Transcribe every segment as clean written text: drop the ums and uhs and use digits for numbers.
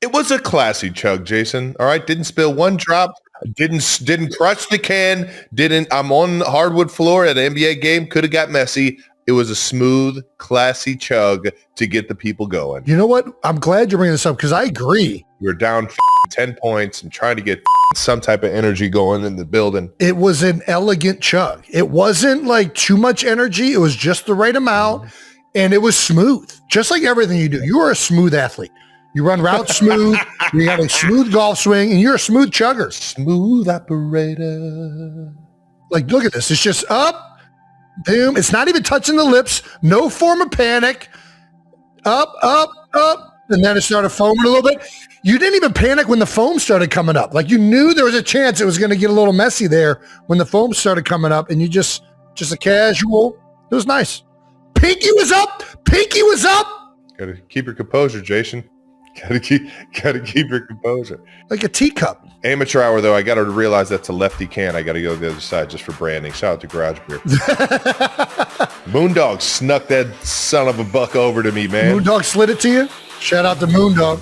It was a classy chug, Jason. All right, didn't spill one drop. Didn't crush the can. I'm on the hardwood floor at an NBA game. Could have got messy. It was a smooth, classy chug to get the people going. You know what? I'm glad you're bringing this up because I agree. We're down 10 points and trying to get some type of energy going in the building. It was an elegant chug. It wasn't like too much energy. It was just the right amount, and it was smooth, just like everything you do. You are a smooth athlete. You run routes smooth. You have a smooth golf swing, and you're a smooth chugger. Smooth operator. Like, look at this. It's just up, boom. It's not even touching the lips. No form of panic. Up, up, up. And then it started foaming a little bit. You didn't even panic when the foam started coming up. Like, you knew there was a chance it was going to get a little messy there when the foam started coming up, and you just a casual. It was nice. Pinky was up. Pinky was up. Got to keep your composure, Jason. Gotta keep your composure. Like a teacup. Amateur hour, though, I got to realize that's a lefty can. I got to go to the other side just for branding. Shout out to Garage Beer. Moondog snuck that son of a buck over to me, man. Moondog slid it to you? Shout out to Moondog.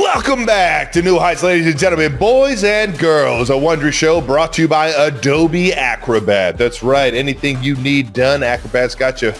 Welcome back to New Heights, ladies and gentlemen, boys and girls. A Wondery show brought to you by Adobe Acrobat. That's right. Anything you need done, Acrobat's got you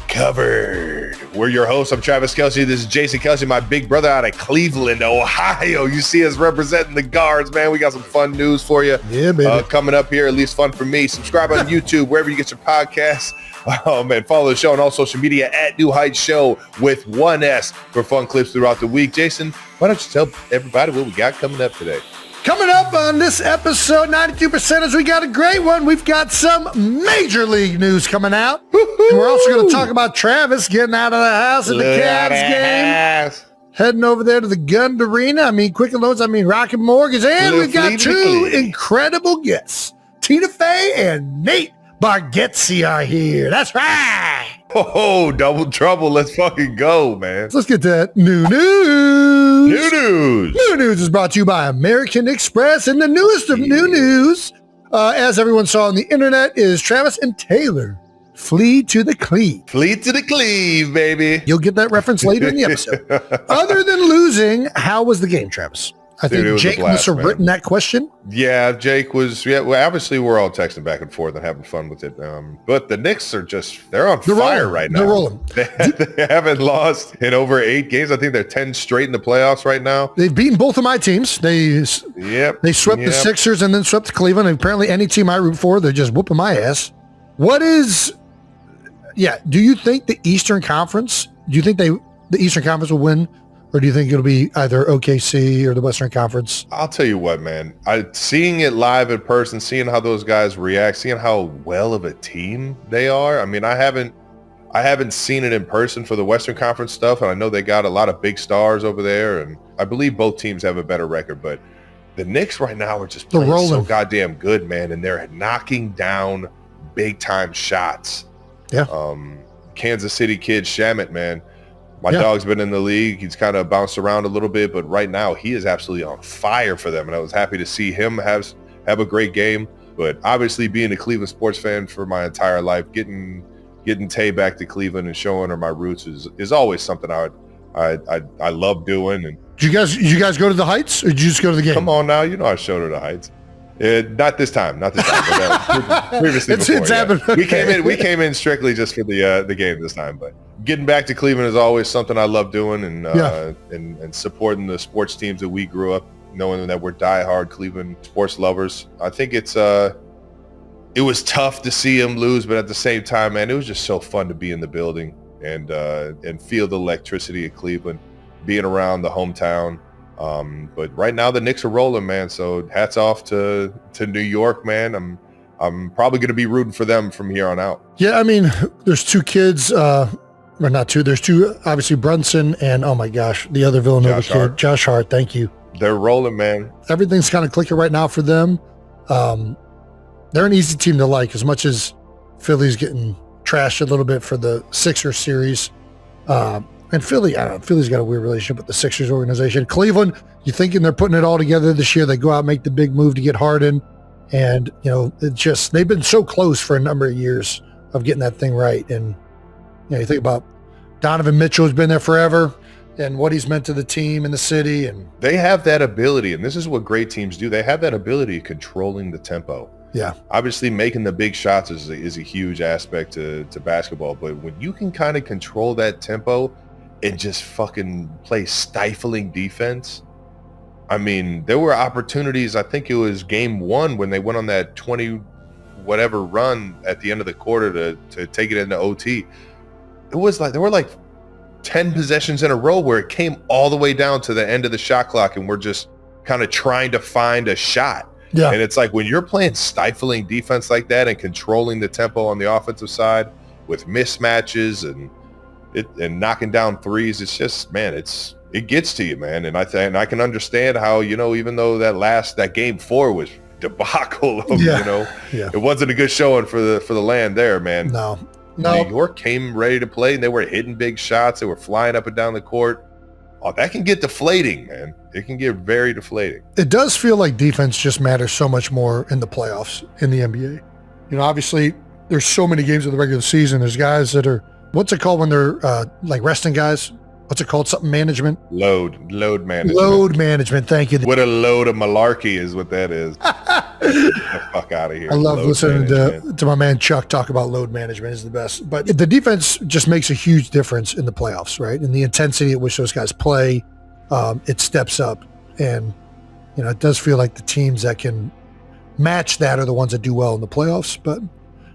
covered. We're your hosts. I'm Travis Kelce. This is Jason Kelce, my big brother out of Cleveland, Ohio. You see us representing the guards, man. We got some fun news for you. Yeah, baby. Coming up here, at least fun for me. Subscribe on YouTube, wherever you get your podcasts. And follow the show on all social media at New Heights Show with 1S for fun clips throughout the week. Jason, why don't you tell everybody what we got coming up today? Coming up on this episode, 92%ers, we got a great one. We've got some major league news coming out. And we're also going to talk about Travis getting out of the house at the Cavs game. Heading over there to the Gund Arena. Quicken Loans, Rocket Mortgage. And we've got two incredible guests. Tina Fey and Nate Bargatze are here. That's right. Oh, double trouble. Let's fucking go, man. So let's get to that new news. New news. New news is brought to you by American Express. And the newest of new news, as everyone saw on the internet, is Travis and Taylor flee to the Cleve. Flee to the Cleve, baby. You'll get that reference later in the episode. Other than losing, how was the game, Travis? I think Jake must have written that question. Yeah, Jake was. Yeah, well, obviously we're all texting back and forth and having fun with it. But the Knicks are they're on fire right now. They're rolling. They haven't lost in over 8 games. I think they're 10 straight in the playoffs right now. They've beaten both of my teams. They swept the Sixers and then swept Cleveland. And apparently any team I root for, they're just whooping my ass. Do you think the Eastern Conference, the Eastern Conference will win? Or do you think it'll be either OKC or the Western Conference? I'll tell you what, man. Seeing it live in person, seeing how those guys react, seeing how well of a team they are. I haven't seen it in person for the Western Conference stuff, and I know they got a lot of big stars over there, and I believe both teams have a better record. But the Knicks right now are just playing so goddamn good, man, and they're knocking down big time shots. Yeah. Kansas City kid Shamet, man. My dog's been in the league. He's kind of bounced around a little bit, but right now he is absolutely on fire for them. And I was happy to see him have a great game. But obviously being a Cleveland sports fan for my entire life, getting Tay back to Cleveland and showing her my roots is always something I love doing. And did you guys go to the Heights or did you just go to the game? Come on now, I showed her the Heights. Not this time. But previously before. It's happened. Okay. We came in strictly just for the game this time. But getting back to Cleveland is always something I love doing, and supporting the sports teams that we grew up knowing that we're diehard Cleveland sports lovers. I think it was tough to see them lose, but at the same time, man, it was just so fun to be in the building and feel the electricity of Cleveland, being around the hometown. But right now the Knicks are rolling, man. So hats off to New York, man. I'm probably going to be rooting for them from here on out. Yeah, there's two kids, or not two. There's two, obviously Brunson and oh my gosh, the other Villanova kid, Josh Hart. Thank you. They're rolling, man. Everything's kind of clicking right now for them. They're an easy team to like, as much as Philly's getting trashed a little bit for the Sixers series. And Philly, I don't know, Philly's got a weird relationship with the Sixers organization. Cleveland, you're thinking they're putting it all together this year. They go out and make the big move to get Harden. And, they've been so close for a number of years of getting that thing right. And, you think about Donovan Mitchell has been there forever and what he's meant to the team and the city. And they have that ability, and this is what great teams do. They have that ability of controlling the tempo. Yeah. Obviously, making the big shots is a huge aspect to basketball, but when you can kind of control that tempo and just fucking play stifling defense, I mean, there were opportunities. I think it was game 1 when they went on that 20 whatever run at the end of the quarter to take it into OT. It was like there were like 10 possessions in a row where it came all the way down to the end of the shot clock, and we're just kind of trying to find a shot. Yeah. And it's like when you're playing stifling defense like that and controlling the tempo on the offensive side with mismatches and knocking down threes, it's just, man, it gets to you, man. And I can understand how, even though that game 4 was debacle of, it wasn't a good showing for the land there, man. No. New York came ready to play, and they were hitting big shots. They were flying up and down the court. Oh, that can get deflating, man. It can get very deflating. It does feel like defense just matters so much more in the playoffs in the NBA. Obviously, there's so many games of the regular season. There's guys that are, what's it called when they're like resting guys? What's it called? Something management? Load management. Load management. Thank you. What a load of malarkey is what that is. Get the fuck out of here. I love listening to my man Chuck talk about load management. Is the best. But the defense just makes a huge difference in the playoffs, right? And the intensity at which those guys play, it steps up. And, it does feel like the teams that can match that are the ones that do well in the playoffs. But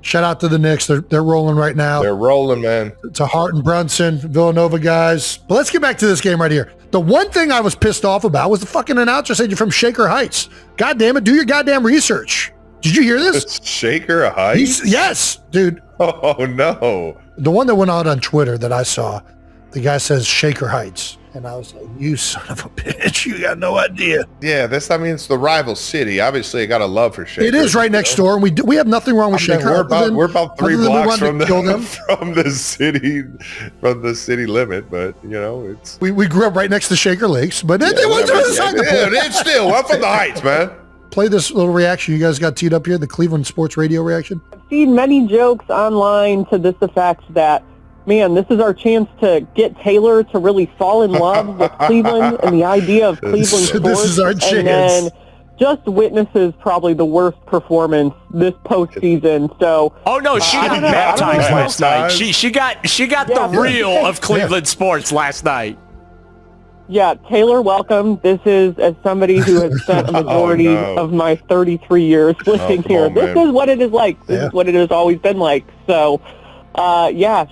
shout out to the Knicks. They're rolling right now. They're rolling, man. To Hart and Brunson, Villanova guys. But let's get back to this game right here. The one thing I was pissed off about was the fucking announcer said you're from Shaker Heights. God damn it, do your goddamn research. Did you hear this? Shaker Heights? Yes, dude. Oh, no. The one that went out on Twitter that I saw, the guy says Shaker Heights. And I was like, you son of a bitch, you got no idea. Yeah, it's the rival city. Obviously, I got a love for Shaker. It is right next door, and we have nothing wrong with Shaker. We're about 3 blocks from the city limit, but it's we grew up right next to Shaker Lakes, but they went to the side. It's still I'm from the Heights, man. Play this little reaction you guys got teed up here, the Cleveland Sports Radio reaction. I've seen many jokes online to this effect that, man, this is our chance to get Taylor to really fall in love with Cleveland and the idea of Cleveland sports. This is our chance. And then just witnesses probably the worst performance this postseason. So, she got baptized last night. She got the real of Cleveland sports last night. Yeah, Taylor, welcome. This is, as somebody who has spent a majority of my 33 years living here, this is what it is like. This is what it has always been like. So,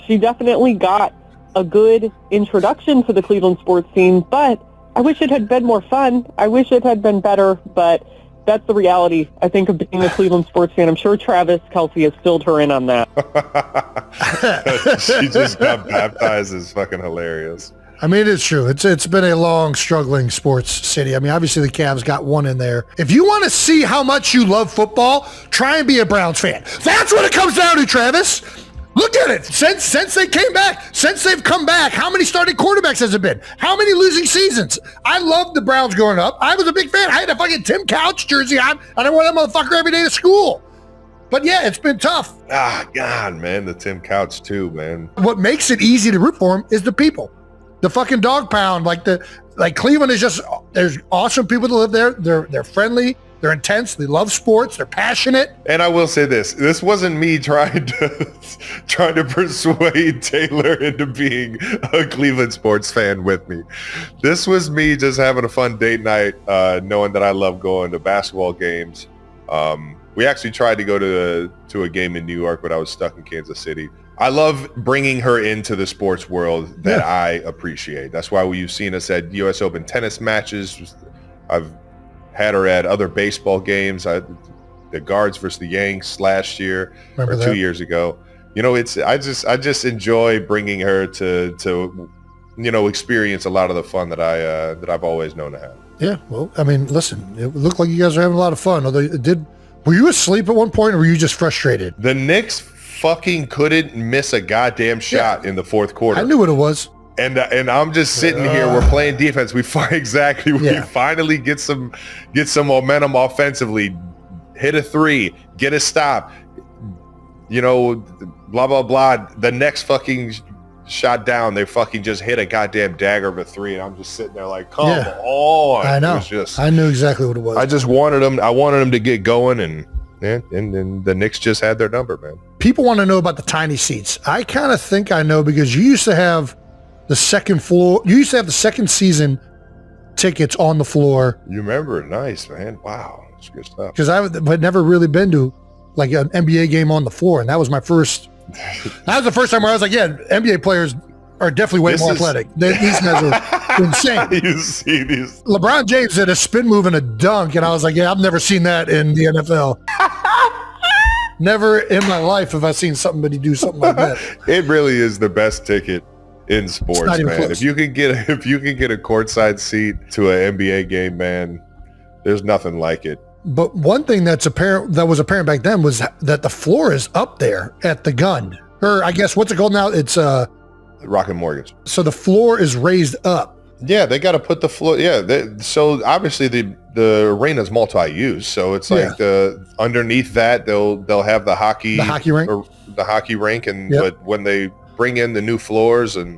she definitely got a good introduction to the Cleveland sports scene, but I wish it had been more fun. I wish it had been better, but that's the reality, I think, of being a Cleveland sports fan. I'm sure Travis Kelce has filled her in on that. She just got baptized is fucking hilarious. I mean, it's true. It's been a long, struggling sports city. I mean, obviously the Cavs got one in there. If you want to see how much you love football, try and be a Browns fan. That's what it comes down to, Travis. Look at it. Since they came back, since they've come back, how many starting quarterbacks has it been? How many losing seasons? I loved the Browns growing up. I was a big fan. I had a fucking Tim Couch jersey on. I didn't wear that motherfucker every day to school. But yeah, it's been tough. Ah, God, man, the Tim Couch too, man. What makes it easy to root for him is the people. The fucking dog pound. Like Cleveland is just, there's awesome people that live there. They're friendly. They're intense. They love sports. They're passionate. And I will say this wasn't me trying to persuade Taylor into being a Cleveland sports fan with me. This was me just having a fun date night, knowing that I love going to basketball games. We actually tried to go to a game in New York, but I was stuck in Kansas City. I love bringing her into the sports world that I appreciate. That's why you've seen us at U.S. Open tennis matches. I've had her at other baseball games. The Guards versus the Yanks last year or 2 years ago. I just enjoy bringing her to experience a lot of the fun that I've always known to have. Yeah, well, I mean, listen, it looked like you guys were having a lot of fun. Although were you asleep at one point, or were you just frustrated? The Knicks fucking couldn't miss a goddamn shot in the fourth quarter. I knew what it was. And I'm just sitting here. We're playing defense. We finally get some momentum offensively. Hit a three. Get a stop. Blah blah blah. The next fucking shot down, they fucking just hit a goddamn dagger of a 3, and I'm just sitting there like, come on. I know. I knew exactly what it was. I just wanted them to get going, and the Knicks just had their number, man. People want to know about the tiny seats. I kind of think I know, because you used to have the second floor. You used to have the second season tickets on the floor. You remember? Nice, man. Wow. That's good stuff. Because I had never really been to like an NBA game on the floor, and that was my first. That was the first time where I was like, yeah, NBA players are definitely way more athletic. These guys are insane. You see these. LeBron James did a spin move and a dunk, and I was like, yeah, I've never seen that in the NFL. Never in my life have I seen somebody do something like that. It really is the best ticket in sports, man. Close. If you can get a courtside seat to an NBA game, man, there's nothing like it. But one thing that was apparent back then was that the floor is up there at the Gun. Or I guess, what's it called now? It's Rocket Mortgage. So the floor is raised up. Yeah, they got to put the floor. Yeah, so obviously the arena's multi-use. So it's like underneath that they'll have the hockey rink, or the hockey rink, and but when they bring in the new floors and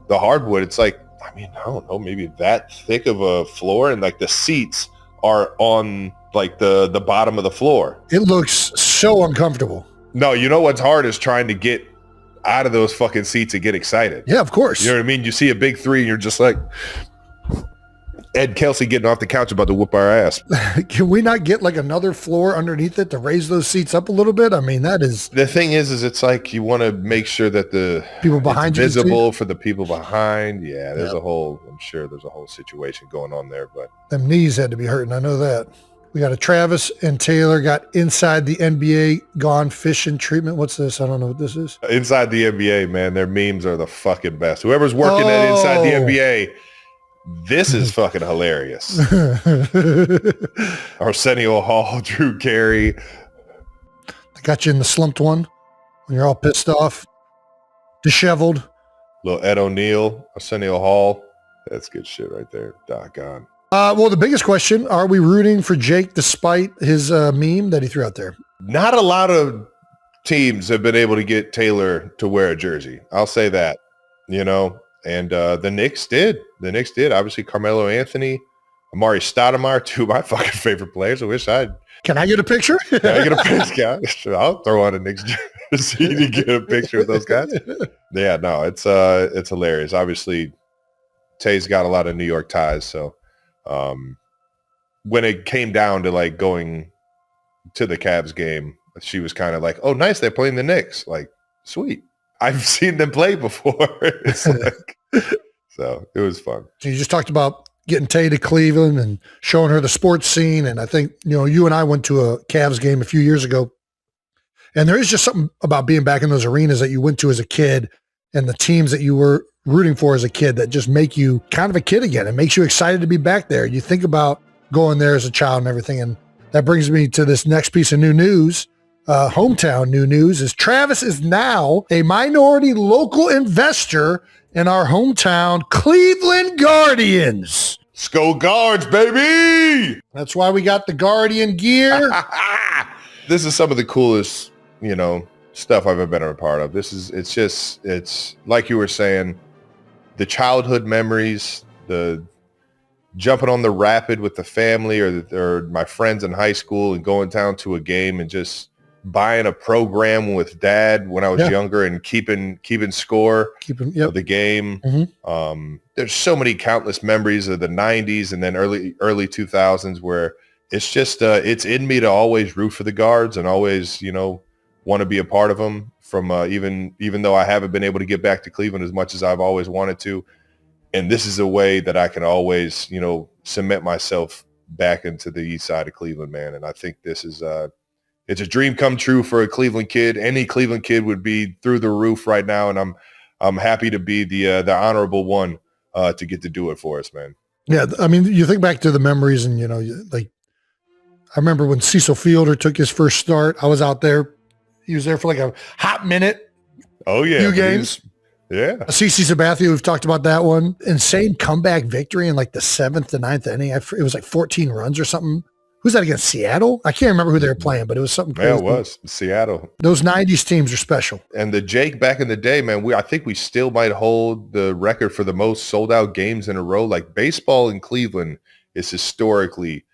the hardwood, it's like, I mean, I don't know, maybe that thick of a floor, and like the seats are on like the bottom of the floor. It looks so uncomfortable. No, you know what's hard is trying to get out of those fucking seats and get excited. Yeah, of course. You know what I mean? You see a big 3 and you're just like Ed Kelce getting off the couch about to whoop our ass. Can we not get like another floor underneath it to raise those seats up a little bit? I mean, that is... The thing is it's like you want to make sure that the people behind you visible for the people behind. Yeah, there's I'm sure there's a whole situation going on there, but them knees had to be hurting. I know that. We got a Travis and Taylor got inside the NBA gone fishing treatment. What's this? I don't know what this is. Inside the NBA, man, their memes are the fucking best. Whoever's working at Inside the NBA, this is fucking hilarious. Arsenio Hall, Drew Carey. I got you in the slumped one when you're all pissed off, disheveled. Little Ed O'Neill, Arsenio Hall. That's good shit right there. Doggone. Well, the biggest question, are we rooting for Jake despite his meme that he threw out there? Not a lot of teams have been able to get Taylor to wear a jersey. I'll say that, and the Knicks did. The Knicks did. Obviously, Carmelo Anthony, Amari Stoudemire, two of my fucking favorite players. I wish Can I get a picture? Can I get a picture? I'll throw on a Knicks jersey to get a picture of those guys. Yeah, no, it's hilarious. Obviously, Tay's got a lot of New York ties, so when it came down to like going to the Cavs game, she was kind of like, oh, nice, they're playing the Knicks. Like, sweet. I've seen them play before. It's like, so it was fun. So you just talked about getting Tay to Cleveland and showing her the sports scene. And I think, you and I went to a Cavs game a few years ago, and there is just something about being back in those arenas that you went to as a kid and the teams that you were rooting for as a kid that just make you kind of a kid again. It makes you excited to be back there. You think about going there as a child and everything. And that brings me to this next piece of new news. Hometown new news is Travis is now a minority local investor in our hometown Cleveland Guardians. Go Guards, baby! That's why we got the Guardian gear. This is some of the coolest, stuff I've ever been a part of. It's like you were saying, the childhood memories, the jumping on the rapid with the family or my friends in high school and going down to a game and just buying a program with dad when I was younger and keeping score of the game. Mm-hmm. There's so many countless memories of the 90s and then early 2000s where it's just it's in me to always root for the Guards and always, want to be a part of them from even though I haven't been able to get back to Cleveland as much as I've always wanted to. And this is a way that I can always, cement myself back into the east side of Cleveland, man. And I think this is it's a dream come true for a Cleveland kid. Any Cleveland kid would be through the roof right now. And I'm happy to be the honorable one to get to do it for us, man. Yeah. I mean, you think back to the memories and, like I remember when Cecil Fielder took his first start, I was out there. He was there for like a hot minute. Oh, yeah. Few games. Yeah. CeCe Sabathia, we've talked about that one. Insane comeback victory in like the 7th to 9th inning. It was like 14 runs or something. Who's that against? Seattle? I can't remember who they were playing, but it was something crazy. Yeah, it was Seattle. Those 90s teams are special. And the Jake back in the day, man, I think we still might hold the record for the most sold out games in a row. Like baseball in Cleveland is historically,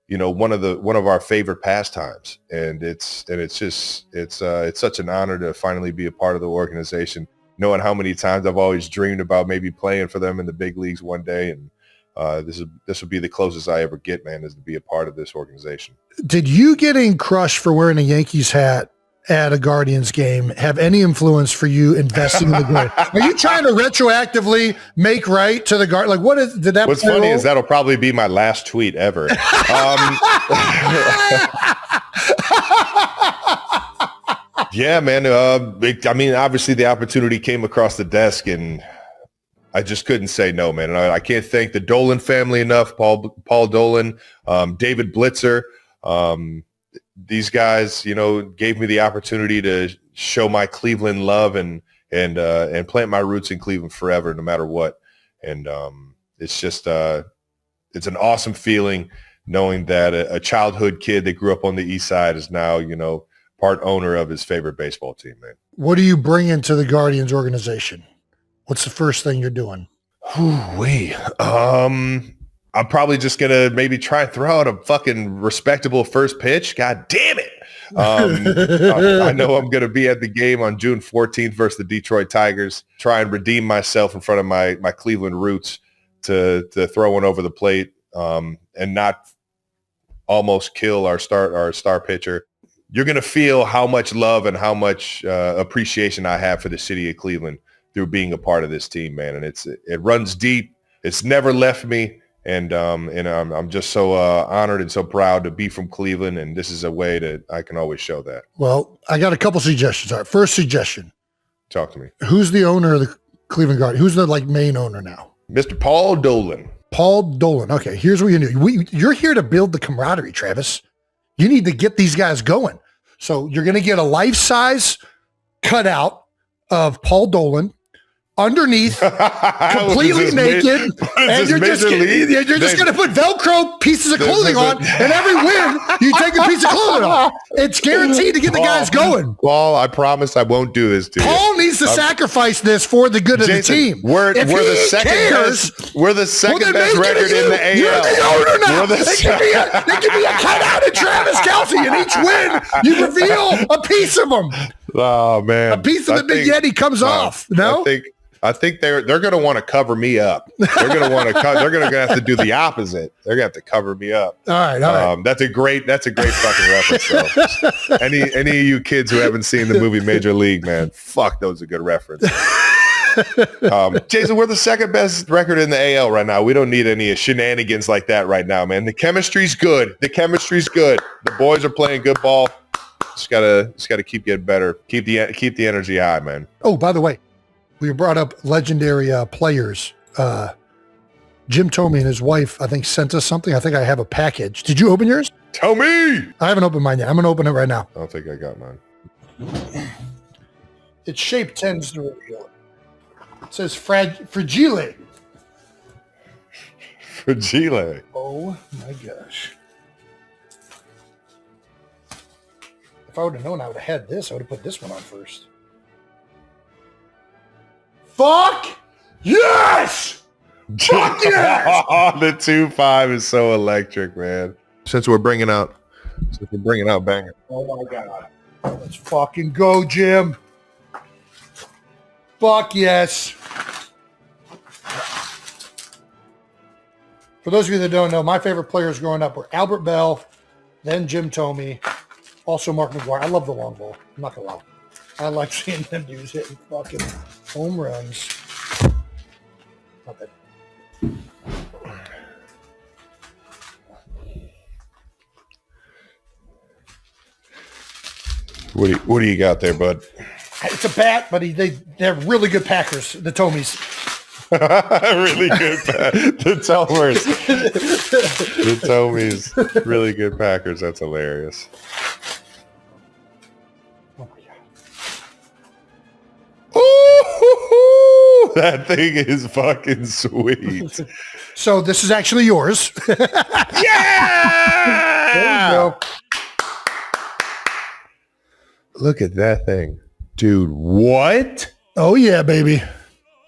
one of our favorite pastimes. And it's such an honor to finally be a part of the organization, knowing how many times I've always dreamed about maybe playing for them in the big leagues one day. And this would be the closest I ever get, man, is to be a part of this organization. Did you getting crushed for wearing a Yankees hat at a Guardians game have any influence for you investing in the Guardians? Are you trying to retroactively make right to the Guard? Like, did that? What's funny is that'll probably be my last tweet ever. Yeah, man. Obviously the opportunity came across the desk and I just couldn't say no, man. And I can't thank the Dolan family enough, Paul Dolan, David Blitzer. These guys, gave me the opportunity to show my Cleveland love and plant my roots in Cleveland forever, no matter what. And it's just it's an awesome feeling knowing that a childhood kid that grew up on the East Side is now, part owner of his favorite baseball team, man. What do you bring into the Guardians organization? What's the first thing you're doing? I'm probably just going to maybe try and throw out a fucking respectable first pitch. God damn it. I know I'm going to be at the game on June 14th versus the Detroit Tigers, try and redeem myself in front of my Cleveland roots to throw one over the plate and not almost kill our star pitcher. You're going to feel how much love and how much appreciation I have for the city of Cleveland through being a part of this team, man. And it runs deep. It's never left me. And I'm just so honored and so proud to be from Cleveland. And this is a way that I can always show that. Well, I got a couple suggestions. All right. First suggestion. Talk to me. Who's the owner of the Cleveland Guardians? Who's the main owner now? Mr. Paul Dolan. Paul Dolan. Okay. Here's what you do. You're here to build the camaraderie, Travis. You need to get these guys going. So you're going to get a life-size cutout of Paul Dolan underneath, completely naked, and you're just going to put Velcro pieces of clothing on, and every win, you take a piece of clothing off. It's guaranteed to get the guys going. Paul, I promise I won't do this to you. Paul needs to sacrifice this for the good of the team. We're the second best record in the AL. You're the owner now. They can be a cutout of Travis Kelce, and each win, you reveal a piece of them. Oh, man. A piece of the Big Yeti comes off. No? I think they're going to want to cover me up. They're going to have to do the opposite. They're going to have to cover me up. All right. That's a great fucking reference. So. Any of you kids who haven't seen the movie Major League, man, fuck, that was a good reference. Jason, we're the second best record in the AL right now. We don't need any shenanigans like that right now, man. The chemistry's good. The boys are playing good ball. Just gotta keep getting better. Keep the energy high, man. Oh, by the way, we brought up legendary players. Jim Thome and his wife, I think, sent us something. I think I have a package. Did you open yours? Tell me. I haven't opened mine yet. I'm going to open it right now. I don't think I got mine. Its shape tends to reveal it. It says fragile. Fragile. Oh, my gosh. If I would have known I would have had this, I would have put this one on first. Fuck yes! Fuck yes! The 2.5 is so electric, man. Since we're bringing out bangers. Oh my god! Let's fucking go, Jim. Fuck yes! For those of you that don't know, my favorite players growing up were Albert Bell, then Jim Thome, also Mark McGwire. I love the long ball. I'm not gonna lie. I like seeing them dudes hitting fucking home runs. Not that. What do you got there, bud? It's a bat, but they're really good Packers, the Thomes. Really good the Tomers. The Tomies. Really good Packers. That's hilarious. Ooh, that thing is fucking sweet. So this is actually yours. Yeah! There you go. Look at that thing. Dude, what? Oh, yeah, baby.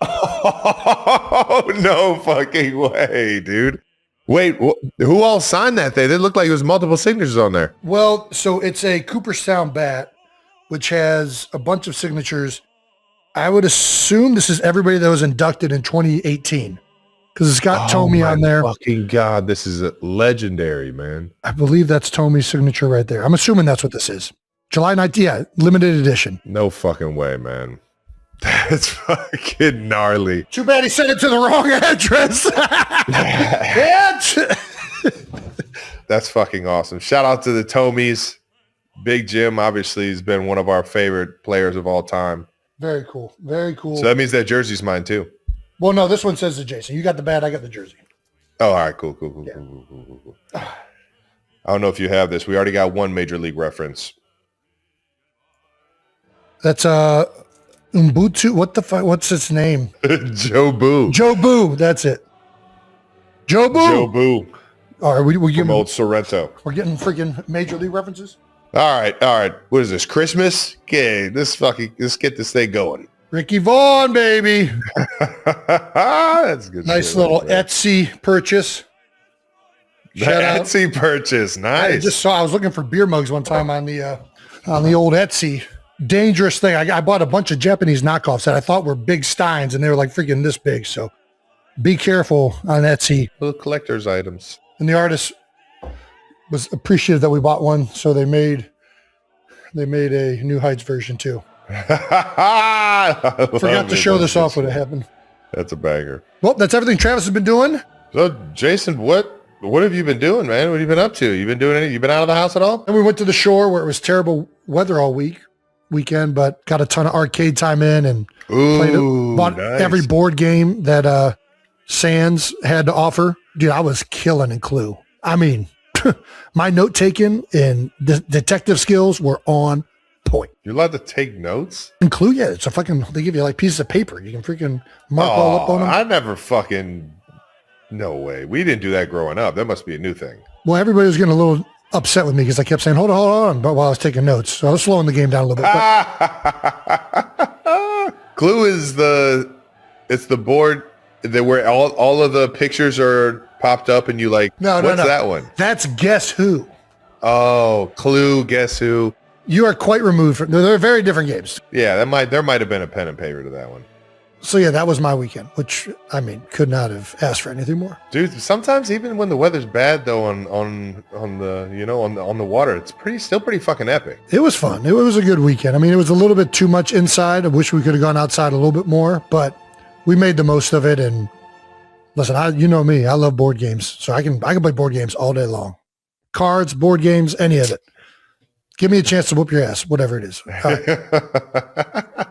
Oh, no fucking way, dude. Wait, who all signed that thing? It looked like it was multiple signatures on there. Well, so it's a Cooperstown bat, which has a bunch of signatures. I would assume this is everybody that was inducted in 2018 because it's got Tommy on there. Fucking God, this is legendary, man. I believe that's Tommy's signature right there. I'm assuming that's what this is. July 19th, yeah, limited edition. No fucking way, man. That's fucking gnarly. Too bad he sent it to the wrong address. That's fucking awesome. Shout out to the Tomies. Big Jim, obviously, has been one of our favorite players of all time. Very cool. Very cool. So that means that jersey's mine too. Well, no, this one says to Jason. You got the bat, I got the jersey. Oh, all right, cool. I don't know if you have this. We already got one Major League reference. That's Umbutu. What the fuck? What's its name? Joe Boo. Joe Boo. That's it. Joe Boo. Joe Boo. All right, we're getting old Sorrento. We're getting freaking Major League references. All right. What is this? Christmas? Okay, let's get this thing going. Ricky Vaughn, baby. That's good. Nice little Etsy purchase. Etsy purchase. Nice. I was looking for beer mugs one time on the old Etsy. Dangerous thing. I bought a bunch of Japanese knockoffs that I thought were big steins, and they were like freaking this big. So be careful on Etsy. Little collector's items. And the artist was appreciative that we bought one, so they made a New Heights version too. Forgot to show this off when it happened. That's a banger. Well, that's everything Travis has been doing. So, Jason, what have you been doing, man? What have you been up to? You been doing anything? You been out of the house at all? And we went to the shore where it was terrible weather all weekend, but got a ton of arcade time in and bought every board game that Sands had to offer. Dude, I was killing in Clue. I mean, my note taking and detective skills were on point. You're allowed to take notes? In Clue, yeah. It's they give you like pieces of paper. You can freaking mark all up on them. I never no way. We didn't do that growing up. That must be a new thing. Well, everybody was getting a little upset with me because I kept saying, hold on, but while I was taking notes. So I was slowing the game down a little bit. Clue is it's the board that where all of the pictures are popped up and you what's that one? That's Guess Who. Oh, Clue, Guess Who. You are quite removed from, they're very different games. Yeah, there might have been a pen and paper to that one. So yeah, that was my weekend, which I mean, could not have asked for anything more. Dude, sometimes even when the weather's bad though on the water, it's still pretty fucking epic. It was fun. It was a good weekend. I mean, it was a little bit too much inside. I wish we could have gone outside a little bit more, but we made the most of it. And listen, you know me, I love board games, so I can play board games all day long. Cards, board games, any of it. Give me a chance to whoop your ass, whatever it is. Right.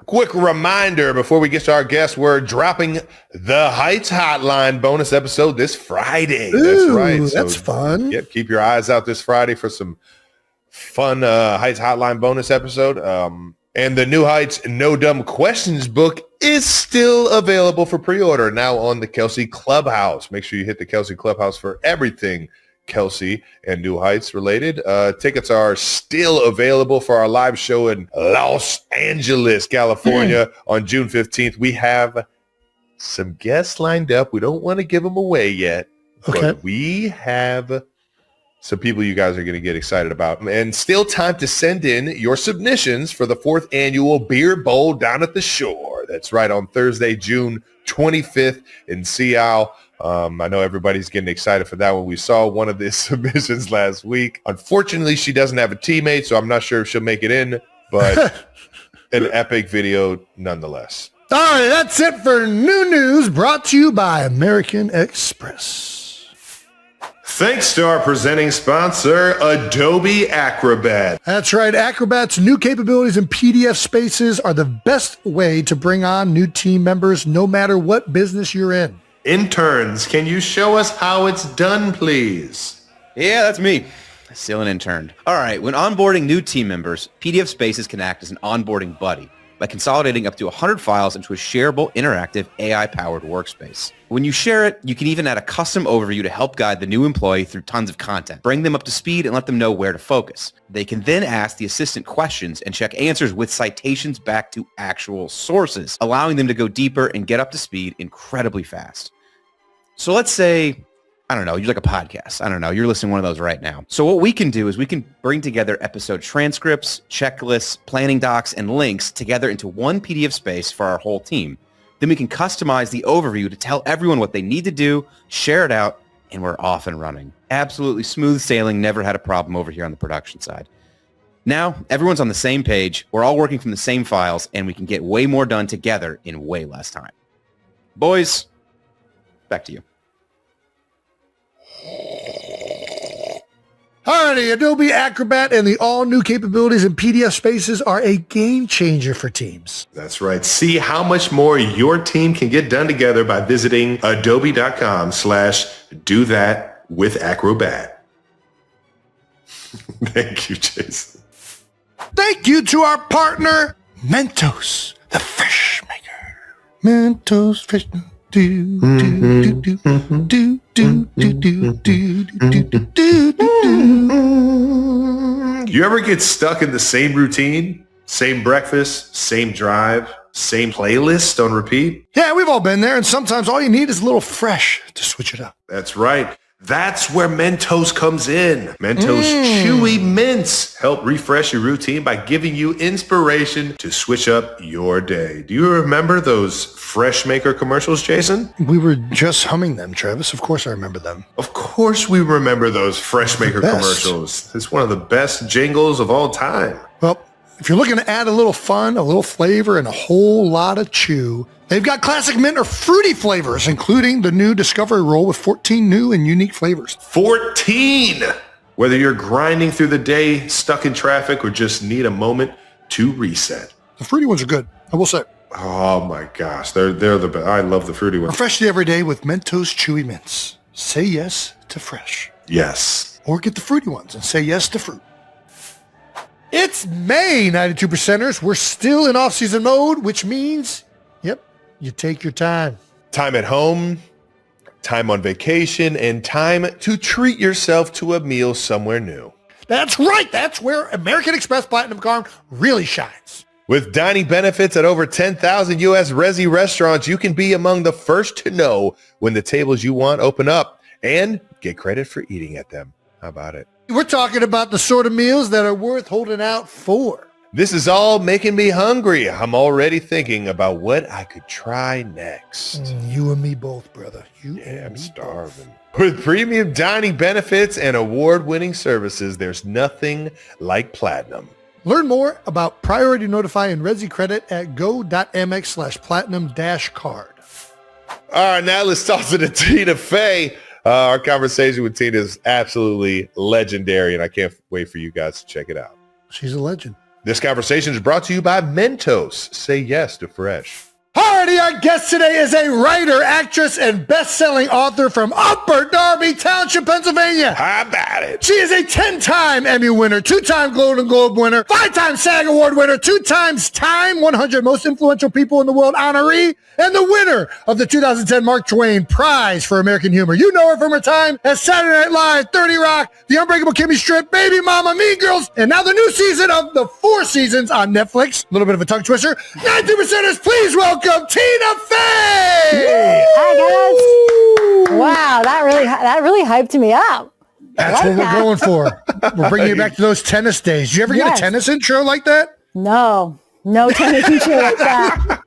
Quick reminder before we get to our guest, we're dropping the Heights Hotline bonus episode this Friday. Ooh, that's right. That's fun. Keep your eyes out this Friday for some fun Heights Hotline bonus episode. And the New Heights No Dumb Questions book is still available for pre-order now on the Kelce Clubhouse. Make sure you hit the Kelce Clubhouse for everything Kelce and New Heights related. Tickets are still available for our live show in Los Angeles, California on June 15th. We have some guests lined up. We don't want to give them away yet, but we have some people you guys are going to get excited about. And still time to send in your submissions for the 4th annual Beer Bowl down at the shore. That's right, on Thursday, June 25th in Seattle. I know everybody's getting excited for that one. We saw one of the submissions last week. Unfortunately, she doesn't have a teammate, so I'm not sure if she'll make it in, but an epic video nonetheless. All right, that's it for new news brought to you by American Express. Thanks to our presenting sponsor, Adobe Acrobat. That's right. Acrobat's new capabilities in PDF spaces are the best way to bring on new team members no matter what business you're in. Interns, can you show us how it's done, please? Yeah, that's me. Still an intern. All right, when onboarding new team members, PDF Spaces can act as an onboarding buddy. by consolidating up to 100 files into a shareable, interactive, AI-powered workspace. When you share it, you can even add a custom overview to help guide the new employee through tons of content, bring them up to speed, and let them know where to focus. They can then ask the assistant questions and check answers with citations back to actual sources, allowing them to go deeper and get up to speed incredibly fast. So let's say, I don't know, you're like a podcast. I don't know, you're listening to one of those right now. So what we can do is we can bring together episode transcripts, checklists, planning docs, and links together into one PDF space for our whole team. Then we can customize the overview to tell everyone what they need to do, share it out, and we're off and running. Absolutely smooth sailing, never had a problem over here on the production side. Now, everyone's on the same page, we're all working from the same files, and we can get way more done together in way less time. Boys, back to you. Alrighty, Adobe Acrobat and the all-new capabilities in PDF spaces are a game changer for teams. That's right. See how much more your team can get done together by visiting adobe.com/do-that-with-Acrobat. Thank you, Jason. Thank you to our partner, Mentos, the Fresh Maker. Mentos Fresh. You ever get stuck in the same routine, same breakfast, same drive, same playlist on repeat? Yeah, we've all been there, and sometimes all you need is a little fresh to switch it up. That's right. That's where Mentos comes in. Mentos Chewy Mints help refresh your routine by giving you inspiration to switch up your day. Do you remember those Fresh Maker commercials, Jason? We were just humming them, Travis. Of course I remember them. Of course we remember those Fresh Maker commercials. It's one of the best jingles of all time. Well, if you're looking to add a little fun, a little flavor, and a whole lot of chew, they've got classic mint or fruity flavors, including the new Discovery Roll with 14 new and unique flavors. 14! Whether you're grinding through the day, stuck in traffic, or just need a moment to reset. The fruity ones are good, I will say. Oh my gosh, they're the best. I love the fruity ones. Refresh the everyday with Mentos Chewy Mints. Say yes to fresh. Yes. Or get the fruity ones and say yes to fruit. It's May, 92%ers. We're still in off-season mode, which means, yep, you take your time. Time at home, time on vacation, and time to treat yourself to a meal somewhere new. That's right. That's where American Express Platinum Card really shines. With dining benefits at over 10,000 U.S. Resi restaurants, you can be among the first to know when the tables you want open up and get credit for eating at them. How about it? We're talking about the sort of meals that are worth holding out for. This is all making me hungry. I'm already thinking about what I could try next. You and me both, brother. I'm starving. With premium dining benefits and award-winning services, there's nothing like Platinum. Learn more about Priority Notify and Resi Credit at go.mx/platinum-card. All right, now let's talk to the Tina Fey. Our conversation with Tina is absolutely legendary, and I can't wait for you guys to check it out. She's a legend. This conversation is brought to you by Mentos. Say yes to fresh. Alrighty, our guest today is a writer, actress, and best-selling author from Upper Darby Township, Pennsylvania. How about it? She is a 10-time Emmy winner, 2-time Golden Globe winner, 5-time SAG Award winner, 2 times Time 100 Most Influential People in the World honoree, and the winner of the 2010 Mark Twain Prize for American Humor. You know her from her time as Saturday Night Live, 30 Rock, The Unbreakable Kimmy Strip, Baby Mama, Mean Girls, and now the new season of the 4 seasons on Netflix. A little bit of a tongue twister. 92%ers, please welcome Tina Fey! Hi, guys. Wow, that really hyped me up. That's what we're going for. We're bringing you back to those tennis days. Did you ever get a tennis intro like that? No tennis intro like that.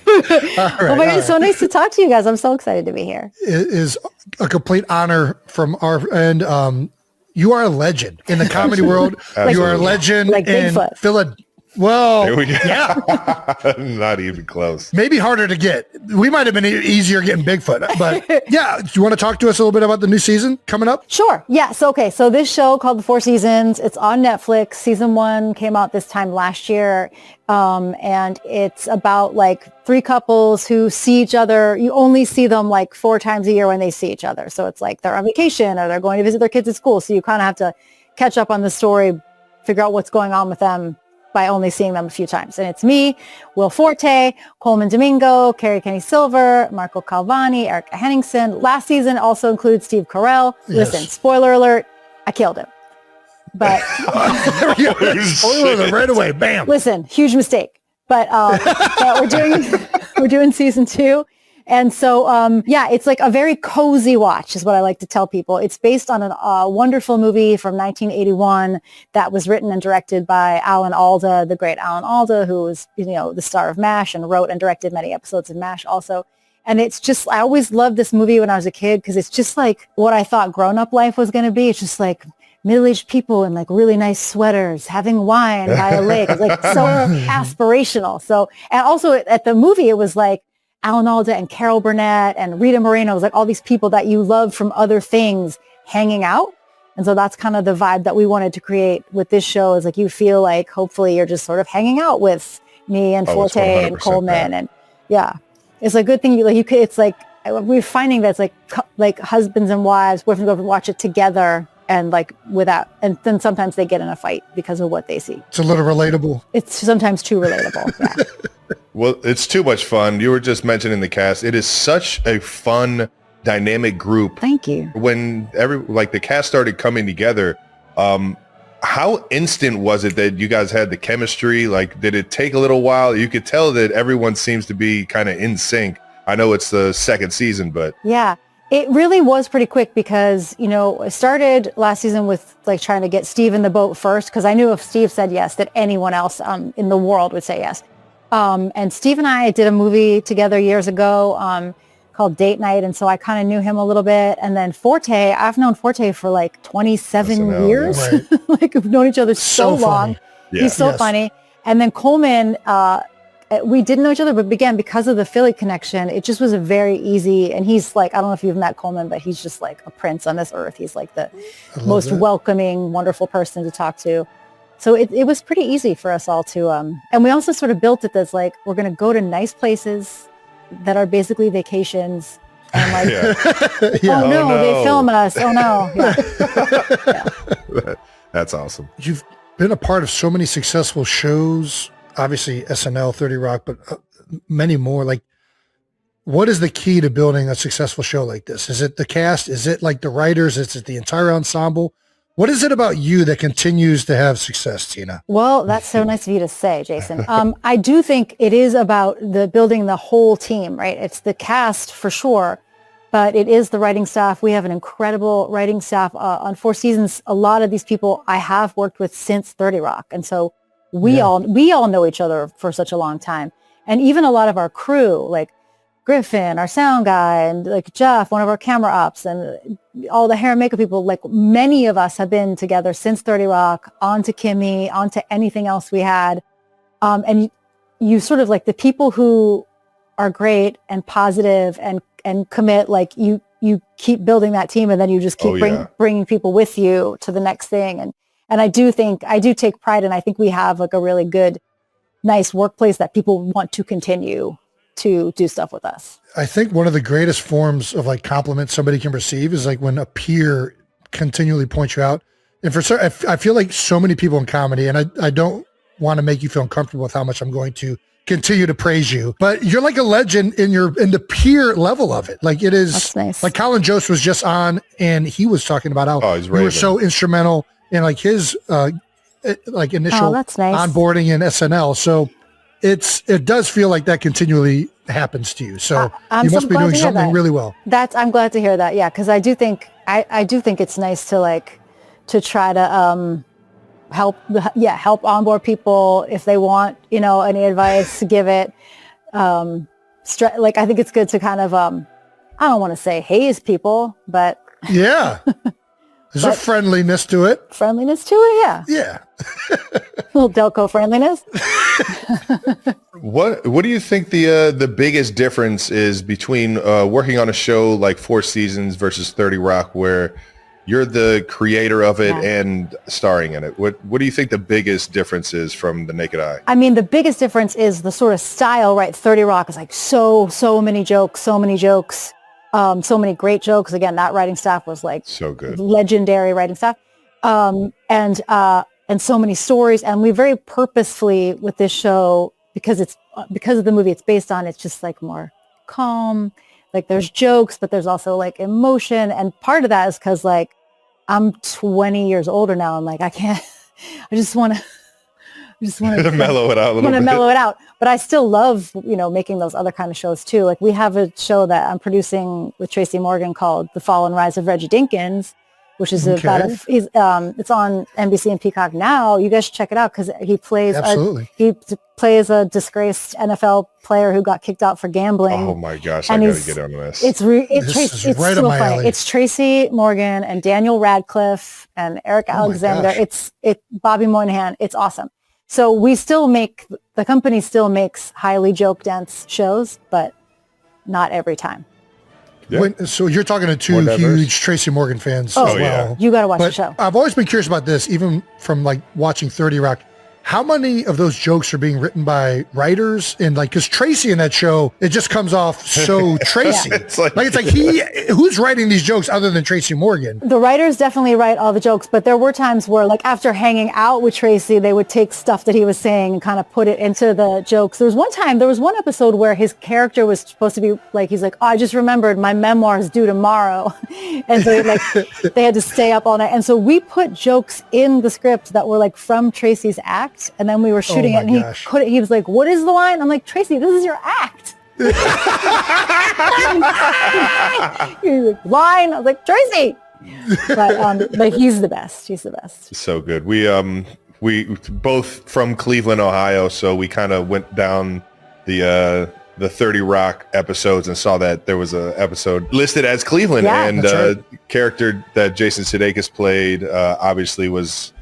It's so nice to talk to you guys. I'm so excited to be here. It is a complete honor from our end. You are a legend in the comedy world. You are a legend like in Bigfoot. Philadelphia. Well, There we go. yeah, Not even close. maybe harder to get. We might have been easier getting Bigfoot, but yeah. Do you want to talk to us a little bit about the new season coming up? Sure. Yeah. So this show called The 4 Seasons, it's on Netflix. Season 1 came out this time last year. And it's about like 3 couples who see each other. You only see them like 4 times a year when they see each other. So it's like they're on vacation or they're going to visit their kids at school. So you kind of have to catch up on the story, figure out what's going on with them by only seeing them a few times. And it's me, Will Forte, Coleman Domingo, Carrie Kenny Silver, Marco Calvani, Erica Henningsen. Last season also includes Steve Carell. Yes. Listen, spoiler alert, I killed him. But there we go. Spoiler right away. Bam. Listen, huge mistake. But we're doing season 2. And so, it's like a very cozy watch is what I like to tell people. It's based on a wonderful movie from 1981 that was written and directed by Alan Alda, the great Alan Alda, who was, the star of MASH and wrote and directed many episodes of MASH also. And it's just, I always loved this movie when I was a kid because it's just like what I thought grown-up life was going to be. It's just like middle-aged people in like really nice sweaters, having wine by a lake. It's like so aspirational. So, and also at the movie, it was like Alan Alda and Carol Burnett and Rita Moreno. It was like all these people that you love from other things hanging out. And so that's kind of the vibe that we wanted to create with this show is like you feel like hopefully you're just sort of hanging out with me and Forte and Coleman. And it's a good thing. It's like we're finding that it's like husbands and wives, boyfriend and girlfriend watch it together. And like and then sometimes they get in a fight because of what they see. It's a little relatable. It's sometimes too relatable. Yeah. Well, it's too much fun. You were just mentioning the cast. It is such a fun, dynamic group. Thank you. When the cast started coming together, how instant was it that you guys had the chemistry? Like, did it take a little while? You could tell that everyone seems to be kind of in sync. I know it's the second season, but yeah. It really was pretty quick because, I started last season with like trying to get Steve in the boat first because I knew if Steve said yes, that anyone else in the world would say yes. And Steve and I did a movie together years ago called Date Night. And so I kind of knew him a little bit. And then Forte, I've known Forte for like 27 years. Right. Like we've known each other so long. Yeah. He's so funny. And then Coleman, we didn't know each other, but again, because of the Philly connection, it just was a very easy, and he's like, I don't know if you've met Coleman, but he's just like a prince on this earth. He's like the most welcoming, wonderful person to talk to. So it was pretty easy for us all to, and we also sort of built it as like, we're going to go to nice places that are basically vacations. And like, oh no, they film us. Oh no. Yeah. That's awesome. You've been a part of so many successful shows. Obviously SNL, 30 Rock, but many more. Like, what is the key to building a successful show like this? Is it the cast? Is it like the writers? Is it the entire ensemble? What is it about you that continues to have success, Tina? Well, that's so nice of you to say, Jason. I do think it is about building the whole team, right? It's the cast for sure, but it is the writing staff. We have an incredible writing staff on 4 seasons. A lot of these people I have worked with since 30 Rock. And so we all know each other for such a long time. And even a lot of our crew, like Griffin, our sound guy, and like Jeff, one of our camera ops, and all the hair and makeup people, like many of us have been together since 30 Rock, on to Kimmy, on to anything else we had. And you sort of like the people who are great and positive and commit, like you keep building that team and then you just keep bringing people with you to the next thing. And I do take pride, and I think we have like a really good, nice workplace that people want to continue to do stuff with us. I think one of the greatest forms of like compliment somebody can receive is like when a peer continually points you out. And I feel like so many people in comedy, and I don't want to make you feel uncomfortable with how much I'm going to continue to praise you, but you're like a legend in the peer level of it. Like it is. That's nice. Like Colin Jost was just on, and he was talking about how you were so instrumental in like his like initial onboarding in SNL. So it does feel like that continually happens to you. So you must be doing something really well. I'm glad to hear that. Yeah. Cause I do think it's nice to like, to try to, help onboard people if they want, any advice, give it. Like, I think it's good to kind of, I don't want to say haze people, but yeah. There's a friendliness to it. Yeah. Yeah. A little Delco friendliness. What do you think the biggest difference is between working on a show like 4 Seasons versus 30 Rock, where you're the creator of it and starring in it? What do you think the biggest difference is from the naked eye? I mean, the biggest difference is the sort of style, right? 30 Rock is like so many jokes, so many great jokes. Again, that writing staff was like so good, legendary writing staff. And and so many stories. And we very purposefully with this show, because of the movie it's based on, it's just like more calm. Like there's jokes, but there's also like emotion. And part of that is because like I'm 20 years older now. I'm like, I just want to mellow it out a little bit. Mellow it out. But I still love, making those other kind of shows too. Like we have a show that I'm producing with Tracy Morgan called The Fall and Rise of Reggie Dinkins, which is it's on NBC and Peacock now. You guys should check it out because he plays a disgraced NFL player who got kicked out for gambling. Oh my gosh, I gotta get on this. It's so funny. It's Tracy Morgan and Daniel Radcliffe and Eric Alexander. It's Bobby Moynihan. It's awesome. So the company still makes highly joke dense shows, but not every time. Yeah. So you're talking to two huge Tracy Morgan fans as well. Yeah. You got to watch the show. I've always been curious about this, even from like watching 30 Rock. How many of those jokes are being written by writers? And like, because Tracy in that show, it just comes off so Tracy. It's like who's writing these jokes other than Tracy Morgan? The writers definitely write all the jokes, but there were times where like after hanging out with Tracy, they would take stuff that he was saying and kind of put it into the jokes. There was one episode where his character was supposed to be like, he's like, oh, I just remembered my memoir is due tomorrow. And so they had to stay up all night. And so we put jokes in the script that were like from Tracy's act. And then we were shooting it, and he was like, "What is the line?" I'm like, "Tracy, this is your act." He was like, "Line." I was like, "Tracy," but he's the best. He's the best. So good. We both from Cleveland, Ohio, so we kind of went down the 30 Rock episodes and saw that there was a episode listed as Cleveland, and character that Jason Sudeikis played obviously was.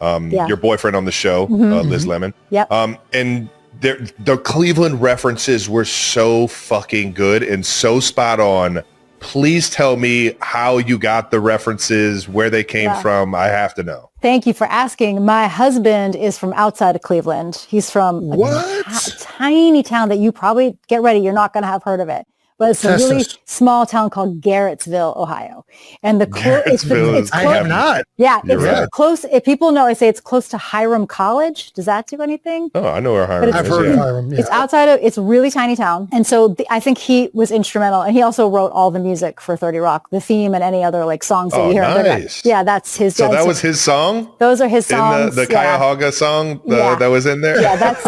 Your boyfriend on the show, Liz Lemon. Yep. And the Cleveland references were so fucking good and so spot on. Please tell me how you got the references, where they came from. I have to know. Thank you for asking. My husband is from outside of Cleveland. He's from a tiny town that you probably, get ready, you're not going to have heard of it. But it's a really small town called Garrettsville, Ohio. And it's close. I have not. Yeah, it's close. If people know, I say it's close to Hiram College. Does that do anything? Oh, I know where Hiram is. I've heard of Hiram. Yeah. It's outside of, it's a really tiny town. And so I think he was instrumental. And he also wrote all the music for 30 Rock, the theme and any other like songs that you hear. Nice. Yeah, that's his. So that was his song? Those are his songs. In the Cuyahoga song that was in there? Yeah, that's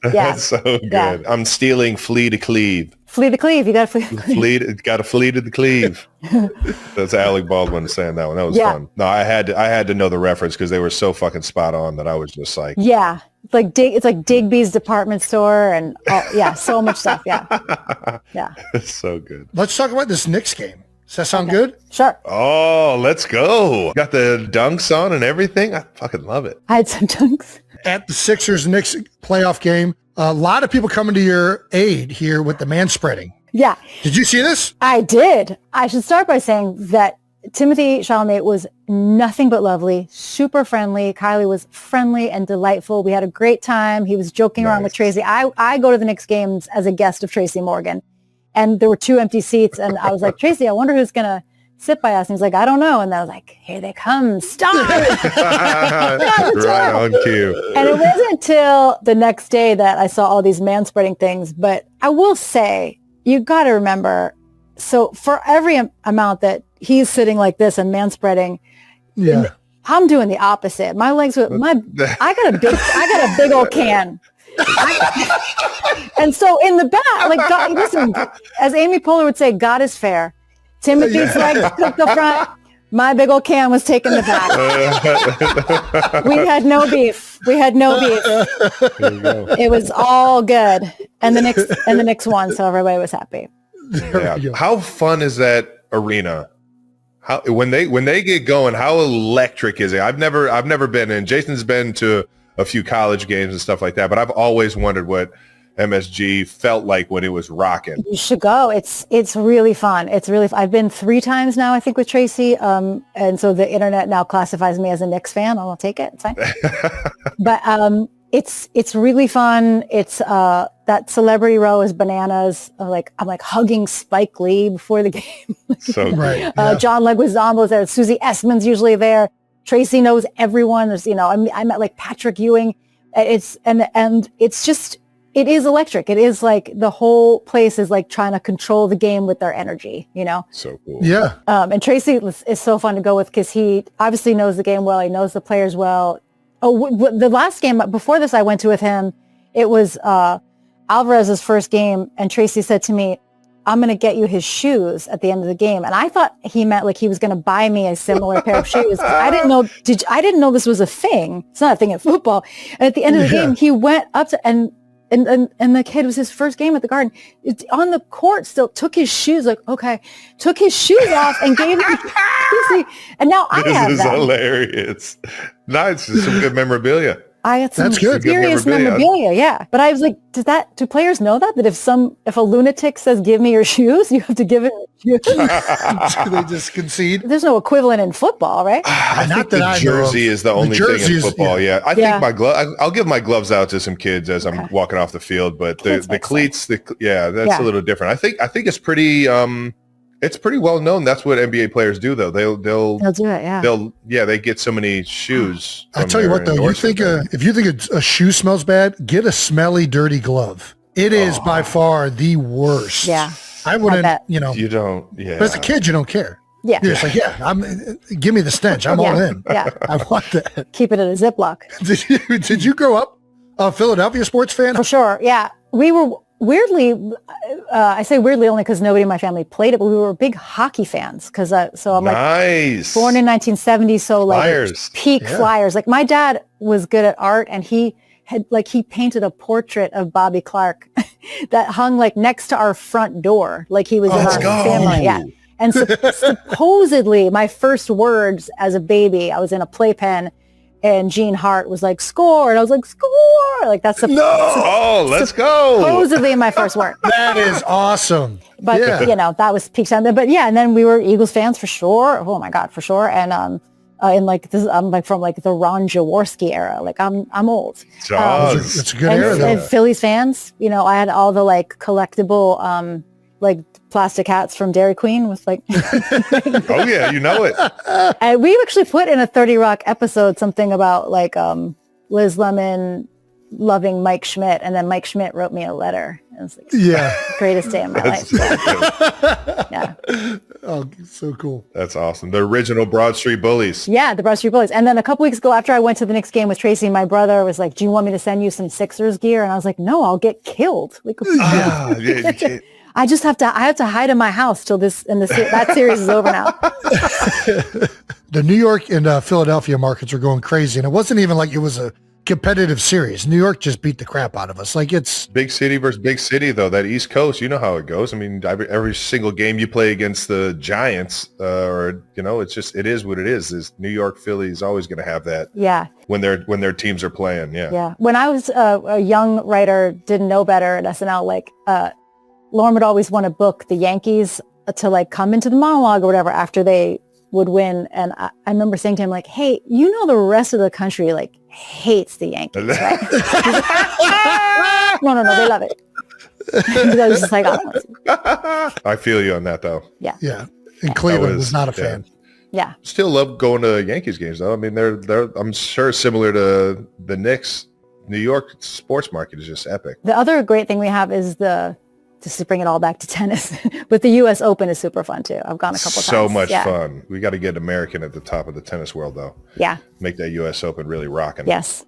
That's so good. Yeah. I'm stealing Flee to Cleve. Flee to Cleve. You got to flee to Cleve. Got to flee to the Cleve. That's Alec Baldwin saying that one. That was fun. No, I had to know the reference because they were so fucking spot on that I was just like, yeah, it's like Digby's department store and so much stuff. Yeah. It's so good. Let's talk about this Knicks game. Does that sound good? Sure. Oh, let's go. Got the dunks on and everything. I fucking love it. I had some dunks. At the Sixers-Knicks playoff game, a lot of people coming to your aid here with the man-spreading. Yeah. Did you see this? I did. I should start by saying that Timothée Chalamet was nothing but lovely, super friendly. Kylie was friendly and delightful. We had a great time. He was joking around with Tracy. I go to the Knicks games as a guest of Tracy Morgan. And there were 2 empty seats. And I was like, Tracy, I wonder who's going to sit by us. And he's like, I don't know. And I was like, here they come. Stop. Right on cue. And it wasn't until the next day that I saw all these man-spreading things. But I will say, you got to remember, so for every amount that he's sitting like this and man-spreading, I'm doing the opposite. My legs were, I got a big old can. And so in the back, like, God, listen, as Amy Poehler would say, God is fair. Timothy's legs took the front. My big old can was taking the back. We had no beef. It was all good. And the Knicks won, so everybody was happy. Yeah. How fun is that arena? How when they get going, how electric is it? I've never been in. Jason's been to a few college games and stuff like that, but I've always wondered what MSG felt like when it was rocking. You should go. It's really fun. I've been 3 times now, I think, with Tracy. And so the internet now classifies me as a Knicks fan. I'll take it. It's fine. But it's really fun. It's that celebrity row is bananas. I'm like hugging Spike Lee before the game. So great. John Leguizamo was there. Susie Essman's usually there. Tracy knows everyone. There's, I met like Patrick Ewing. It's it is electric. It is like the whole place is like trying to control the game with their energy, So cool. Yeah. And Tracy is so fun to go with because he obviously knows the game well. He knows the players well. The last game before this I went to with him, it was Alvarez's first game, and Tracy said to me, I'm going to get you his shoes at the end of the game. And I thought he meant like he was going to buy me a similar pair of shoes. I didn't know this was a thing. It's not a thing in football. And at the end of the game, he went up to, and the kid was his first game at the Garden. It's on the court still, took his shoes, took his shoes off and gave them to Tracy. And now I have them. This is hilarious. Nice. Some good memorabilia. I had some That's good. serious memorabilia, yeah. But I was like, do players know that if a lunatic says, give me your shoes, you have to give it your shoes? They just concede. There's no equivalent in football, right? I think the jersey is the only thing in football, I think my glove, I'll give my gloves out to some kids as I'm walking off the field, but the cleats, that's a little different. I think it's pretty it's pretty well known. That's what NBA players do, though. They'll do it. They get so many shoes. I tell you what, though, if you think a shoe smells bad, get a smelly, dirty glove. It is by far the worst. Yeah, I wouldn't. You don't. Yeah. But as a kid, you don't care. Yeah. You're just like, give me the stench. I'm all in. Yeah. I want that. Keep it in a Ziploc. Did you grow up a Philadelphia sports fan? For sure. Yeah, we were. Weirdly, I say weirdly only because nobody in my family played it, but we were big hockey fans because I'm nice. Born in 1970, so like Flyers. Peak Flyers. Like my dad was good at art, and he painted a portrait of Bobby Clark that hung like next to our front door, like he was in our family. Yeah, and supposedly my first words as a baby, I was in a playpen. And Gene Hart was like, score. And I was like, score. Like, that's let's go. Supposedly my first word. That is awesome. But, that was peak time. But yeah, and then we were Eagles fans for sure. Oh my God, for sure. And in like this, I'm like from like the Ron Jaworski era. Like I'm old. It's a good era though. And Phillies fans, I had all the like collectible, like plastic hats from Dairy Queen with like oh yeah, you know it. And we actually put in a 30 Rock episode something about like Liz Lemon loving Mike Schmidt, and then Mike Schmidt wrote me a letter. It was like greatest day of my life. Yeah. Oh, so cool. That's awesome. The original Broad Street Bullies. Yeah, the Broad Street Bullies. And then a couple weeks ago after I went to the Knicks game with Tracy, my brother was like, do you want me to send you some Sixers gear? And I was like, no, I'll get killed. Like, I have to hide in my house till that series is over now. The New York and Philadelphia markets are going crazy, and it wasn't even like it was a competitive series. New York just beat the crap out of us. Like it's big city versus big city, though. That East Coast, you know how it goes. I mean, every single game you play against the Giants, it is what it is. Is New York, Philly is always going to have that. Yeah. When their teams are playing. Yeah. Yeah. When I was a young writer, didn't know better at SNL, like. Lauren would always want to book the Yankees to like come into the monologue or whatever after they would win. And I remember saying to him like, hey, the rest of the country like hates the Yankees, right? No, they love it. I was just like, I feel you on that though. Yeah. Yeah. And Cleveland was not a fan. Yeah. Still love going to Yankees games though. I mean, they're I'm sure similar to the Knicks. New York sports market is just epic. The other great thing we have is just to bring it all back to tennis, but the U.S. Open is super fun too. I've gone a couple times. So much fun. We got to get American at the top of the tennis world though. Yeah. Make that U.S. Open really rocking. Yes.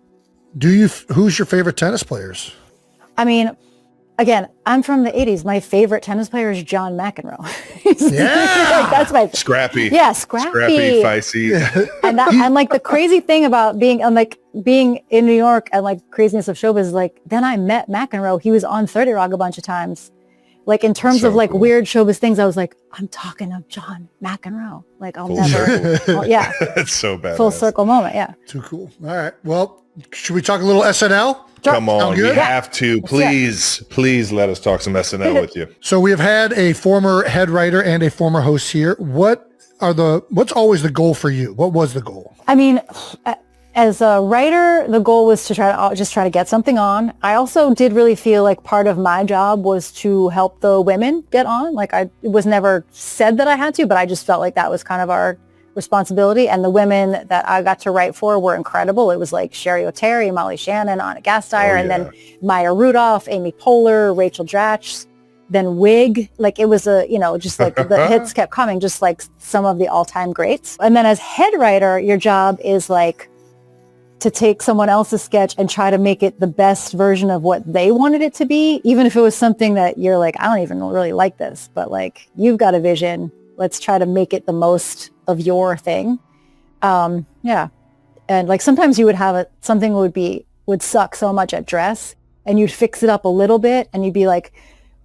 Who's your favorite tennis players? I mean, again, I'm from the 80s. My favorite tennis player is John McEnroe. Yeah. That's my Scrappy. Yeah, scrappy, feisty. And like the crazy thing about being in New York and like craziness of showbiz, like then I met McEnroe. He was on 30 Rock a bunch of times. Like in terms of like weird showbiz things, I was like, I'm talking to John McEnroe. Like I'll never. Yeah. It's so bad. Full circle moment. Yeah. Too cool. All right. Well, should we talk a little SNL? Come on, we have to. Please let us talk some SNL with you. So we have had a former head writer and a former host here. What's always the goal for you? What was the goal? I mean, as a writer, the goal was to try to get something on. I also did really feel like part of my job was to help the women get on. Like it was never said that I had to, but I just felt like that was kind of our responsibility. And the women that I got to write for were incredible. It was like Sherry O'Terry, Molly Shannon, Anna Gasteyer, and then Maya Rudolph, Amy Poehler, Rachel Dratch, then Wig. Like it was just like the hits kept coming, just like some of the all-time greats. And then as head writer, your job is like to take someone else's sketch and try to make it the best version of what they wanted it to be, even if it was something that you're like, I don't even really like this, but like, you've got a vision. Let's try to make it the most of your thing. Yeah. And like, sometimes you would have something would suck so much at dress, and you'd fix it up a little bit and you'd be like,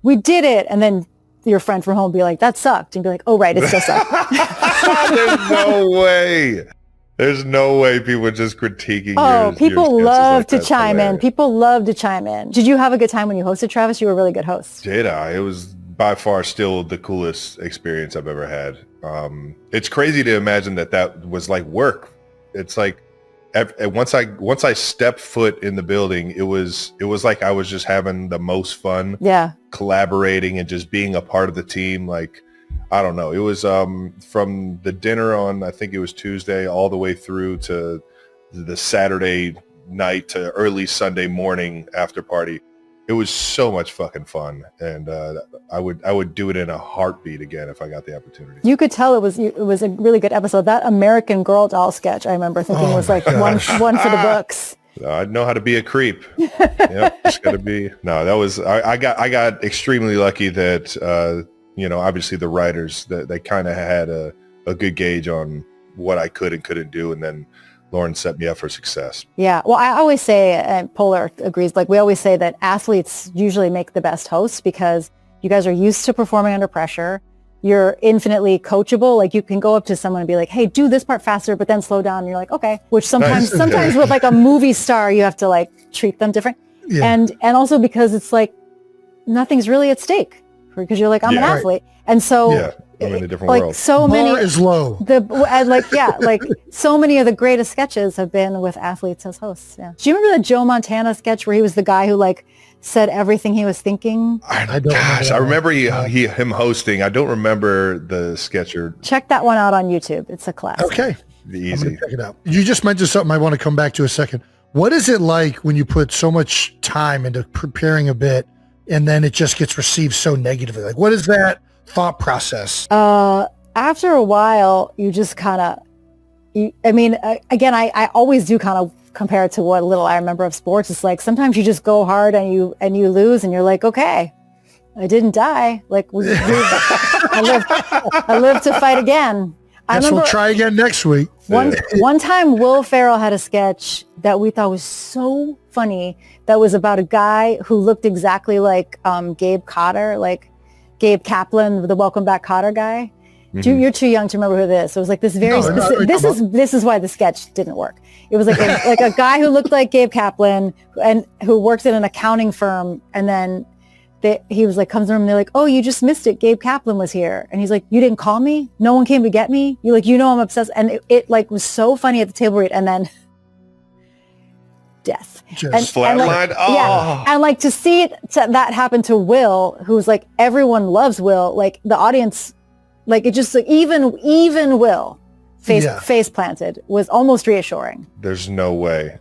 we did it. And then your friend from home would be like, that sucked. And you'd be like, oh, right. It still sucked. There's no way. There's no way people are just critiquing. People love to chime in. People love to chime in. Did you have a good time when you hosted, Travis? You were a really good host. Did I? It was by far still the coolest experience I've ever had. It's crazy to imagine that was like work. It's like once I stepped foot in the building, it was like I was just having the most fun. Yeah. Collaborating and just being a part of the team. Like, I don't know. It was from the dinner on, I think it was Tuesday, all the way through to the Saturday night to early Sunday morning after party. It was so much fucking fun, and I would do it in a heartbeat again if I got the opportunity. You could tell it was a really good episode. That American Girl doll sketch, I remember thinking was like one for the books. I know how to be a creep. Yeah, just gotta be. No, that was I got extremely lucky that obviously the writers that they kind of had a good gauge on what I could and couldn't do, and then Lauren set me up for success. Yeah. Well, I always say, and Poehler agrees, like we always say that athletes usually make the best hosts because you guys are used to performing under pressure. You're infinitely coachable. Like you can go up to someone and be like, hey, do this part faster, but then slow down. And you're like, okay. Which sometimes with like a movie star, you have to like treat them different. Yeah. And also because it's like nothing's really at stake because you're like, I'm an athlete. And so I'm in a different world. So many is low. Like so many of the greatest sketches have been with athletes as hosts. Yeah. Do you remember the Joe Montana sketch where he was the guy who like said everything he was thinking? I remember him hosting. I don't remember the sketch. Check that one out on YouTube. It's a classic. Okay. Easy. Check it out. You just mentioned something I want to come back to a second. What is it like when you put so much time into preparing a bit and then it just gets received so negatively? Like, what is that thought process? After a while, you just kind of, I always do kind of compare it to what little I remember of sports. It's like sometimes you just go hard and you lose and you're like, okay, I didn't die. Like I lived to fight again. Guess we'll try again next week. One time Will Ferrell had a sketch that we thought was so funny that was about a guy who looked exactly like Gabe Cotter, like Gabe Kaplan, the Welcome Back Kotter guy. Mm-hmm. You're too young to remember who this. It was like this this is why the sketch didn't work. It was like a guy who looked like Gabe Kaplan and who works at an accounting firm, and then he was like comes in and they're like, oh, you just missed it. Gabe Kaplan was here, and he's like, you didn't call me? No one came to get me? You I'm obsessed, and it like was so funny at the table read, and then death. Just flatlined. Yeah, and like to see that happen to Will, who's like everyone loves Will, like the audience, like it just like even Will face planted was almost reassuring. There's no way.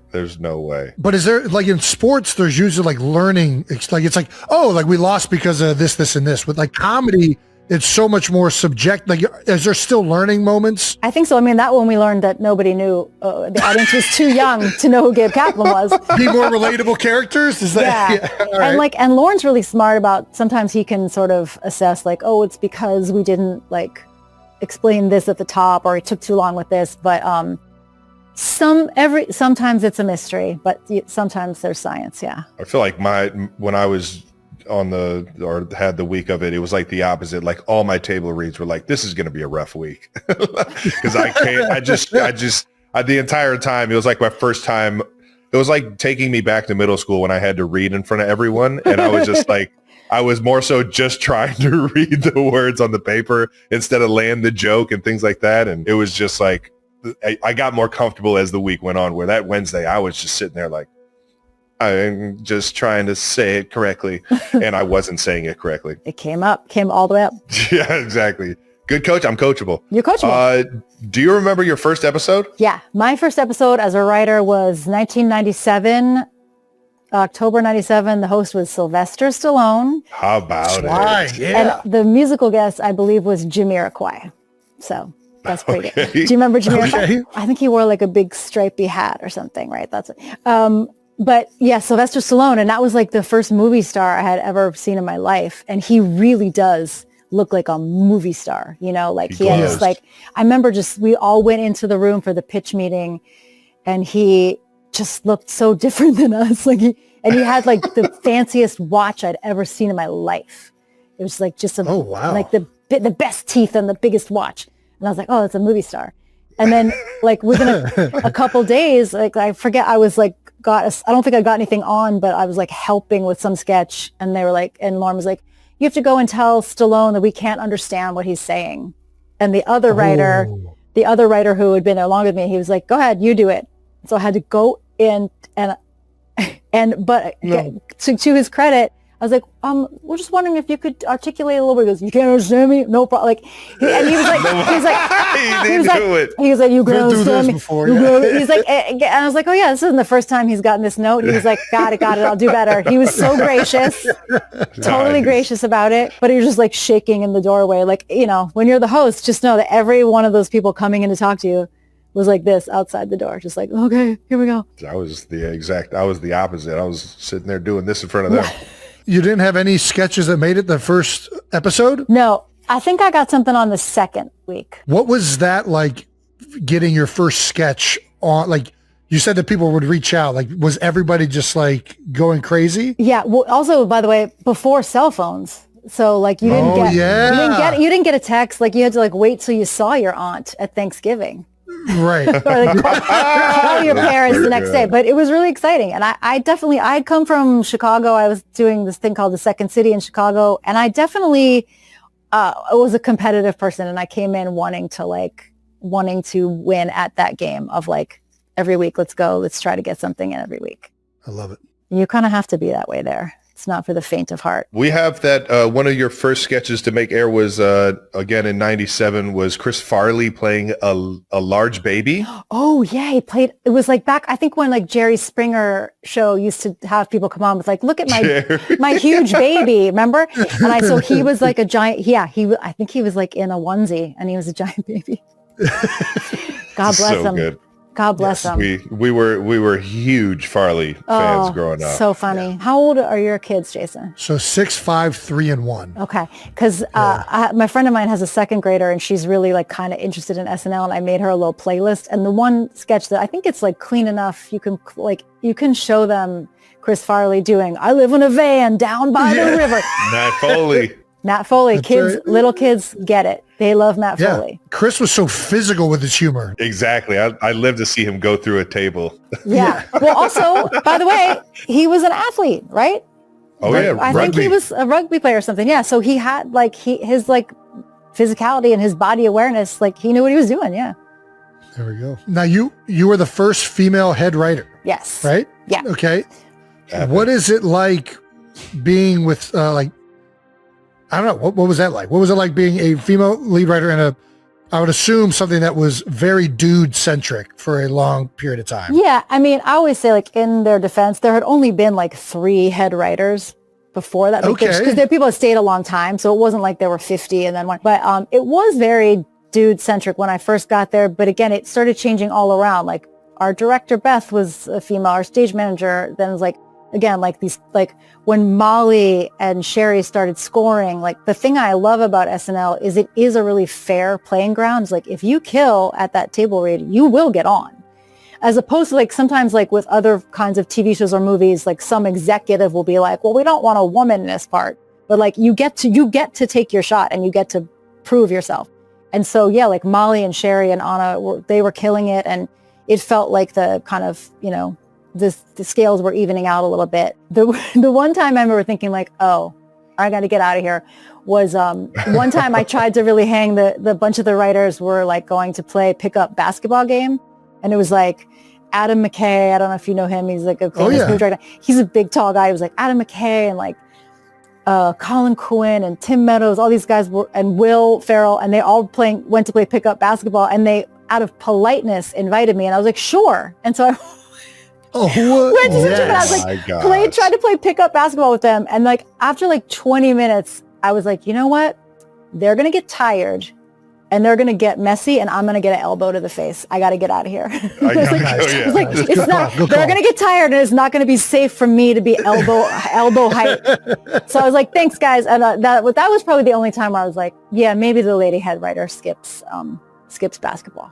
But is there like in sports? There's usually like learning. It's like oh, like we lost because of this, and this. With like comedy, it's so much more subject. Like, is there still learning moments? I think so. I mean, that one we learned that nobody knew. The audience was too young to know who Gabe Kaplan was. Be more relatable characters? Is that? Yeah. Right. And Lauren's really smart about, sometimes he can sort of assess like, oh, it's because we didn't like explain this at the top or it took too long with this. But sometimes it's a mystery, but sometimes there's science. Yeah. I feel like when I was had the week of it, it was like the opposite. Like all my table reads were like, this is going to be a rough week because the entire time, it was like my first time. It was like taking me back to middle school when I had to read in front of everyone. And I was just like, I was more so just trying to read the words on the paper instead of land the joke and things like that. And it was just like, I got more comfortable as the week went on, where that Wednesday I was just sitting there like, I'm just trying to say it correctly, and I wasn't saying it correctly. It came all the way up. Yeah, exactly. Good coach. I'm coachable. You're coachable. Do you remember your first episode? Yeah. My first episode as a writer was 1997, October 97. The host was Sylvester Stallone. How about Right, it? yeah. And the musical guest, I believe, was Jamiroquai. So that's pretty good. Do you remember Jamiroquai? Okay. I think he wore like a big stripy hat or something, right? That's it. But yeah, Sylvester Stallone. And that was like the first movie star I had ever seen in my life. And he really does look like a movie star, you know, like he had this, like, I remember we all went into the room for the pitch meeting and he just looked so different than us. Like he had like the fanciest watch I'd ever seen in my life. It was like just like the best teeth and the biggest watch. And I was like, oh, that's a movie star. And then like within a couple days, like I forget, I was like, I don't think I got anything on, but I was like helping with some sketch and they were like, and Lauren was like, you have to go and tell Stallone that we can't understand what he's saying. And the other writer who had been there longer than me, he was like, go ahead, you do it. So I had to go in but to his credit, I was like, we're just wondering if you could articulate a little bit. He goes, you can't understand me? No problem. Like, and he was like, you can understand me. Before, He's like, and I was like, oh yeah, this isn't the first time he's gotten this note. He was like, got it, I'll do better. He was so gracious, totally gracious about it. But he was just like shaking in the doorway. Like, you know, when you're the host, just know that every one of those people coming in to talk to you was like this outside the door, just like, okay, here we go. I was the opposite. I was sitting there doing this in front of them. You didn't have any sketches that made it the first episode? No, I think I got something on the second week. What was that like, getting your first sketch on? Like, you said that people would reach out. Like, was everybody just like going crazy? Yeah. Well, also, by the way, before cell phones. So like you didn't you didn't get a text. Like you had to like wait till you saw your aunt at Thanksgiving. Right. Or like call your parents the next day. But it was really exciting. And I'd come from Chicago. I was doing this thing called the Second City in Chicago. And I definitely was a competitive person. And I came in wanting to win at that game of like every week, let's try to get something in every week. I love it. You kind of have to be that way there. It's not for the faint of heart. We have that one of your first sketches to make air was, again, in 97, was Chris Farley playing a large baby. Oh, yeah. It was like back, I think when like Jerry Springer show used to have people come on with like, look at my huge baby, remember? And so he was like a giant, I think he was like in a onesie and he was a giant baby. God bless him. Good. God bless them. We were huge Farley fans growing up. So funny. How old are your kids, Jason? So 6, 5, 3, and 1. Okay, because my friend of mine has a second grader, and she's really like kind of interested in SNL, and I made her a little playlist. And the one sketch that I think it's like clean enough, you can show them Chris Farley doing "I live in a van down by the river." Matt Foley. Little kids get it. They love Matt Foley. Chris was so physical with his humor. Exactly. I lived to see him go through a table. Yeah. Well, also, by the way, he was an athlete, right? Oh, yeah. I think he was a rugby player or something. Yeah. So he had like his like physicality and his body awareness. Like he knew what he was doing. Yeah. There we go. Now you were the first female head writer. Yes. Right? Yeah. Okay. What is it like being with I don't know. What was that like? What was it like being a female lead writer in I would assume something that was very dude-centric for a long period of time? Yeah. I mean, I always say, like, in their defense, there had only been, like, 3 head writers before that. Like, because there are people that stayed a long time, so it wasn't like there were 50 and then one. But it was very dude-centric when I first got there. But again, it started changing all around. Like, our director, Beth, was a female. Our stage manager then was, like, again, like these, like when Molly and Sherry started scoring, like the thing I love about SNL is it is a really fair playing ground. It's like if you kill at that table read, you will get on. As opposed to like sometimes like with other kinds of TV shows or movies, like some executive will be like, well, we don't want a woman in this part. But like you get to take your shot and you get to prove yourself. And so, yeah, like Molly and Sherry and Anna, they were killing it. And it felt like the kind of, you know, the scales were evening out a little bit. The one time I remember thinking like, oh, I got to get out of here was one time I tried to really hang the bunch of the writers were like going to play pickup basketball game. And it was like Adam McKay. I don't know if you know him. He's like a famous movie director. He's a big, tall guy. He was like Adam McKay and like Colin Quinn and Tim Meadows, all these guys and Will Ferrell, and they all went to play pickup basketball, and they, out of politeness, invited me, and I was like, sure. And so I went to and I was like, tried to play pickup basketball with them, and like after like 20 minutes, I was like, you know what? They're gonna get tired, and they're gonna get messy, and I'm gonna get an elbow to the face. I got to get out of here. They're gonna get tired, and it's not gonna be safe for me to be elbow height. So I was like, thanks, guys. And that was probably the only time where I was like, yeah, maybe the lady head writer skips basketball.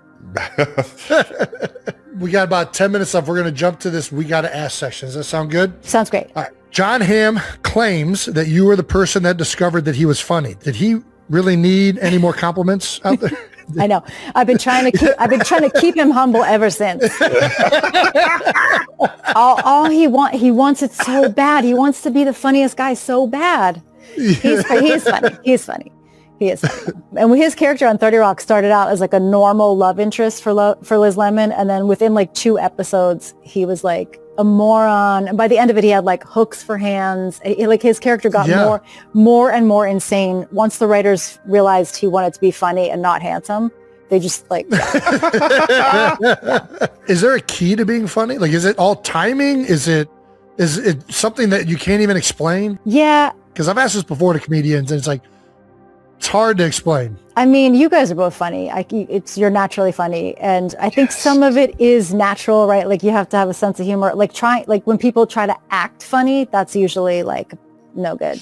We got about 10 minutes left. We're going to jump to this We Gotta Ask section. Does that sound good? Sounds great. All right. John Hamm claims that you were the person that discovered that he was funny. Did he really need any more compliments out there? I know. I've been trying to keep him humble ever since. all he wants it so bad. He wants to be the funniest guy so bad. He's funny. He is funny. And his character on 30 Rock started out as like a normal love interest for Liz Lemon, and then within like 2 episodes, he was like a moron. And by the end of it, he had like hooks for hands. Like his character got more and more insane. Once the writers realized he wanted to be funny and not handsome, they just like. Is there a key to being funny? Like, is it all timing? Is it something that you can't even explain? Yeah. Because I've asked this before to comedians, and it's like, it's hard to explain. I mean, you guys are both funny. You're naturally funny, and I think some of it is natural, right? Like you have to have a sense of humor. Like when people try to act funny, that's usually like no good.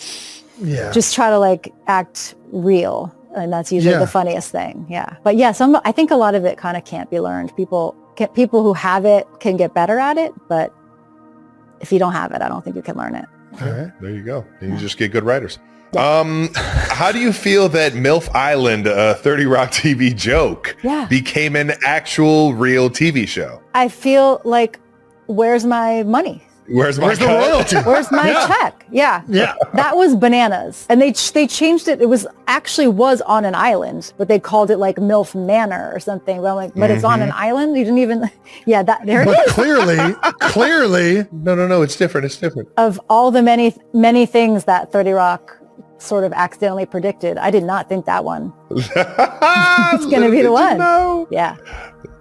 Yeah. Just try to like act real, and that's usually the funniest thing. Yeah. But yeah, I think a lot of it kind of can't be learned. People who have it can get better at it, but if you don't have it, I don't think you can learn it. All right, there you go. You just get good writers. How do you feel that MILF Island, a 30 Rock TV joke, became an actual real TV show? I feel like, where's my money? Where's the royalty? Where's my check? Yeah. That was bananas. And they changed it. It was on an island, but they called it like MILF Manor or something. But I'm like, but it's on an island? You didn't even, there it is. Clearly. No, it's different. It's different. Of all the many, many things that 30 Rock sort of accidentally predicted, I did not think that one it's going to be the one. Yeah.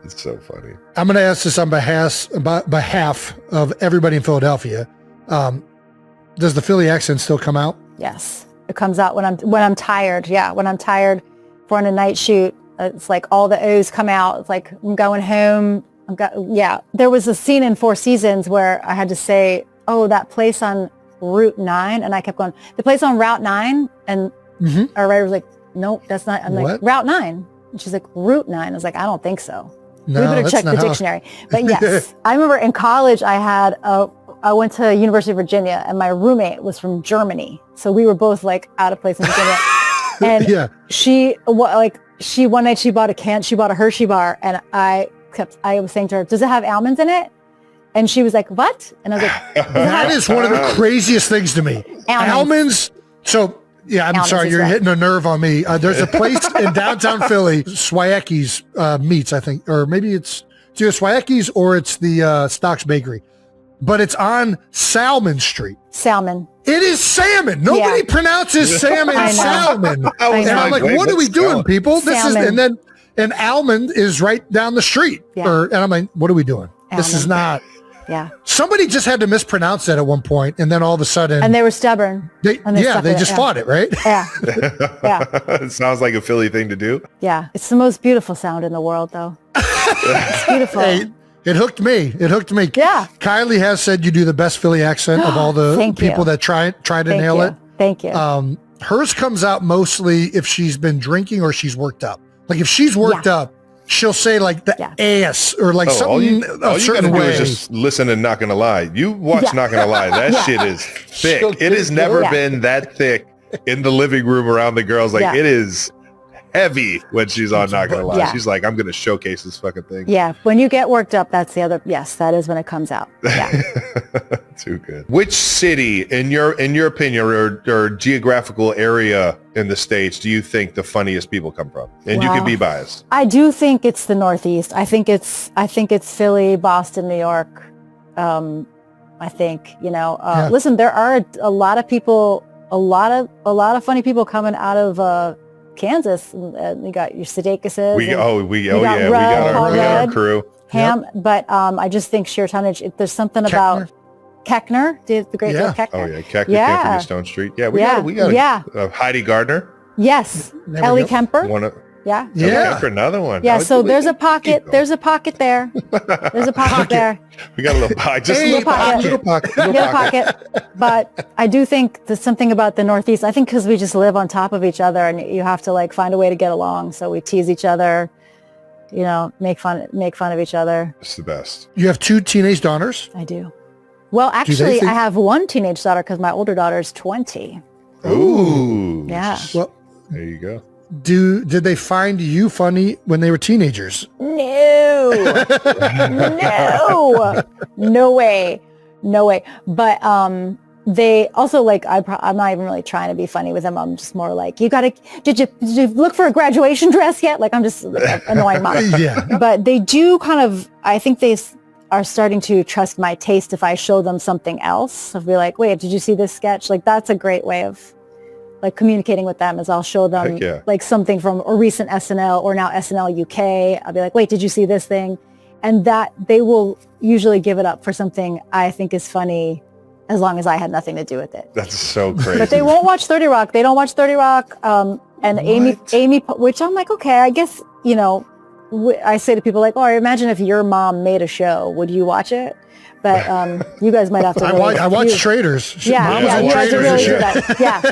It's so funny. I'm going to ask this on behalf of everybody in Philadelphia. Does the Philly accent still come out? Yes. It comes out when I'm tired. Yeah. When I'm tired for a night shoot, it's like all the O's come out. It's like, I'm going home. There was a scene in Four Seasons where I had to say, oh, that place on Route 9. And I kept going, the place on Route 9. And our writer was like, nope, that's not. I'm like, Route 9. And she's like, Route 9. I was like, I don't think so. No, we better check the dictionary. But yes, I remember in college, I went to University of Virginia, and my roommate was from Germany. So we were both like out of place in Virginia. And she one night she bought a Hershey bar, and I was saying to her, does it have almonds in it? And she was like, what? And I was like, that is one of the craziest things to me. Almonds. So yeah, I'm sorry, you're hitting a nerve on me. There's a place in downtown Philly, Swiecki's Meats, I think, or maybe it's either Swiecki's or it's the Stocks Bakery, but it's on Salmon Street. Salmon. It is salmon. Nobody pronounces salmon salmon. And I'm like, what are we doing, people? This is, and almond is right down the street. Yeah. And I'm like, what are we doing? Almond. This is not. Yeah. Somebody just had to mispronounce that at one point, and then all of a sudden, and they were stubborn. They just fought it, right? Yeah. It sounds like a Philly thing to do. Yeah, it's the most beautiful sound in the world, though. It's beautiful. Hey, it hooked me. Yeah. Kylie has said you do the best Philly accent of all the people that try to nail it. Thank you. Hers comes out mostly if she's been drinking or she's worked up. Like if she's worked up, she'll say like the ass or like something a certain way. Is just listen and Not Gonna Lie. You watch Not Gonna Lie. That shit is thick. It has never been that thick in the living room around the girls. Like it is heavy when she's on Not Gonna Lie. She's like, I'm gonna showcase this fucking thing. Yeah, when you get worked up, that's the other. Yes, that is when it comes out. Yeah. Too good. Which city, in your opinion, or geographical area in the States, do you think the funniest people come from? And you can be biased. I do think it's the Northeast. I think it's Philly, Boston, New York. I think listen, there are a lot of people a lot of funny people coming out of Kansas. You got your Sudeikuses. We got our crew. Ham, but I just think sheer tonnage. There's something about Keckner, the great Dale Keckner. Oh yeah, Keckner came from Stone Street. Yeah, we got Heidi Gardner. Yes, Ellie Kemper. Yeah. Kemper, another one. Yeah, so there's a pocket. There's a pocket there. There's a pocket there. We got a little pocket. Just little pocket. But I do think there's something about the Northeast. I think because we just live on top of each other, and you have to like find a way to get along. So we tease each other. Make fun of each other. It's the best. You have 2 teenage daughters? I do. Well, actually, I have 1 teenage daughter because my older daughter is 20. Ooh. Yeah. Well, there you go. Did they find you funny when they were teenagers? No. No way. But they also like, I'm not even really trying to be funny with them. I'm just more like, did you look for a graduation dress yet? Like, I'm just like, annoying mom. Yeah. But they do I think they are starting to trust my taste if I show them something else. I'll be like, wait, did you see this sketch? Like, that's a great way of like communicating with them is I'll show them like something from a recent SNL or now SNL UK. I'll be like, wait, did you see this thing? And that they will usually give it up for something I think is funny as long as I had nothing to do with it. That's so crazy. But they won't watch 30 Rock. They don't watch 30 Rock. And Amy, which I'm like, okay, I guess, I say to people like, oh, imagine if your mom made a show, would you watch it? But you guys might have to. I watched Traders. You guys are really good at that. Yeah.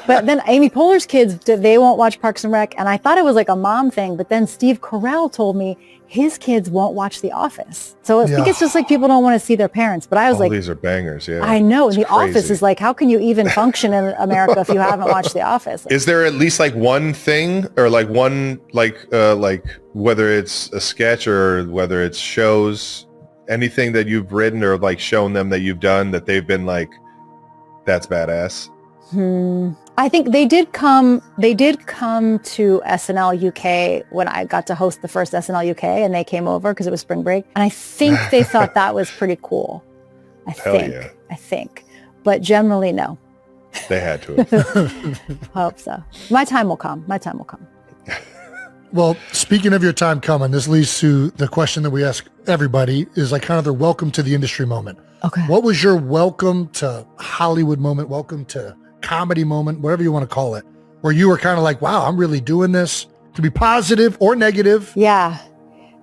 But then Amy Poehler's kids, they won't watch Parks and Rec, and I thought it was like a mom thing. But then Steve Carell told me his kids won't watch The Office. So I think it's just like people don't want to see their parents. But I was like, these are bangers. Yeah, I know. And The Office is like, how can you even function in America if you haven't watched The Office? Is there at least like one thing or like one like whether it's a sketch or whether it's shows? Anything that you've written or like shown them that you've done that they've been like, that's badass? I think they did come to SNL UK when I got to host the first SNL UK, and they came over because it was spring break. And I think they thought that was pretty cool. I think. But generally, no. They had to. I hope so. My time will come. Well, speaking of your time coming, this leads to the question that we ask everybody is like kind of their welcome to the industry moment. Okay. What was your welcome to Hollywood moment, welcome to comedy moment, whatever you want to call it, where you were kind of like, wow, I'm really doing this? To be positive or negative? Yeah.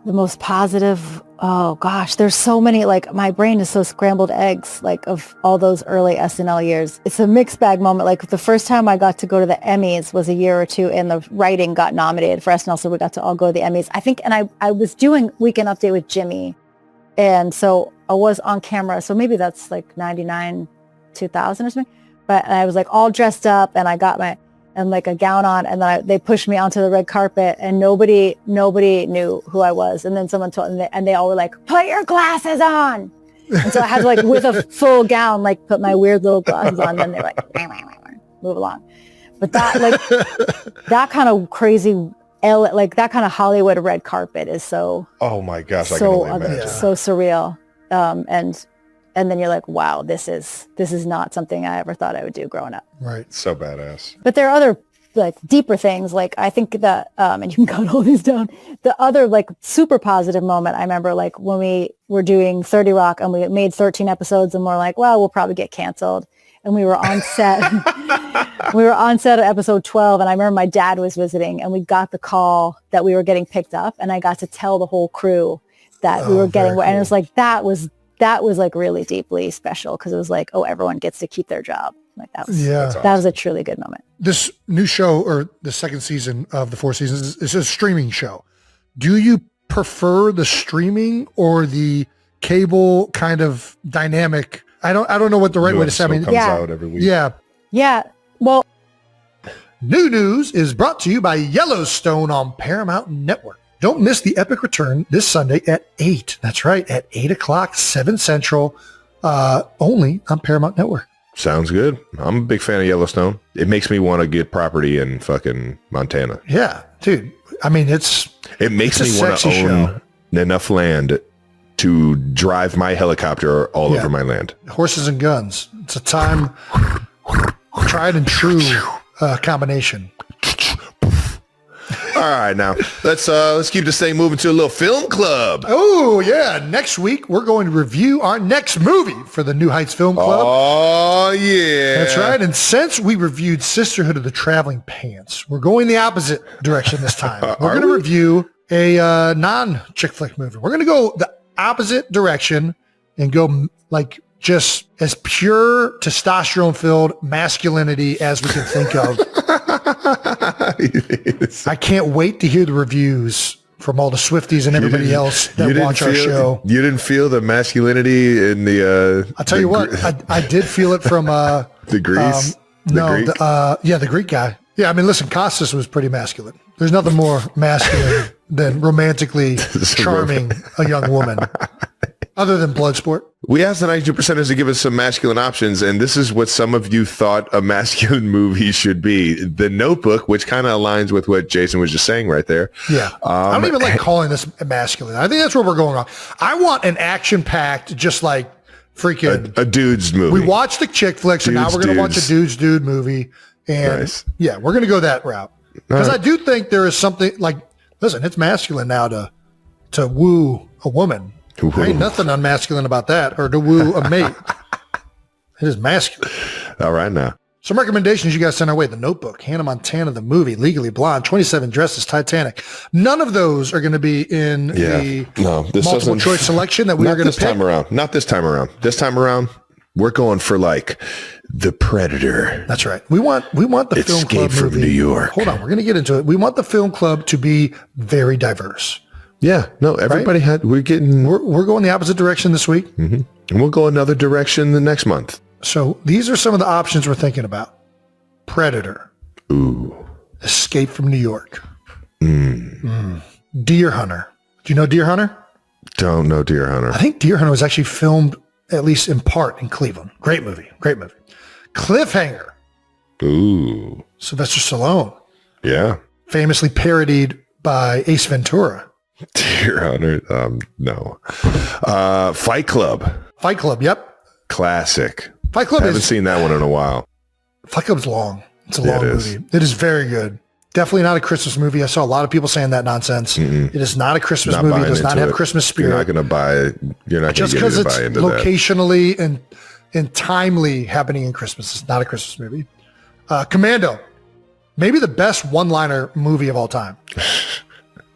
The most positive, oh gosh, there's so many, like my brain is so scrambled eggs, like of all those early SNL years. It's a mixed bag moment. Like the first time I got to go to the Emmys was a year or two and the writing got nominated for SNL. So we got to all go to the Emmys. I think, and I was doing Weekend Update with Jimmy. And so I was on camera. So maybe that's like 99, 2000 or something. But I was like all dressed up and I got and like a gown on, and then they pushed me onto the red carpet, and nobody knew who I was. And then someone told, and they all were like, "Put your glasses on." And so I had to like with a full gown, like put my weird little glasses on. And then they're like, move along. But that like that kind of crazy, like that kind of Hollywood red carpet is so. Oh my gosh! I can only imagine. So surreal, and then you're like, wow, this is not something I ever thought I would do growing up. Right. So badass. But there are other like deeper things. Like I think that, and you can cut all these down. The other like super positive moment, I remember like when we were doing 30 Rock and we made 13 episodes and we're like, well, we'll probably get canceled. And we were on set. We were on set of episode 12. And I remember my dad was visiting and we got the call that we were getting picked up. And I got to tell the whole crew that we were getting, cool. And it was like, that was like really deeply special because it was like, oh, everyone gets to keep their job. Like that was, awesome. That was a truly good moment. This new show, or the second season of the 4 seasons, is a streaming show. Do you prefer the streaming or the cable kind of dynamic? I don't know what the right way to say. I mean, comes out every week. Yeah. Well, New News is brought to you by Yellowstone on Paramount Network. Don't miss the epic return this Sunday at 8. That's right, at 8 o'clock, 7 Central, only on Paramount Network. Sounds good. I'm a big fan of Yellowstone. It makes me want to get property in fucking Montana. Yeah, dude. I mean, it makes me want to own enough land to drive my helicopter all over my land. Horses and guns. It's a time. tried and true combination. All right, now let's keep this thing moving to a little film club. Oh yeah! Next week we're going to review our next movie for the New Heights Film Club. Oh yeah, that's right. And since we reviewed Sisterhood of the Traveling Pants, we're going the opposite direction this time. We're going to review a non-chick flick movie. We're going to go the opposite direction and go like just as pure testosterone-filled masculinity as we can think of. I can't wait to hear the reviews from all the Swifties and everybody else that watch our show. You didn't feel the masculinity in the... I'll tell you what, I did feel it from... the Greece? The Greek guy. Yeah, I mean, listen, Costas was pretty masculine. There's nothing more masculine than romantically charming a young woman. Other than Bloodsport. We asked the 92%ers to give us some masculine options, and this is what some of you thought a masculine movie should be. The Notebook, which kind of aligns with what Jason was just saying right there. Yeah. I don't even like calling this masculine. I think that's where we're going on. I want an action-packed, just like freaking... A dude's movie. We watched the chick flicks, and now we're going to watch a dude movie. And yeah, we're going to go that route. Because I do think there is something like, listen, it's masculine now to woo a woman. There ain't nothing unmasculine about that, or to woo a mate. It is masculine. All right, now. Some recommendations you guys sent our way. The Notebook, Hannah Montana, the movie, Legally Blonde, 27 Dresses, Titanic. None of those are going to be in the multiple choice selection that we are going to pick. Not this time around. This time around, we're going for like The Predator. That's right. We want the film club from movie. New York. Hold on, we're going to get into it. We want the film club to be very diverse. Yeah, no, everybody we're going the opposite direction this week. Mm-hmm. And we'll go another direction the next month. So these are some of the options we're thinking about. Predator. Ooh. Escape from New York. Deer Hunter. Do you know Deer Hunter? Don't know Deer Hunter. I think Deer Hunter was actually filmed, at least in part, in Cleveland. Great movie. Cliffhanger. Ooh. Sylvester Stallone. Yeah. Famously parodied by Ace Ventura. Deer Hunter, no. Fight Club. Yep. Classic. Fight Club haven't seen that one in a while. Fight Club's long. It's a long movie. It is very good. Definitely not a Christmas movie. I saw a lot of people saying that nonsense. It is not a Christmas movie. It does not have Christmas spirit. You're not going to buy it. You're not going to get it to buy into that. Just because it's locationally and timely happening in Christmas. It's not a Christmas movie. Commando. Maybe the best one-liner movie of all time.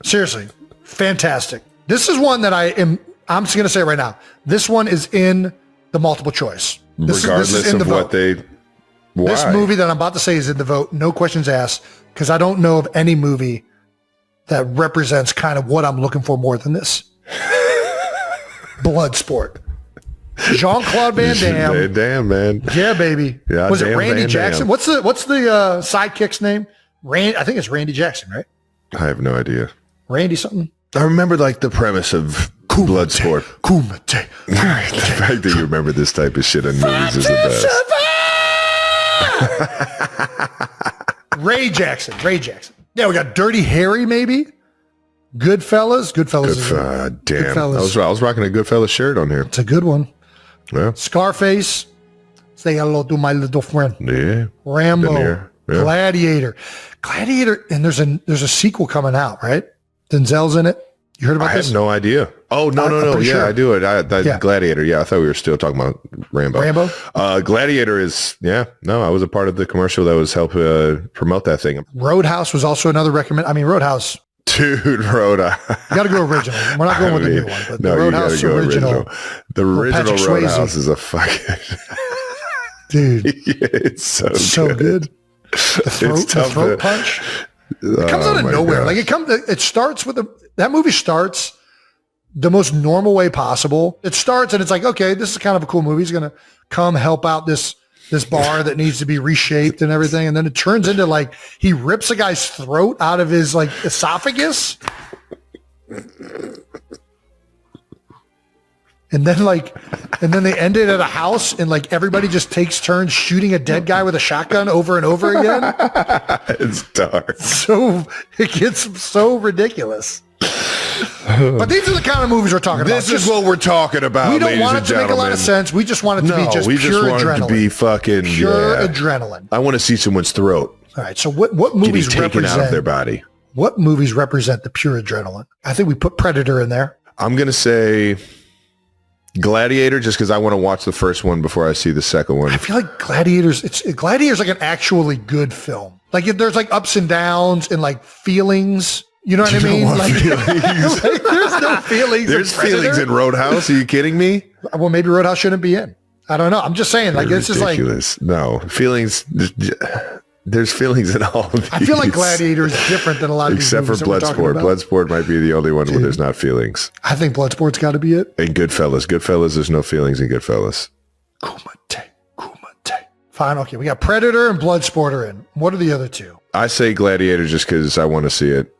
Seriously. Fantastic. This is one that I'm just going to say right now. This one is in the multiple choice. Regardless this is in of the what vote. This movie that I'm about to say is in the vote. No questions asked, because I don't know of any movie that represents kind of what I'm looking for more than this. Bloodsport. Jean-Claude Van Damme. Van Damme, man. Yeah, baby. Yeah, was it Randy Van Jackson? Damme. What's the sidekick's name? I think it's Randy Jackson, right? I have no idea. Randy something? I remember like the premise of Bloodsport. Kumite. The fact that you remember this type of shit in movies is the best. Ray Jackson. Yeah, we got Dirty Harry, maybe. Goodfellas. Damn. Goodfellas. I was rocking a Goodfellas shirt on here. It's a good one. Yeah. Scarface. Say hello to my little friend. Yeah. Rambo. Yeah. Gladiator. And there's a sequel coming out, right? Denzel's in it. You heard about this? I have no idea. Oh, no. Yeah, sure. I do it. Gladiator. Yeah, I thought we were still talking about Rambo. Gladiator is, I was a part of the commercial that was help promote that thing. Roadhouse was also another recommend. I mean, Roadhouse. Dude, Roadhouse. You got to go original. We're not going with the new one, but the Roadhouse original. The original Roadhouse is a fucking... Dude. Yeah, it's so good. The throat punch. It comes out of nowhere. Gosh. It starts with that movie starts the most normal way possible. It starts and it's like, okay, this is kind of a cool movie. He's going to come help out this bar that needs to be reshaped and everything. And then it turns into like, he rips a guy's throat out of his like esophagus. And then they end it at a house and like everybody just takes turns shooting a dead guy with a shotgun over and over again. It's dark. So it gets so ridiculous. But these are the kind of movies we're talking about. This is what we're talking about. We don't want it to make a lot of sense. We just want it to be just pure adrenaline. To be fucking pure adrenaline. I want to see someone's throat. All right. So what movies taken out of their body? What movies represent the pure adrenaline? I think we put Predator in there. I'm gonna say Gladiator, just because I want to watch the first one before I see the second one. I feel like Gladiator's like an actually good film. Like if there's like ups and downs and like feelings. You know what I mean? Like, like, there's no feelings. There's feelings in Roadhouse. Are you kidding me? Well, maybe Roadhouse shouldn't be in. I don't know. I'm just saying. Like this is like no feelings. There's feelings in all of these. I feel like Gladiator is different than a lot of these except for Bloodsport. Bloodsport might be the only one where there's not feelings. I think Bloodsport's got to be it. And Goodfellas. There's no feelings in Goodfellas. Kumite. Fine. Okay. We got Predator and Bloodsport are in. What are the other two? I say Gladiator just because I want to see it.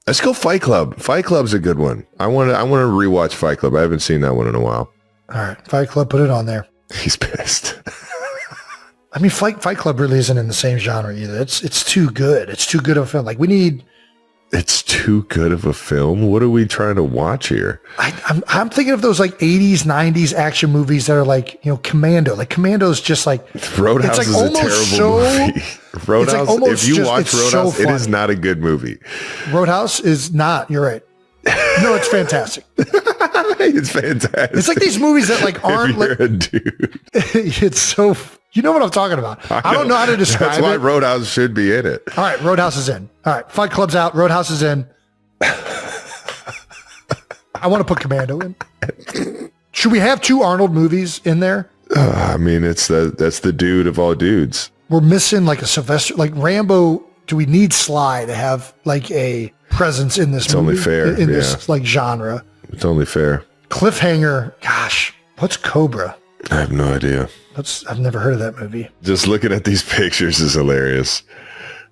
Let's go Fight Club. Fight Club's a good one. I want to rewatch Fight Club. I haven't seen that one in a while. All right. Fight Club, put it on there. He's pissed. I mean, Fight Club really isn't in the same genre either. It's too good. It's too good of a film. Like it's too good of a film. What are we trying to watch here? I'm thinking of those like 80s, 90s action movies that are like, Commando. Like Commando's just like Roadhouse is a terrible movie. Roadhouse, like if you watch Roadhouse, it is not a good movie. Roadhouse is not. You're right. No, it's fantastic. It's fantastic. It's like these movies that like aren't like a dude. It's so. You know what I'm talking about. I don't know how to describe it. That's why Roadhouse should be in it. All right, Roadhouse is in. All right, Fight Club's out. Roadhouse is in. I want to put Commando in. Should we have 2 Arnold movies in there? I mean, that's the dude of all dudes. We're missing like a Sylvester, like Rambo. Do we need Sly to have like a presence in this movie? It's only fair. In this like genre. It's only fair. Cliffhanger. Gosh, what's Cobra? I have no idea. I've never heard of that movie. Just looking at these pictures is hilarious.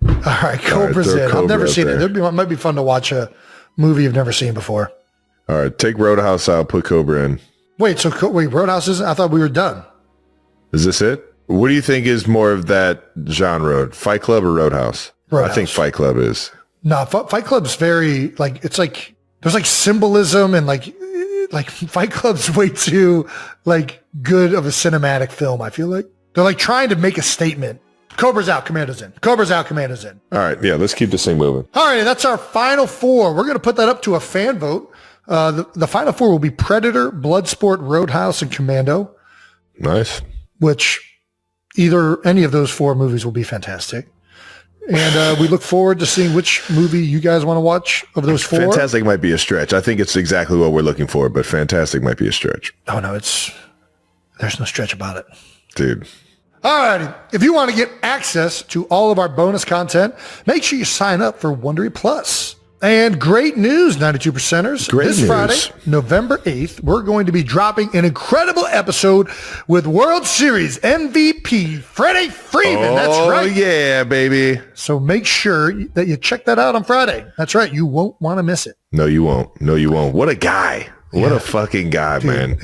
All right, Cobra's in. I've never seen it. It might be fun to watch a movie you've never seen before. All right, take Roadhouse out, put Cobra in. Wait, Roadhouse isn't? I thought we were done. Is this it? What do you think is more of that genre? Fight Club or Roadhouse? I think Fight Club is. No, Fight Club's very, like, it's like, there's like symbolism and like Fight Club's way too like good of a cinematic film. I feel like they're like trying to make a statement. Cobra's out, Commando's in. Cobra's out, Commando's in. All right, yeah, let's keep this thing moving. All right, that's our final 4. We're going to put that up to a fan vote. The final 4 will be Predator, Bloodsport, Roadhouse, and Commando. Nice. Which any of those 4 movies will be fantastic. And we look forward to seeing which movie you guys want to watch of those 4. Fantastic might be a stretch. I think it's exactly what we're looking for, but fantastic might be a stretch. Oh, no, there's no stretch about it. Dude. All righty. If you want to get access to all of our bonus content, make sure you sign up for Wondery Plus. And great news, 92%ers. This Friday, November 8th, we're going to be dropping an incredible episode with World Series MVP Freddie Freeman. That's right. Oh, yeah, baby. So make sure that you check that out on Friday. That's right. You won't want to miss it. No, you won't. What a guy. What a fucking guy, dude, man.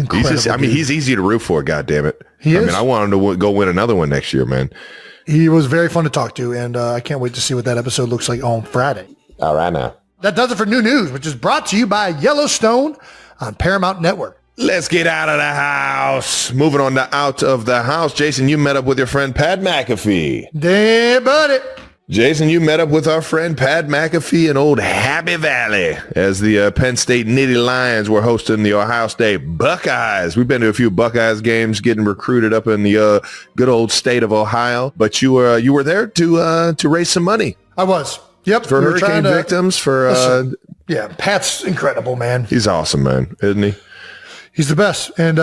He's easy to root for, goddammit. He is. I mean, I want him to go win another one next year, man. He was very fun to talk to, and I can't wait to see what that episode looks like on Friday. All right, now. That does it for new news, which is brought to you by Yellowstone on Paramount Network. Let's get out of the house. Moving on to out of the house. Jason, you met up with your friend Pat McAfee. Yeah, buddy. Jason, you met up with our friend Pat McAfee in old Happy Valley as the Penn State Nittany Lions were hosting the Ohio State Buckeyes. We've been to a few Buckeyes games, getting recruited up in the good old state of Ohio. But you were there to raise some money. I was. Yep. For hurricane victims, for... yeah, Pat's incredible, man. He's awesome, man, isn't he? He's the best. And,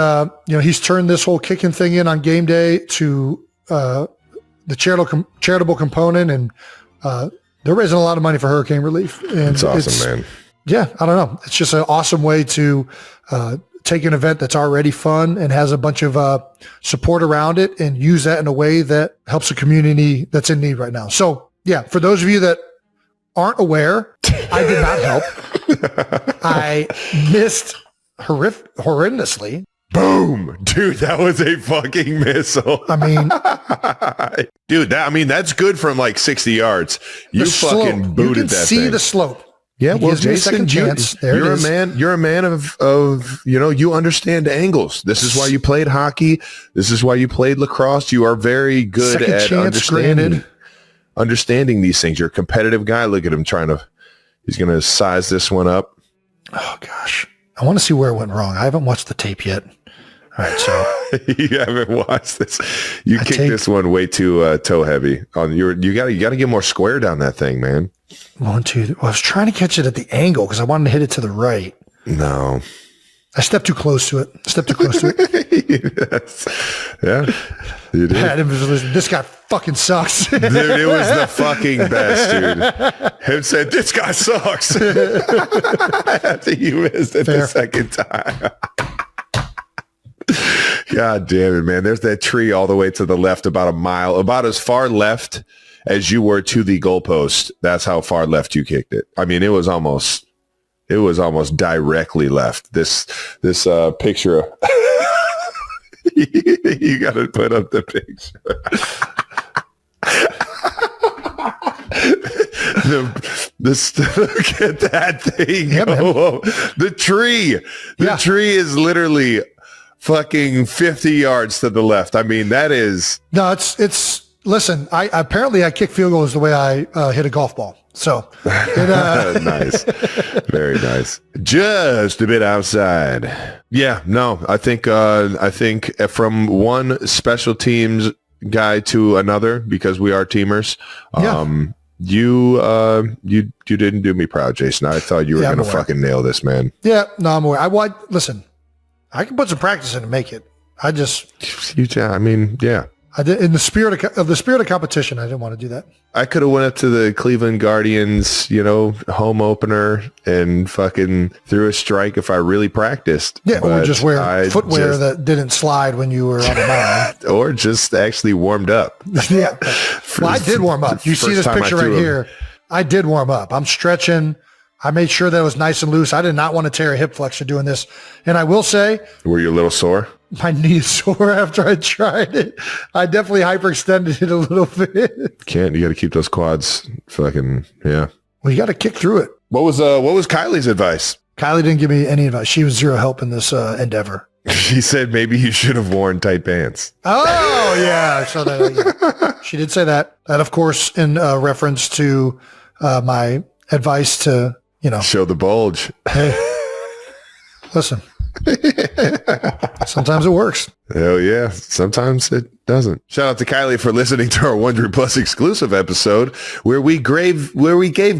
he's turned this whole kicking thing in on game day to the charitable component, and they're raising a lot of money for hurricane relief. And it's awesome, man. Yeah, I don't know. It's just an awesome way to take an event that's already fun and has a bunch of support around it and use that in a way that helps a community that's in need right now. So, yeah, for those of you that aren't aware, I did not help. I missed horrendously. Boom. Dude, that was a fucking missile. I mean, dude, that's good from like 60 yards. You fucking booted that thing. You can see the slope. Yeah, well, gives me a Jason, second chance. you're a man. You're a man of you understand angles. This is why you played hockey. This is why you played lacrosse. You are very good Second at chance understanding these things. You're a competitive guy. Look at him he's going to size this one up. Oh gosh, I want to see where it went wrong. I haven't watched the tape yet. All right, so you haven't watched this. You kicked this one way too toe heavy. You got to get more square down that thing, man. 1, 2. I was trying to catch it at the angle because I wanted to hit it to the right. No, I stepped too close to it. Yes. Yeah, you did. This guy fucking sucks. Dude, it was the fucking best, dude. Him said, "This guy sucks." After you missed it the second time. God damn it, man. There's that tree all the way to the left, about a mile, about as far left as you were to the goalpost. That's how far left you kicked it. I mean, it was almost directly left. This picture. You got to put up the picture. Look at that thing. Yeah, the tree. The tree is literally fucking 50 yards to the left. I mean, that is... No, it's listen, I kick field goals the way I hit a golf ball. So nice. Very nice. Just a bit outside. Yeah, no, I think from one special teams guy to another, because we are teamers. You didn't do me proud, Jason. I thought you were going to fucking nail this, man. Yeah, no, I'm aware. Listen, I can put some practice in and make it. I did, in the spirit of competition. I didn't want to do that. I could have went up to the Cleveland Guardians, home opener and fucking threw a strike if I really practiced. Yeah, or just wear footwear that didn't slide when you were on the mound. Or just actually warmed up. Yeah. Well, I did warm up. You see this picture right here. I did warm up. I'm stretching. I made sure that it was nice and loose. I did not want to tear a hip flexor doing this. And I will say... Were you a little sore? My knee is sore after I tried it. I definitely hyperextended it a little bit. You got to keep those quads fucking, yeah. Well, you got to kick through it. What was Kylie's advice? Kylie didn't give me any advice. She was zero help in this endeavor. She said maybe you should have worn tight pants. Oh, yeah. I saw that. Yeah. She did say that. And, of course, in reference to my advice to, show the bulge. Hey, listen. Sometimes it works. Hell yeah. Sometimes it doesn't. Shout out to Kylie for listening to our Wondery Plus exclusive episode where we gave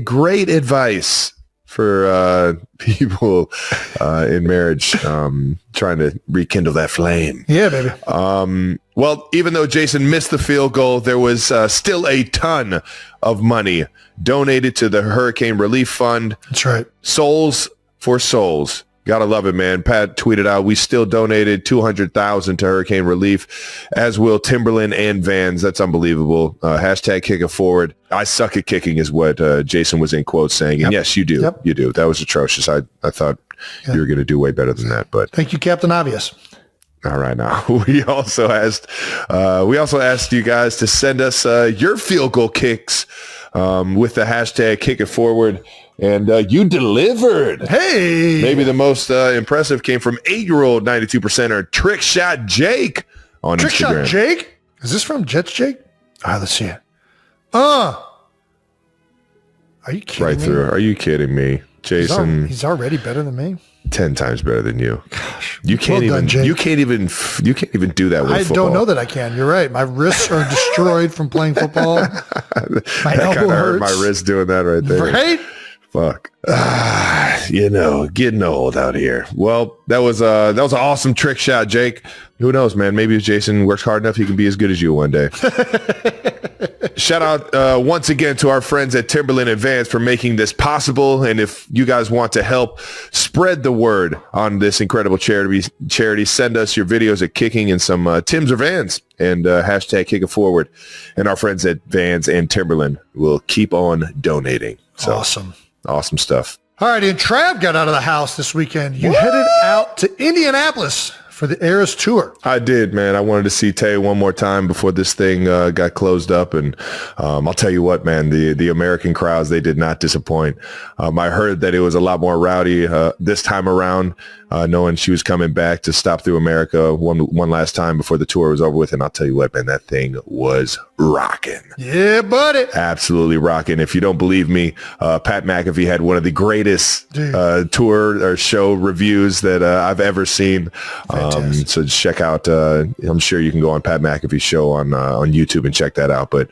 great advice for people in marriage trying to rekindle that flame. Yeah, baby. Well, even though Jason missed the field goal, there was still a ton of money donated to the Hurricane Relief Fund. That's right. Souls for Souls. Gotta love it, man. Pat tweeted out, we still donated $200,000 to hurricane relief, as will Timberland and Vans. That's unbelievable. Hashtag kick it forward. I suck at kicking is what Jason was in quotes saying. And yes, you do. Yep. You do. That was atrocious. I thought you were going to do way better than that. But thank you, Captain Obvious. All right, now we also asked you guys to send us your field goal kicks with the hashtag kick it forward. And you delivered. Hey! Maybe the most impressive came from 8-year-old 92%er Trick Shot Jake on Trick Instagram. Shot Jake? Is this from Jets Jake? All right, let's see it. Are you kidding me? Through. Are you kidding me? Jason. He's already better than me. 10 times better than you. Gosh. You can't even do that with football. I don't know that I can. You're right. My wrists are destroyed from playing football. My elbow hurts. My wrist doing that right there. Right? Fuck. Getting old out here. Well, that was an awesome trick shot, Jake. Who knows, man? Maybe if Jason works hard enough, he can be as good as you one day. Shout out once again to our friends at Timberland and Vans for making this possible. And if you guys want to help spread the word on this incredible charity, send us your videos at kicking and some Tims or Vans and hashtag kick it forward. And our friends at Vans and Timberland will keep on donating. So, Awesome stuff. All right, and Trav got out of the house this weekend. You headed out to Indianapolis for the Eras Tour. I did, man. I wanted to see Tay one more time before this thing got closed up. And I'll tell you what, man, the American crowds, they did not disappoint. I heard that it was a lot more rowdy this time around, knowing she was coming back to stop through America one last time before the tour was over with. And I'll tell you what, man, that thing was rocking. Yeah, buddy. Absolutely rocking. If you don't believe me, Pat McAfee had one of the greatest tour or show reviews that I've ever seen. So check out, I'm sure you can go on Pat McAfee's show on YouTube and check that out. But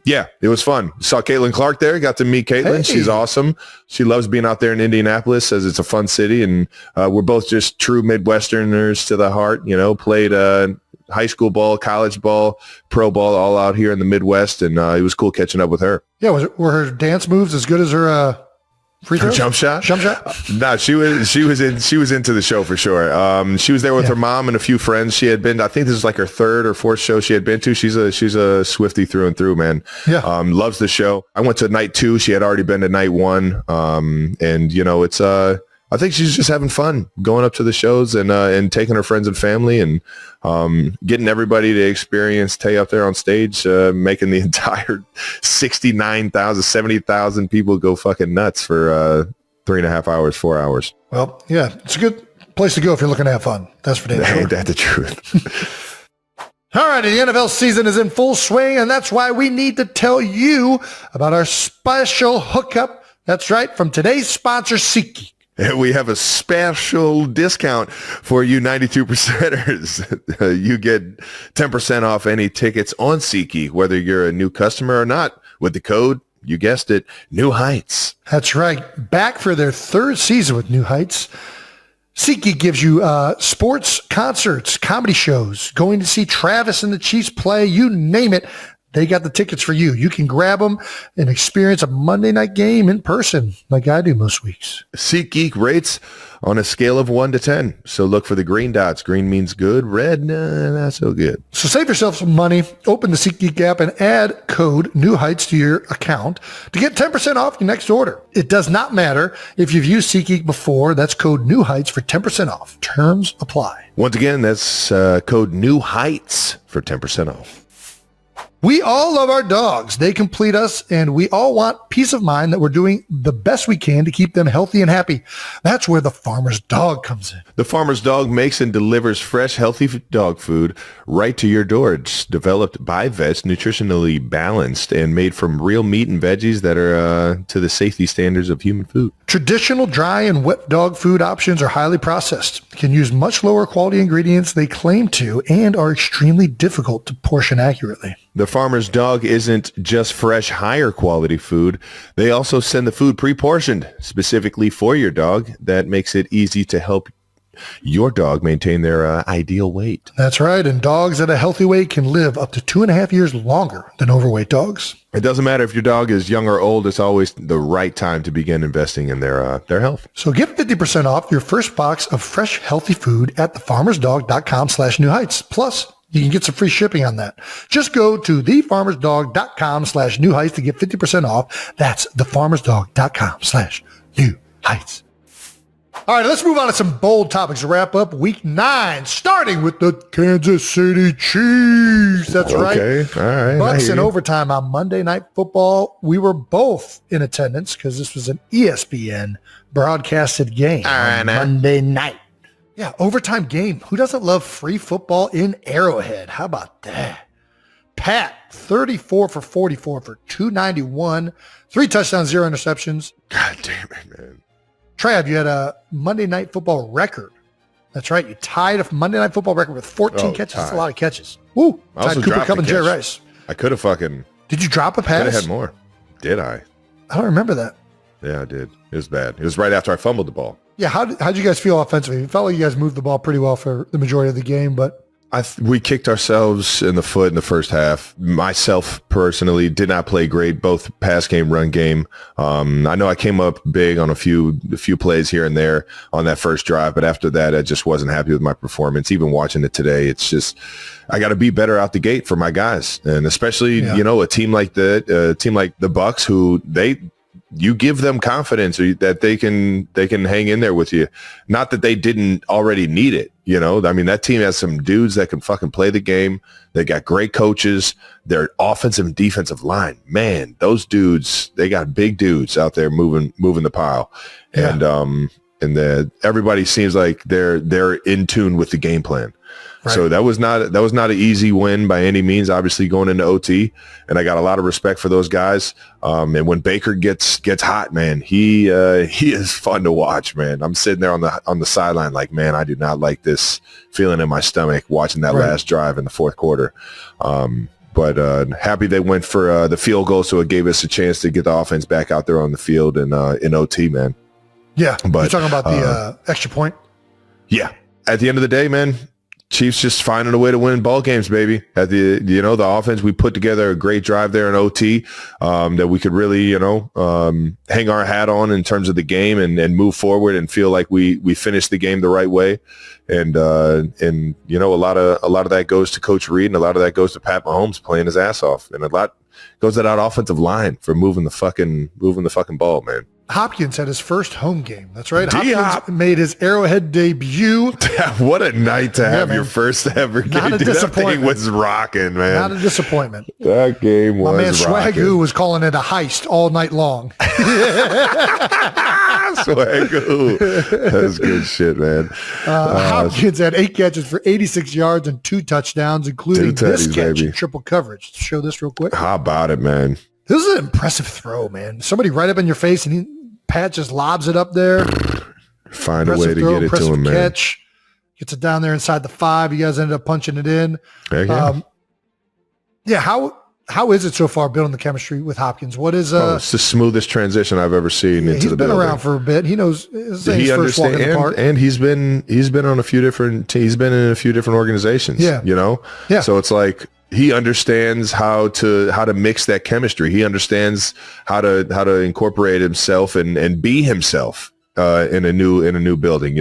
yeah, it was fun. Saw Caitlin Clark there. Got to meet Caitlin. Hey. She's awesome. She loves being out there in Indianapolis, says it's a fun city. And we're both just true Midwesterners to the heart, played high school ball, college ball, pro ball, all out here in the Midwest. And it was cool catching up with her. Yeah. Were her dance moves as good as her free throws? Jump shot? No, she was into the show for sure. She was there with her mom and a few friends. She had been, I think this is like her third or fourth show she had been to. She's a Swiftie through and through, man. Yeah. Loves the show. I went to night 2. She had already been to night 1. And it's I think she's just having fun going up to the shows and taking her friends and family and getting everybody to experience Tay up there on stage, making the entire 69,000, 70,000 people go fucking nuts for 3.5 hours, 4 hours. Well, yeah, it's a good place to go if you're looking to have fun. That's for damn sure. Ain't that the truth? All right, the NFL season is in full swing, and that's why we need to tell you about our special hookup. That's right, from today's sponsor, SeatGeek. We have a special discount for you 92%ers. You get 10% off any tickets on SeatGeek, whether you're a new customer or not, with the code, you guessed it, New Heights. That's right. Back for their 3rd season with New Heights. SeatGeek gives you sports, concerts, comedy shows, going to see Travis and the Chiefs play, you name it. They got the tickets for you. You can grab them and experience a Monday night game in person like I do most weeks. SeatGeek rates on a scale of 1 to 10. So look for the green dots. Green means good. Red, not so good. So save yourself some money. Open the SeatGeek app and add code New Heights to your account to get 10% off your next order. It does not matter if you've used SeatGeek before. That's code New Heights for 10% off. Terms apply. Once again, that's code New Heights for 10% off. We all love our dogs. They complete us, and we all want peace of mind that we're doing the best we can to keep them healthy and happy. That's where the Farmer's Dog comes in. The Farmer's Dog makes and delivers fresh, healthy dog food right to your door. It's developed by vets, nutritionally balanced, and made from real meat and veggies that are to the safety standards of human food. Traditional dry and wet dog food options are highly processed, can use much lower quality ingredients they claim to, and are extremely difficult to portion accurately. The Farmer's Dog isn't just fresh, higher quality food. They also send the food pre-portioned specifically for your dog. That makes it easy to help your dog maintain their ideal weight. That's right. And dogs at a healthy weight can live up to 2.5 years longer than overweight dogs. It doesn't matter if your dog is young or old. It's always the right time to begin investing in their health. So get 50% off your first box of fresh, healthy food at thefarmersdog.com/newheights. Plus, you can get some free shipping on that. Just go to thefarmersdog.com/newheights to get 50% off. That's thefarmersdog.com/newheights. All right, let's move on to some bold topics to wrap up week 9, starting with the Kansas City Chiefs. That's right. Okay, all right. Bucks in overtime on Monday Night Football. We were both in attendance because this was an ESPN broadcasted game on Monday night. Yeah, overtime game. Who doesn't love free football in Arrowhead? How about that? Pat, 34 for 44 for 291, 3 touchdowns, 0 interceptions. God damn it, man. Trav, you had a Monday Night Football record. That's right. You tied a Monday Night Football record with 14 catches. That's a lot of catches. Woo. Tied Cooper Kupp and Jerry Rice. I could have fucking... Did you drop a pass? Could have had more. Did I? I don't remember that. Yeah, I did. It was bad. It was right after I fumbled the ball. Yeah, how'd you guys feel offensively? It felt like you guys moved the ball pretty well for the majority of the game, but... We kicked ourselves in the foot in the first half. Myself personally did not play great, both pass game, run game. I know I came up big on a few plays here and there on that first drive, but after that, I just wasn't happy with my performance. Even watching it today, it's just I got to be better out the gate for my guys, and especially a team like the Bucks, who you give them confidence that they can hang in there with you. Not that they didn't already need it. You know, I mean, that team has some dudes that can fucking play the game. They got great coaches. Their offensive and defensive line, man, those dudes, they got big dudes out there moving the pile. Yeah. And everybody seems like they're in tune with the game plan. Right. So that was not an easy win by any means, obviously going into OT, and I got a lot of respect for those guys. And when Baker gets hot, man, he is fun to watch, man. I'm sitting there on the sideline like, man, I do not like this feeling in my stomach watching that last drive in the fourth quarter. But happy they went for the field goal, so it gave us a chance to get the offense back out there on the field and in OT, man. Yeah, but you're talking about the extra point? Yeah. At the end of the day, man, Chiefs just finding a way to win ball games, baby. At the offense, we put together a great drive there in OT that we could really, hang our hat on in terms of the game and move forward and feel like we finished the game the right way. And a lot of that goes to Coach Reed, and a lot of that goes to Pat Mahomes playing his ass off, and a lot goes to that offensive line for moving the fucking ball, man. Hopkins had his first home game. That's right. Hopkins made his Arrowhead debut. What a night to have your first ever game. Not a disappointment. That thing was rocking, man. Not a disappointment. That game was rocking. My man Swagoo was calling it a heist all night long. Swagoo. That's good shit, man. Hopkins had 8 catches for 86 yards and 2 touchdowns, including this catch in triple coverage. Let's show this real quick. How about it, man? This is an impressive throw, man. Somebody right up in your face, and Pat just lobs it up there. Find a way to get it to him, man. Catch. Gets it down there inside the 5. You guys ended up punching it in. How is it so far building the chemistry with Hopkins? What is it's the smoothest transition I've ever seen into the building. He's been around for a bit. He knows he understands, and he's been in a few different organizations. Yeah. Yeah. So it's like he understands how to mix that chemistry. He understands how to incorporate himself and be himself in a new building,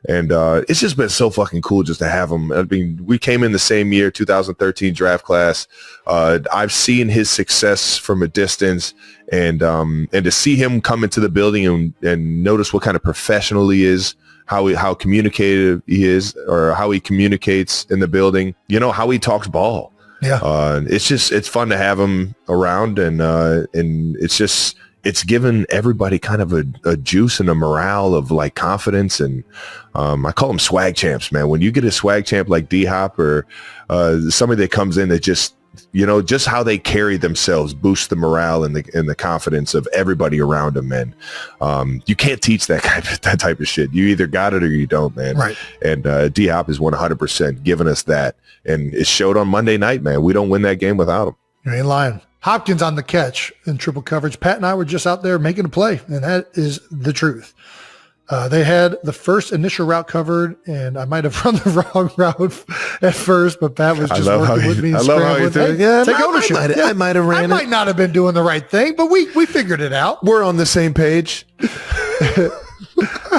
And it's just been so fucking cool just to have him. I mean, we came in the same year, 2013 draft class. I've seen his success from a distance, and to see him come into the building and notice what kind of professional he is, how communicative he is, or how he communicates in the building, how he talks ball. Yeah. It's fun to have him around, and it's given everybody kind of a juice and a morale of like confidence. And I call them swag champs, man. When you get a swag champ like D-Hop or somebody that comes in that just how they carry themselves boosts the morale and the confidence of everybody around them, man. You can't teach that type of shit. You either got it or you don't, man. Right. And D-Hop is 100% giving us that. And it showed on Monday night, man. We don't win that game without him. You ain't lying. Hopkins on the catch in triple coverage. Pat and I were just out there making a play, and that is the truth. They had the first initial route covered, and I might have run the wrong route at first, but Pat was just working with me and scrambling. Take ownership. I might have ran I might not have been doing the right thing, but we figured it out. We're on the same page.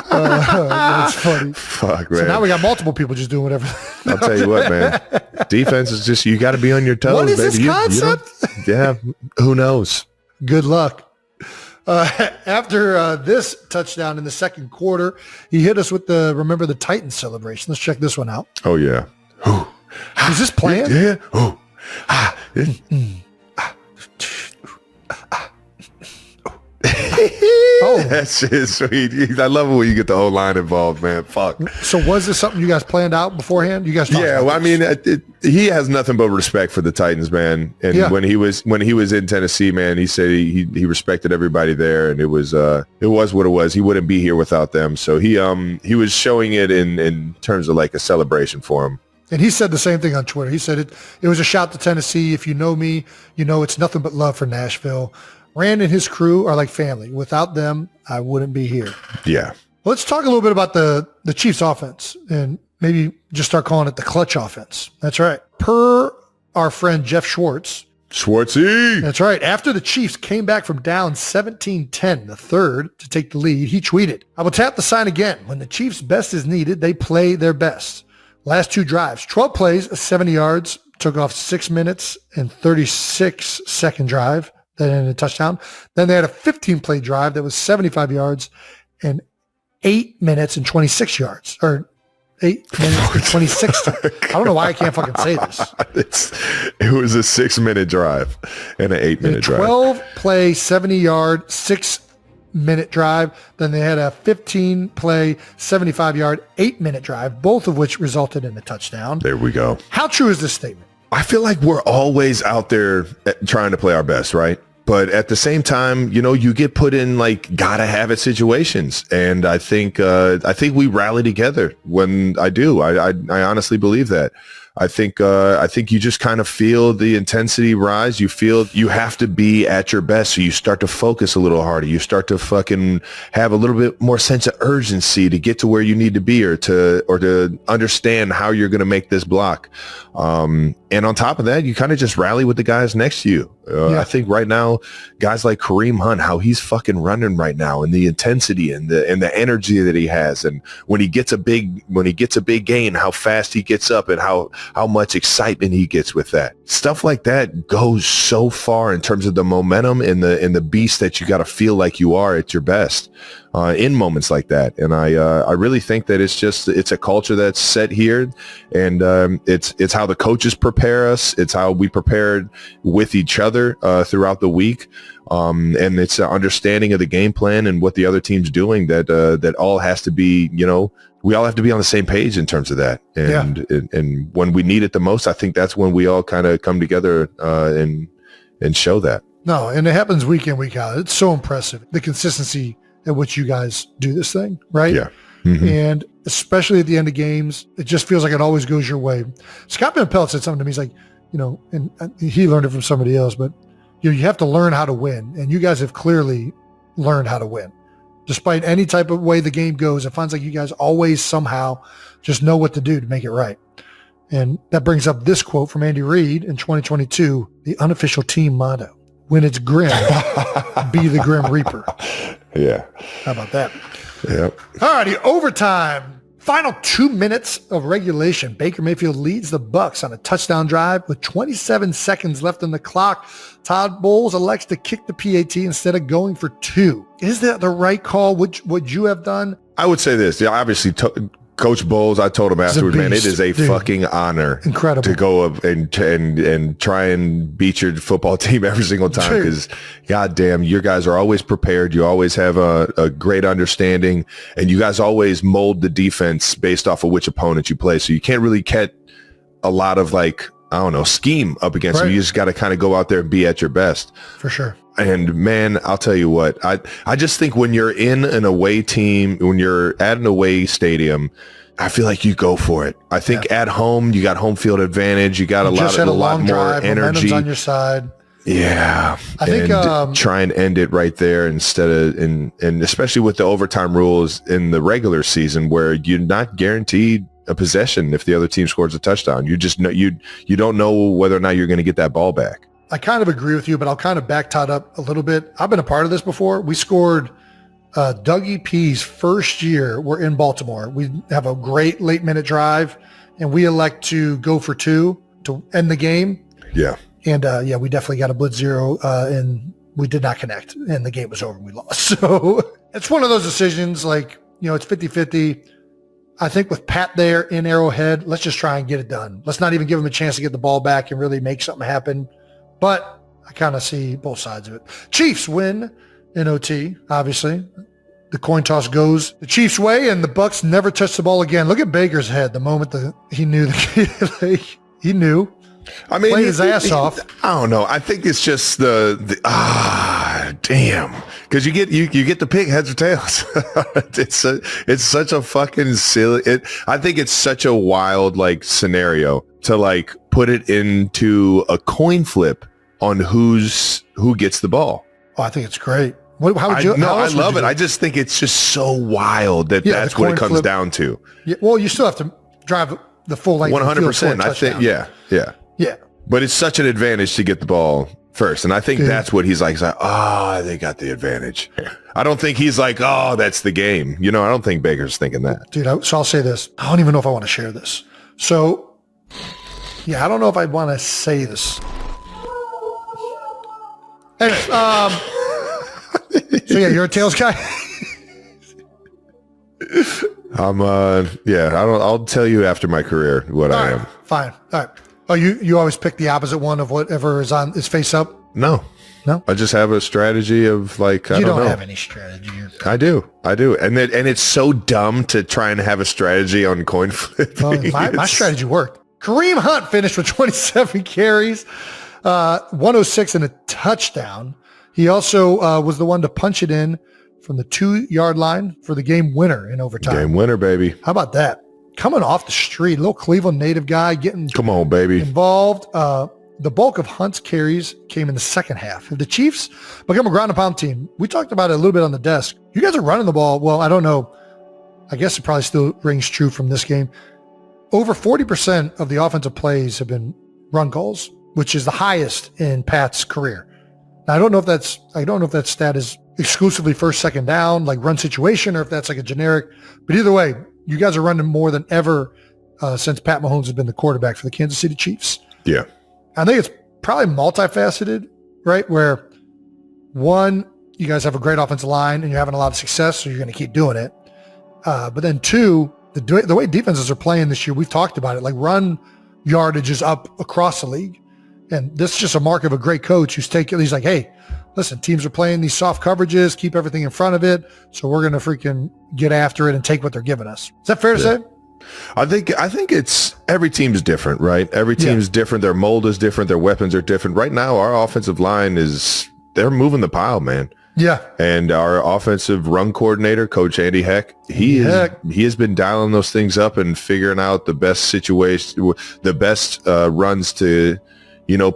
That's funny. Fuck, man. So now we got multiple people just doing whatever. I'll tell you what, man. Defense is just, you got to be on your toes, what is baby. This concept? Who knows? Good luck. After this touchdown in the second quarter, he hit us with remember the Titans celebration. Let's check this one out. Oh, yeah. Is this planned? Yeah. Oh, that shit is sweet. I love it when you get the whole line involved, man. Fuck. So was this something you guys planned out beforehand? You guys? Yeah. Well, I mean, he has nothing but respect for the Titans, man. And when he was in Tennessee, man, he said he respected everybody there, and it was what it was. He wouldn't be here without them. So he was showing it in terms of like a celebration for him. And he said the same thing on Twitter. He said it was a shout to Tennessee. If you know me, you know it's nothing but love for Nashville. Rand and his crew are like family. Without them, I wouldn't be here. Yeah. Let's talk a little bit about the Chiefs offense and maybe just start calling it the clutch offense. That's right. Per our friend Jeff Schwartzy. That's right. After the Chiefs came back from down 17-10, the third, to take the lead, he tweeted, "I will tap the sign again. When the Chiefs' best is needed, they play their best. Last 2 drives, 12 plays, 70 yards, took off 6 minutes and 36-second drive. That ended a touchdown. Then they had a 15-play drive that was 75 yards and 8 minutes and 26 yards. Or 8 minutes and 26. I don't know why I can't fucking say this. It was a 6-minute drive and an 8-minute drive. 12-play, 70-yard, 6-minute drive. Then they had a 15-play, 75-yard, 8-minute drive, both of which resulted in a touchdown. There we go. How true is this statement? I feel like we're always out there trying to play our best, right? But at the same time, you get put in like gotta have it situations, and I think we rally together when I do. I honestly believe that. I think you just kind of feel the intensity rise. You feel you have to be at your best, so you start to focus a little harder. You start to fucking have a little bit more sense of urgency to get to where you need to be, or to understand how you're going to make this block. And on top of that, you kind of just rally with the guys next to you. I think right now, guys like Kareem Hunt, how he's fucking running right now, and the intensity and the energy that he has, and when he gets a big gain, how fast he gets up and how much excitement he gets with that. Stuff like that goes so far in terms of the momentum and the beast that you got to feel like you are at your best in moments like that. And I really think that it's a culture that's set here, and it's how the coaches prepare us. It's how we prepared with each other throughout the week. And it's an understanding of the game plan and what the other team's doing that all has to be, we all have to be on the same page in terms of that. And when we need it the most, I think that's when we all kind of come together and show that. No, and it happens week in, week out. It's so impressive, the consistency at which you guys do this thing, right? Yeah. Mm-hmm. And especially at the end of games, it just feels like it always goes your way. Scott Van Pelt said something to me. He's like, and he learned it from somebody else, but you have to learn how to win. And you guys have clearly learned how to win. Despite any type of way the game goes, it finds like you guys always somehow just know what to do to make it right. And that brings up this quote from Andy Reid in 2022, the unofficial team motto: when it's grim, be the Grim Reaper. Yeah. How about that? Yep. All righty, overtime. Final 2 minutes of regulation. Baker Mayfield leads the Bucs on a touchdown drive with 27 seconds left on the clock. Todd Bowles elects to kick the PAT instead of going for 2. Is that the right call? Would you have done? I would say this. Yeah, obviously, Coach Bowles, I told him afterwards, man, it is a fucking honor to go up and try and beat your football team every single time, because goddamn, your guys are always prepared. You always have a great understanding, and you guys always mold the defense based off of which opponent you play. So you can't really get a lot of scheme up against them. You just got to kind of go out there and be at your best. For sure. And man, I'll tell you what, I just think when you're in an away team, when you're at an away stadium, I feel like you go for it. I think at home, you got home field advantage. You got a lot more energy. Momentum's on your side. Yeah. I think try and end it right there instead of, and especially with the overtime rules in the regular season, where you're not guaranteed a possession if the other team scores a touchdown. You just know, you don't know whether or not you're going to get that ball back. I kind of agree with you, but I'll kind of back Todd up a little bit. I've been a part of this before. We scored Dougie P's first year. We're in Baltimore. We have a great late minute drive, and we elect to go for 2 to end the game. Yeah. And we definitely got a blitz 0, and we did not connect, and the game was over and we lost. So it's one of those decisions, like, it's 50-50. I think with Pat there in Arrowhead, let's just try and get it done. Let's not even give him a chance to get the ball back and really make something happen. But I kind of see both sides of it. Chiefs win in OT, obviously. The coin toss goes the Chiefs' way, and the Bucs never touch the ball again. Look at Baker's head the moment that he knew. He knew. I mean, played his ass off. I don't know. I think it's just damn, because you get the pick, heads or tails. It's such a fucking silly. I think it's such a wild scenario to put it into a coin flip on who gets the ball. Oh, I think it's great. How would you? I love it. I just think it's just so wild that's what it comes down to. Yeah, well, you still have to drive the full length. 100%. I think. Yeah. But it's such an advantage to get the ball first, and I think that's what he's like. He's like, they got the advantage. I don't think he's like, that's the game. I don't think Baker's thinking that. Dude, so I'll say this. I don't even know if I want to share this. So, yeah, I don't know if I'd want to say this. Anyway, so yeah, you're a tails guy. I'll tell you after my career what I am. Fine. All right. Oh, you always pick the opposite one of whatever is face up? No. I just have a strategy of like, I don't know. Have any strategy. I do. And it's so dumb to try and have a strategy on coin flipping. My strategy worked. Kareem Hunt finished with 27 carries, 106 and a touchdown. He also was the one to punch it in from the 2-yard line for the game winner in overtime. Game winner, baby. How about that? Coming off the street, little Cleveland native guy getting come on, baby, involved. The bulk of Hunt's carries came in the second half. If the Chiefs become a ground and pound team, we talked about it a little bit on the desk. You guys are running the ball. Well, I don't know. I guess it probably still rings true from this game. Over 40% of the offensive plays have been run goals, which is the highest in Pat's career. Now, I don't know if that stat is exclusively first, second down, like run situation, or if that's like a generic. But either way, you guys are running more than ever since Pat Mahomes has been the quarterback for the Kansas City Chiefs. Yeah. I think it's probably multifaceted, right? Where one, you guys have a great offensive line and you're having a lot of success, so you're going to keep doing it. But then two, the way defenses are playing this year, we've talked about it, like run yardage is up across the league. And this is just a mark of a great coach he's like, hey, listen, teams are playing these soft coverages, keep everything in front of it. So we're going to freaking get after it and take what they're giving us. Is that fair to say? I think it's every team's different, right? Every team's different. Their mold is different. Their weapons are different. Right now, our offensive line they're moving the pile, man. Yeah. And our offensive run coordinator, Coach Andy Heck, he has been dialing those things up and figuring out the best situation, the best runs to,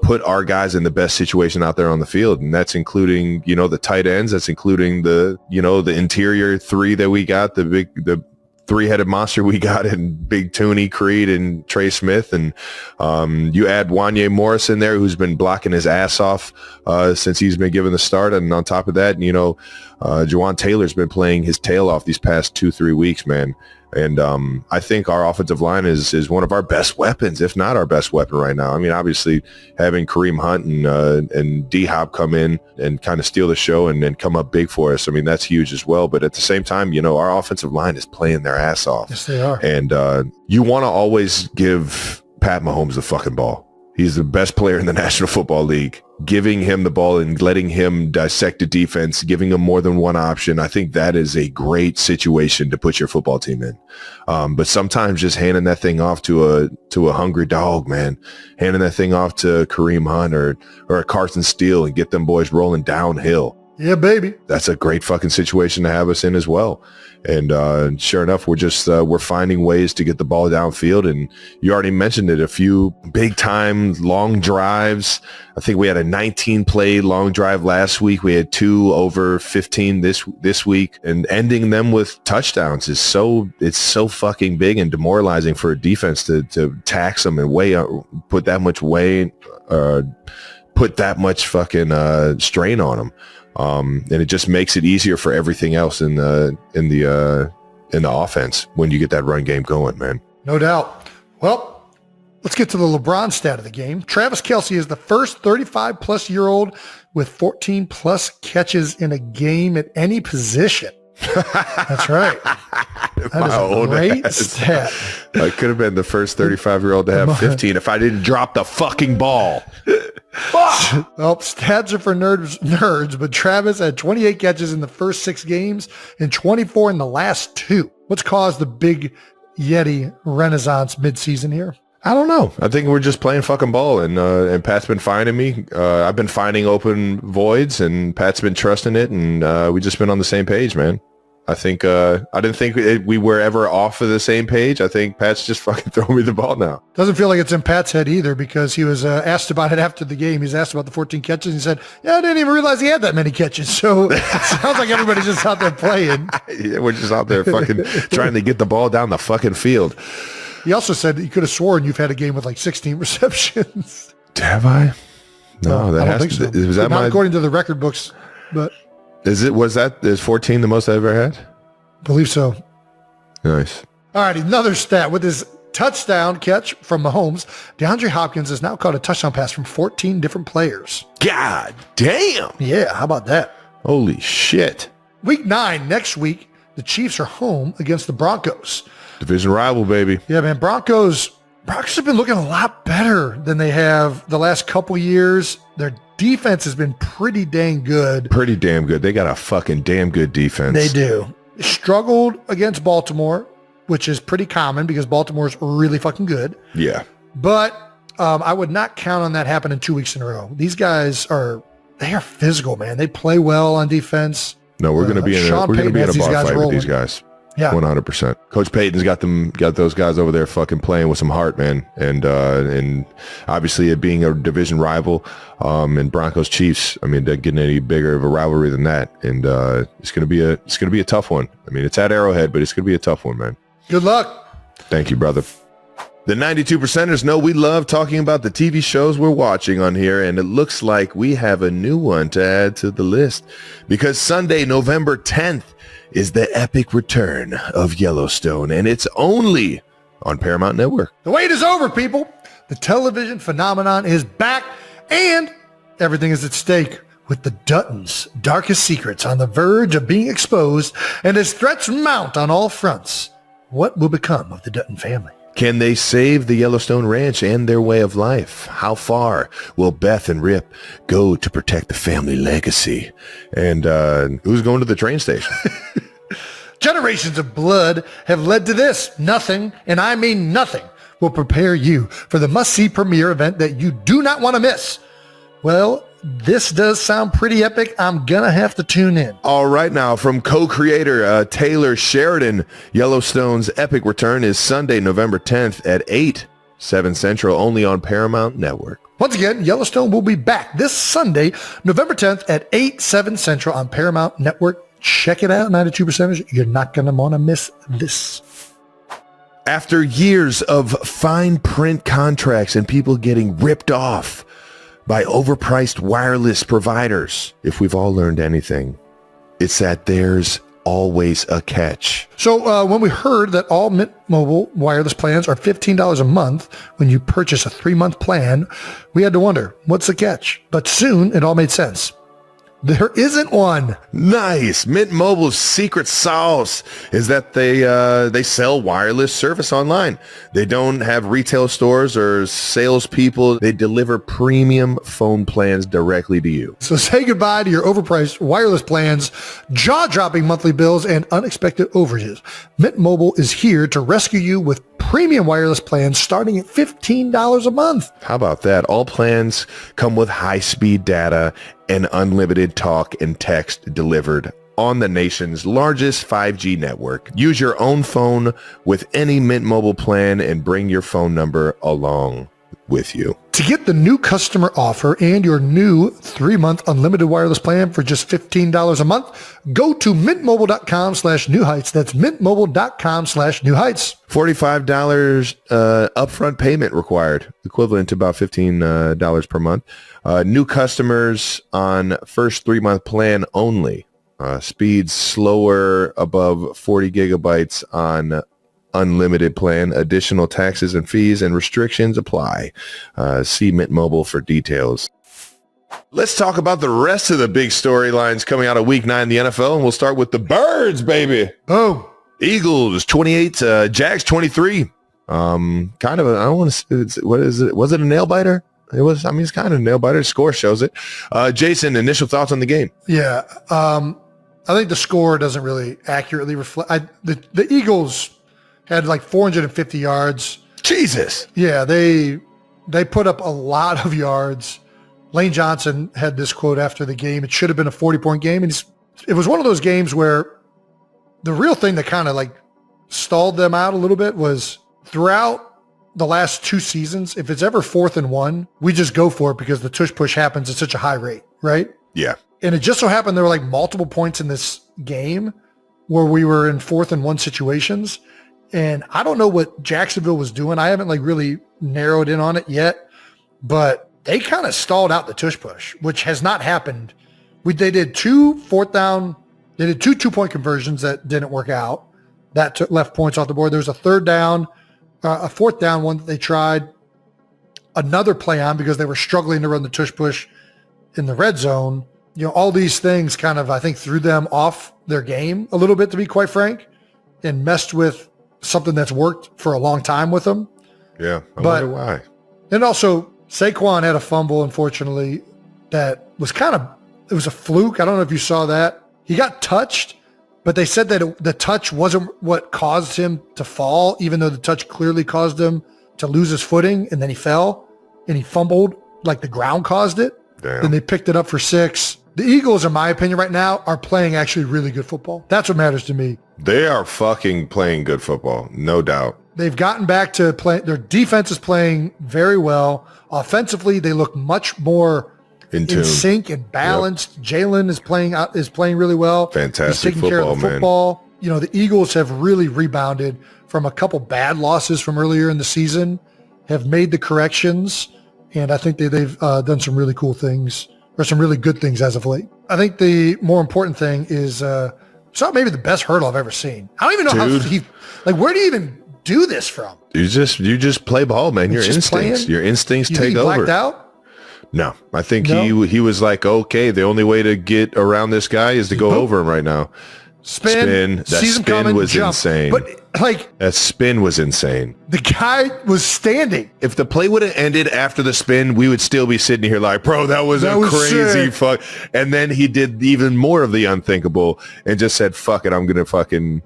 put our guys in the best situation out there on the field. And that's including, the tight ends. That's including the interior three that we got, the three-headed monster we got in Big Tooney, Creed, and Trey Smith. And you add Wanye Morris in there, who's been blocking his ass off since he's been given the start. And on top of that, Jawan Taylor's been playing his tail off these past 2-3 weeks, man. And I think our offensive line is one of our best weapons, if not our best weapon right now. I mean, obviously having Kareem Hunt and D-Hop come in and kind of steal the show and come up big for us, I mean, that's huge as well. But at the same time, our offensive line is playing their ass off. Yes, they are. And you want to always give Pat Mahomes the fucking ball. He's the best player in the National Football League. Giving him the ball and letting him dissect the defense, giving him more than one option, I think that is a great situation to put your football team in. But sometimes just handing that thing off to a hungry dog, man, handing that thing off to Kareem Hunt or a Carson Steele and get them boys rolling downhill. Yeah, baby. That's a great fucking situation to have us in as well. And sure enough, we're finding ways to get the ball downfield. And you already mentioned it, a few big time long drives. I think we had a 19-play long drive last week. We had 2 over 15 this week, and ending them with touchdowns is so fucking big and demoralizing for a defense to tax them and put that much weight, put that much fucking strain on them. And it just makes it easier for everything else in the offense when you get that run game going, man. No doubt. Well, let's get to the LeBron stat of the game. Travis Kelce is the first 35-plus-year-old with 14-plus catches in a game at any position. That's right. That is a great stat. I could have been the first 35-year-old to have 15 if I didn't drop the fucking ball. Well, stats are for nerds, but Travis had 28 catches in the first 6 games and 24 in the last 2. What's caused the big Yeti renaissance midseason here? I don't know. I think we're just playing fucking ball, and Pat's been finding me. I've been finding open voids, and Pat's been trusting it, and we just been on the same page, man. I think I didn't think we were ever off of the same page. I think Pat's just fucking throwing me the ball now. Doesn't feel like it's in Pat's head either, because he was asked about it after the game. He's asked about the 14 catches. And he said, yeah, I didn't even realize he had that many catches. So it sounds like everybody's just out there playing. Yeah, we're just out there fucking trying to get the ball down the fucking field. He also said he could have sworn you've had a game with like 16 receptions. Have I? No, that I don't has think to. so. Was that Not according to the record books, but... Is 14 the most I ever had? Believe so. Nice. All right, another stat. With his touchdown catch from Mahomes, DeAndre Hopkins has now caught a touchdown pass from 14 different players. God damn. Yeah, how about that? Holy shit. Week 9 next week, the Chiefs are home against the Broncos. Division rival, baby. Yeah, man. Broncos have been looking a lot better than they have the last couple years. Their defense has been pretty dang good. Pretty damn good. They got a fucking damn good defense. They do. Struggled against Baltimore, which is pretty common because Baltimore's really fucking good. Yeah. But I would not count on that happening 2 weeks in a row. These guys are physical, man. They play well on defense. No, we're going to be in a bar fight with these guys. Yeah, 100%. Coach Payton's got those guys over there fucking playing with some heart, man. And obviously it being a division rival, and Broncos Chiefs, I mean, they're getting any bigger of a rivalry than that. And it's going to be a tough one. I mean, it's at Arrowhead, but it's going to be a tough one, man. Good luck. Thank you, brother. The 92%ers know we love talking about the TV shows we're watching on here, and it looks like we have a new one to add to the list because Sunday, November 10th, is the epic return of Yellowstone, and it's only on Paramount Network. The wait is over, people. The television phenomenon is back, and everything is at stake with the Duttons' darkest secrets on the verge of being exposed, and as threats mount on all fronts, what will become of the Dutton family? Can they save the Yellowstone Ranch and their way of life? How far will Beth and Rip go to protect the family legacy? And who's going to the train station? Generations of blood have led to this. Nothing, and I mean nothing, will prepare you for the must-see premiere event that you do not want to miss. Well, this does sound pretty epic. I'm going to have to tune in. All right, now, from co-creator Taylor Sheridan, Yellowstone's epic return is Sunday, November 10th at 8, 7 Central, only on Paramount Network. Once again, Yellowstone will be back this Sunday, November 10th at 8, 7 Central on Paramount Network. Check it out, 92%ers. You're not going to want to miss this. After years of fine print contracts and people getting ripped off by overpriced wireless providers, if we've all learned anything, it's that there's always a catch. So when we heard that all Mint Mobile wireless plans are $15 a month when you purchase a 3-month plan, we had to wonder, what's the catch? But soon it all made sense. There isn't one. Nice. Mint Mobile's secret sauce is that they sell wireless service online. They don't have retail stores or salespeople. They deliver premium phone plans directly to you. So say goodbye to your overpriced wireless plans, jaw-dropping monthly bills, and unexpected overages. Mint Mobile is here to rescue you with premium wireless plans starting at $15 a month. How about that? All plans come with high-speed data and unlimited talk and text delivered on the nation's largest 5G network. Use your own phone with any Mint Mobile plan and bring your phone number along with you. To get the new customer offer and your new 3-month unlimited wireless plan for just $15 a month, go to mintmobile.com/new heights. That's mintmobile.com/new heights. $45 upfront payment required, equivalent to about $15 per month. New customers on first 3-month plan only. Speeds slower above 40 gigabytes on unlimited plan. Additional taxes and fees and restrictions apply. See Mint Mobile for details. Let's talk about the rest of the big storylines coming out of Week 9 in the NFL, and we'll start with the Birds, baby. Oh, Eagles 28, Jags 23. Kind of a, I don't want to. What is it? Was it a nail biter? It was. I mean, it's kind of a nail biter. Score shows it. Jason, initial thoughts on the game? Yeah, I think the score doesn't really accurately reflect. The Eagles had like 450 yards. Jesus. Yeah, they put up a lot of yards. Lane Johnson had this quote after the game. It should have been a 40-point game. And it was one of those games where the real thing that kind of like stalled them out a little bit was throughout the last 2 seasons, if it's ever 4th and 1, we just go for it because the tush push happens at such a high rate, right? Yeah. And it just so happened there were like multiple points in this game where we were in 4th and 1 situations. And I don't know what Jacksonville was doing. I haven't like really narrowed in on it yet, but they kind of stalled out the tush push, which has not happened. They did 2 4th down. They did 2 2-point conversions that didn't work out. That left points off the board. There was a 3rd down, a 4th down one that they tried another play on because they were struggling to run the tush push in the red zone. all these things kind of, I think, threw them off their game a little bit, to be quite frank, and messed with something that's worked for a long time with them. Yeah, I wonder why. And also, Saquon had a fumble, unfortunately, that was it was a fluke. I don't know if you saw that. He got touched, but they said that the touch wasn't what caused him to fall, even though the touch clearly caused him to lose his footing, and then he fell, and he fumbled like the ground caused it. Damn. Then they picked it up for 6. The Eagles, in my opinion, right now, are playing actually really good football. That's what matters to me. They are fucking playing good football, no doubt. They've gotten back to play. Their defense is playing very well. Offensively, they look much more in sync and balanced. Yep. Jalen is playing really well. Fantastic. He's taking care of the football. Man. The Eagles have really rebounded from a couple bad losses from earlier in the season, have made the corrections, and I think they've done some really cool things, or some really good things as of late. I think the more important thing is it's not maybe the best hurdle I've ever seen. I don't even know how where do you even do this from? You just play ball, man. Your instincts take over. Blacked out? No, I think he was like, okay, the only way to get around this guy is to go over him right now. Spin. That spin was insane. But that spin was insane. The guy was standing. If the play would have ended after the spin, we would still be sitting here like, bro, that was crazy fuck. And then he did even more of the unthinkable and just said, fuck it, I'm gonna fucking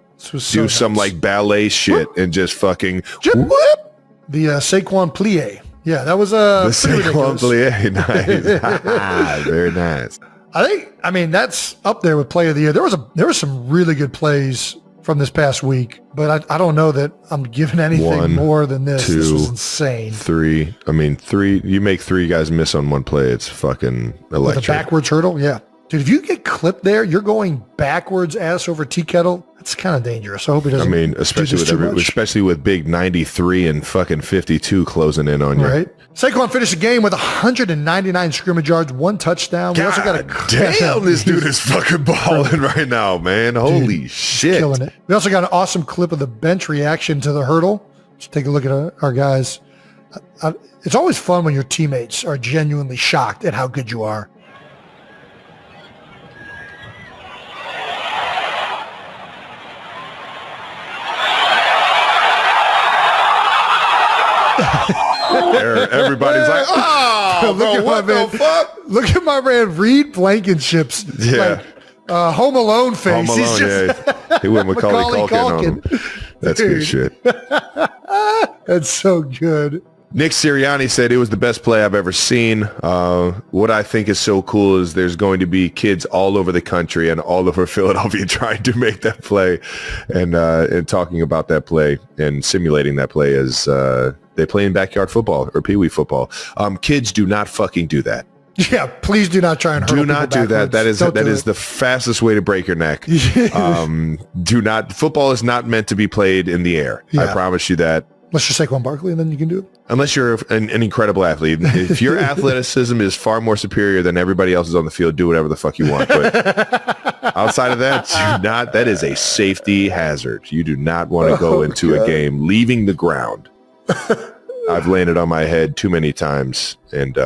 do some like ballet shit and just fucking whoop. The Saquon plie. Yeah, that was the Saquon plie. Nice. Very nice. I mean, that's up there with play of the year. There was some really good plays from this past week, but I don't know that I'm giving anything more than this. This was insane. 3. I mean, 3. You make 3 guys miss on one play. It's fucking electric. With a backwards hurdle, yeah. Dude, if you get clipped there, you're going backwards ass over tea kettle. That's kind of dangerous. I hope it doesn't. I mean, especially with big 93 and fucking 52 closing in on you. Right. Saquon finished the game with 199 scrimmage yards, 1 touchdown. God, we also got damn, this dude is fucking balling right now, man. Holy shit. Killing it. We also got an awesome clip of the bench reaction to the hurdle. Let's take a look at our guys. It's always fun when your teammates are genuinely shocked at how good you are. Everybody's like, oh, bro, what the fuck? Look at my man Reed Blankenship's Home Alone face. Home Alone, he went Macaulay Culkin on him. That's good shit. That's so good. Nick Sirianni said it was the best play I've ever seen. What I think is so cool is there's going to be kids all over the country and all over Philadelphia trying to make that play and talking about that play and simulating that play as they play in backyard football or peewee football. Kids do not fucking do that. Yeah, please do not try and hurdle. Do not do that. That is the fastest way to break your neck. Do not. Football is not meant to be played in the air. Yeah. I promise you that. Unless you're Saquon Barkley, and then you can do it. Unless you're an incredible athlete. If your athleticism is far more superior than everybody else's on the field, do whatever the fuck you want. But outside of that, that is a safety hazard. You do not want to go into a game leaving the ground. I've landed on my head too many times, and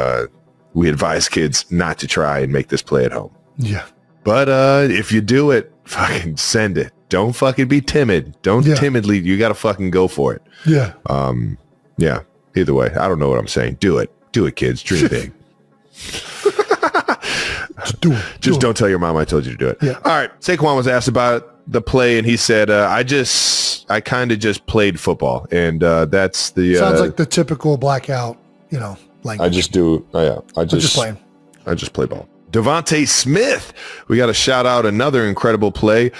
we advise kids not to try and make this play at home. Yeah. But if you do it, fucking send it. Don't fucking be timid. Don't timidly. You got to fucking go for it. Yeah. Yeah. Either way, I don't know what I'm saying. Do it. Do it, kids. Dream big. Just don't tell your mom I told you to do it. Yeah. All right. Saquon was asked about the play, and he said, I kind of just played football. And that's the... Sounds like the typical blackout, language. I just do... I just play ball. Devontae Smith. We got to shout out another incredible play.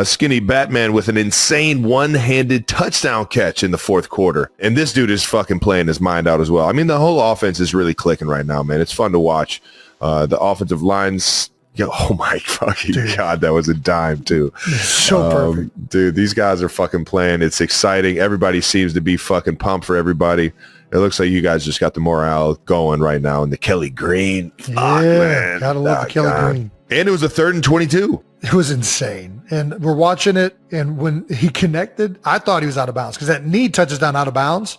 Skinny Batman with an insane one-handed touchdown catch in the fourth quarter. And this dude is fucking playing his mind out as well. I mean, the whole offense is really clicking right now, man. It's fun to watch. The offensive lines... oh my fucking God, that was a dime too. So perfect. Dude, these guys are fucking playing. It's exciting. Everybody seems to be fucking pumped for everybody. It looks like you guys just got the morale going right now. And the Kelly Green. Man. Gotta love the Kelly Green. And it was a 3rd and 22. It was insane. And we're watching it. And when he connected, I thought he was out of bounds because that knee touches down out of bounds.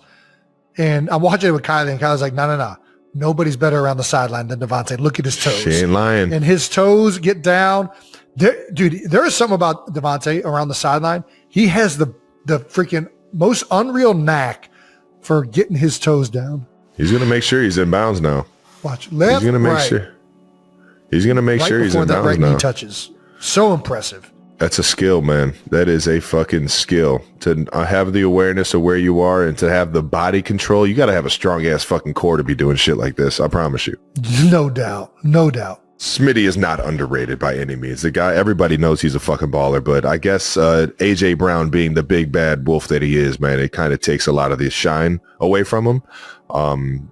And I'm watching it with Kylie, and Kylie's like, no. nobody's better around the sideline than Devontae. Look at his toes. She ain't lying. And his toes get down. Dude, there is something about Devontae around the sideline. He has the freaking most unreal knack for getting his toes down. He's going to make sure he's in bounds now. Watch. Left, he's going to make right. sure. He's going to make sure he's in bounds now. Right before that right knee touches. So impressive. That's a skill, man. That is a fucking skill to have the awareness of where you are and to have the body control. You got to have a strong ass fucking core to be doing shit like this. I promise you. No doubt. No doubt. Smitty is not underrated by any means. The guy, everybody knows he's a fucking baller, but I guess AJ Brown being the big bad wolf that he is, man, it kind of takes a lot of the shine away from him.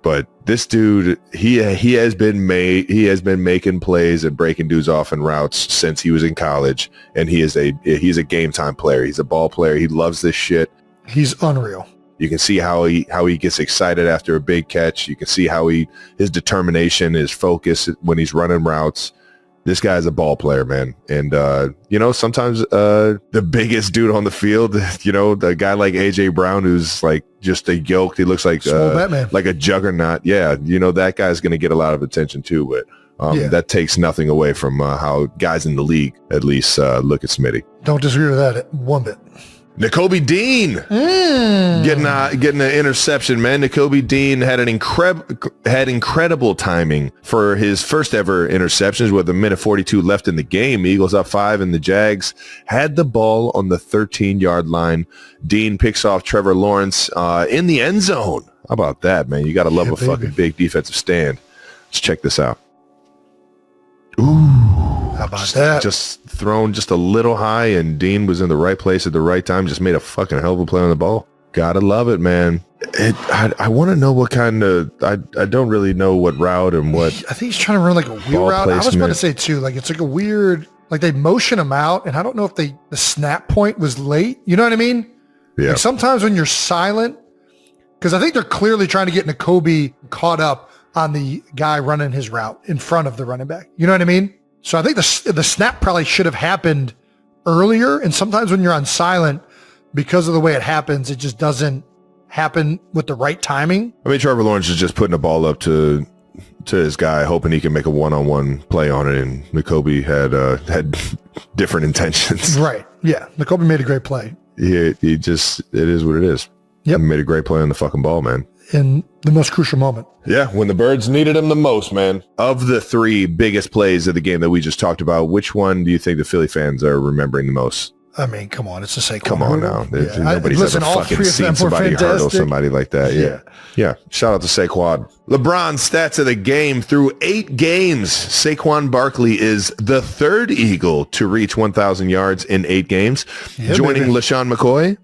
But this dude, he has been making plays and breaking dudes off in routes since he was in college, and he's a game time player. He's a ball player. He loves this shit. He's unreal. You can see how he gets excited after a big catch. You can see how his determination, his focus when he's running routes. This guy's a ball player, man. And, sometimes the biggest dude on the field, the guy like AJ Brown, who's like just a yoke. He looks like a juggernaut. Yeah. That guy's going to get a lot of attention too, but that takes nothing away from how guys in the league at least look at Smitty. Don't disagree with that one bit. Nakobe Dean getting an interception, man. Nakobe Dean had incredible timing for his first ever interceptions with 1:42 left in the game. Eagles up 5 and the Jags had the ball on the 13-yard line. Dean picks off Trevor Lawrence in the end zone. How about that, man? You got to love fucking big defensive stand. Let's check this out. Ooh. How about that? Just thrown just a little high, and Dean was in the right place at the right time. Just made a fucking hell of a play on the ball. Gotta love it, man. I want to know what kind of. I don't really know what route and what. I think he's trying to run like a weird route. Placement. I was about to say too, like it's like a weird. Like they motion him out, and I don't know if the snap point was late. You know what I mean? Yeah. Like sometimes when you're silent, because I think they're clearly trying to get Nakobe caught up on the guy running his route in front of the running back. You know what I mean? So I think the snap probably should have happened earlier. And sometimes when you're on silent, because of the way it happens, it just doesn't happen with the right timing. I mean, Trevor Lawrence is just putting the ball up to his guy, hoping he can make a one-on-one play on it. And Nakobe had different intentions. Right. Yeah. Nakobe made a great play. It is what it is. Yep. He made a great play on the fucking ball, man. In the most crucial moment. Yeah, when the Birds needed him the most, man. Of the 3 biggest plays of the game that we just talked about, which one do you think the Philly fans are remembering the most? I mean, come on, it's the Saquon. Come on now. Yeah. Nobody's ever fucking seen somebody hurdle somebody like that. Yeah. Shout out to Saquon. LeBron's stats of the game. Through 8 games, Saquon Barkley is the 3rd Eagle to reach 1,000 yards in 8 games. Yeah, joining LaShawn McCoy,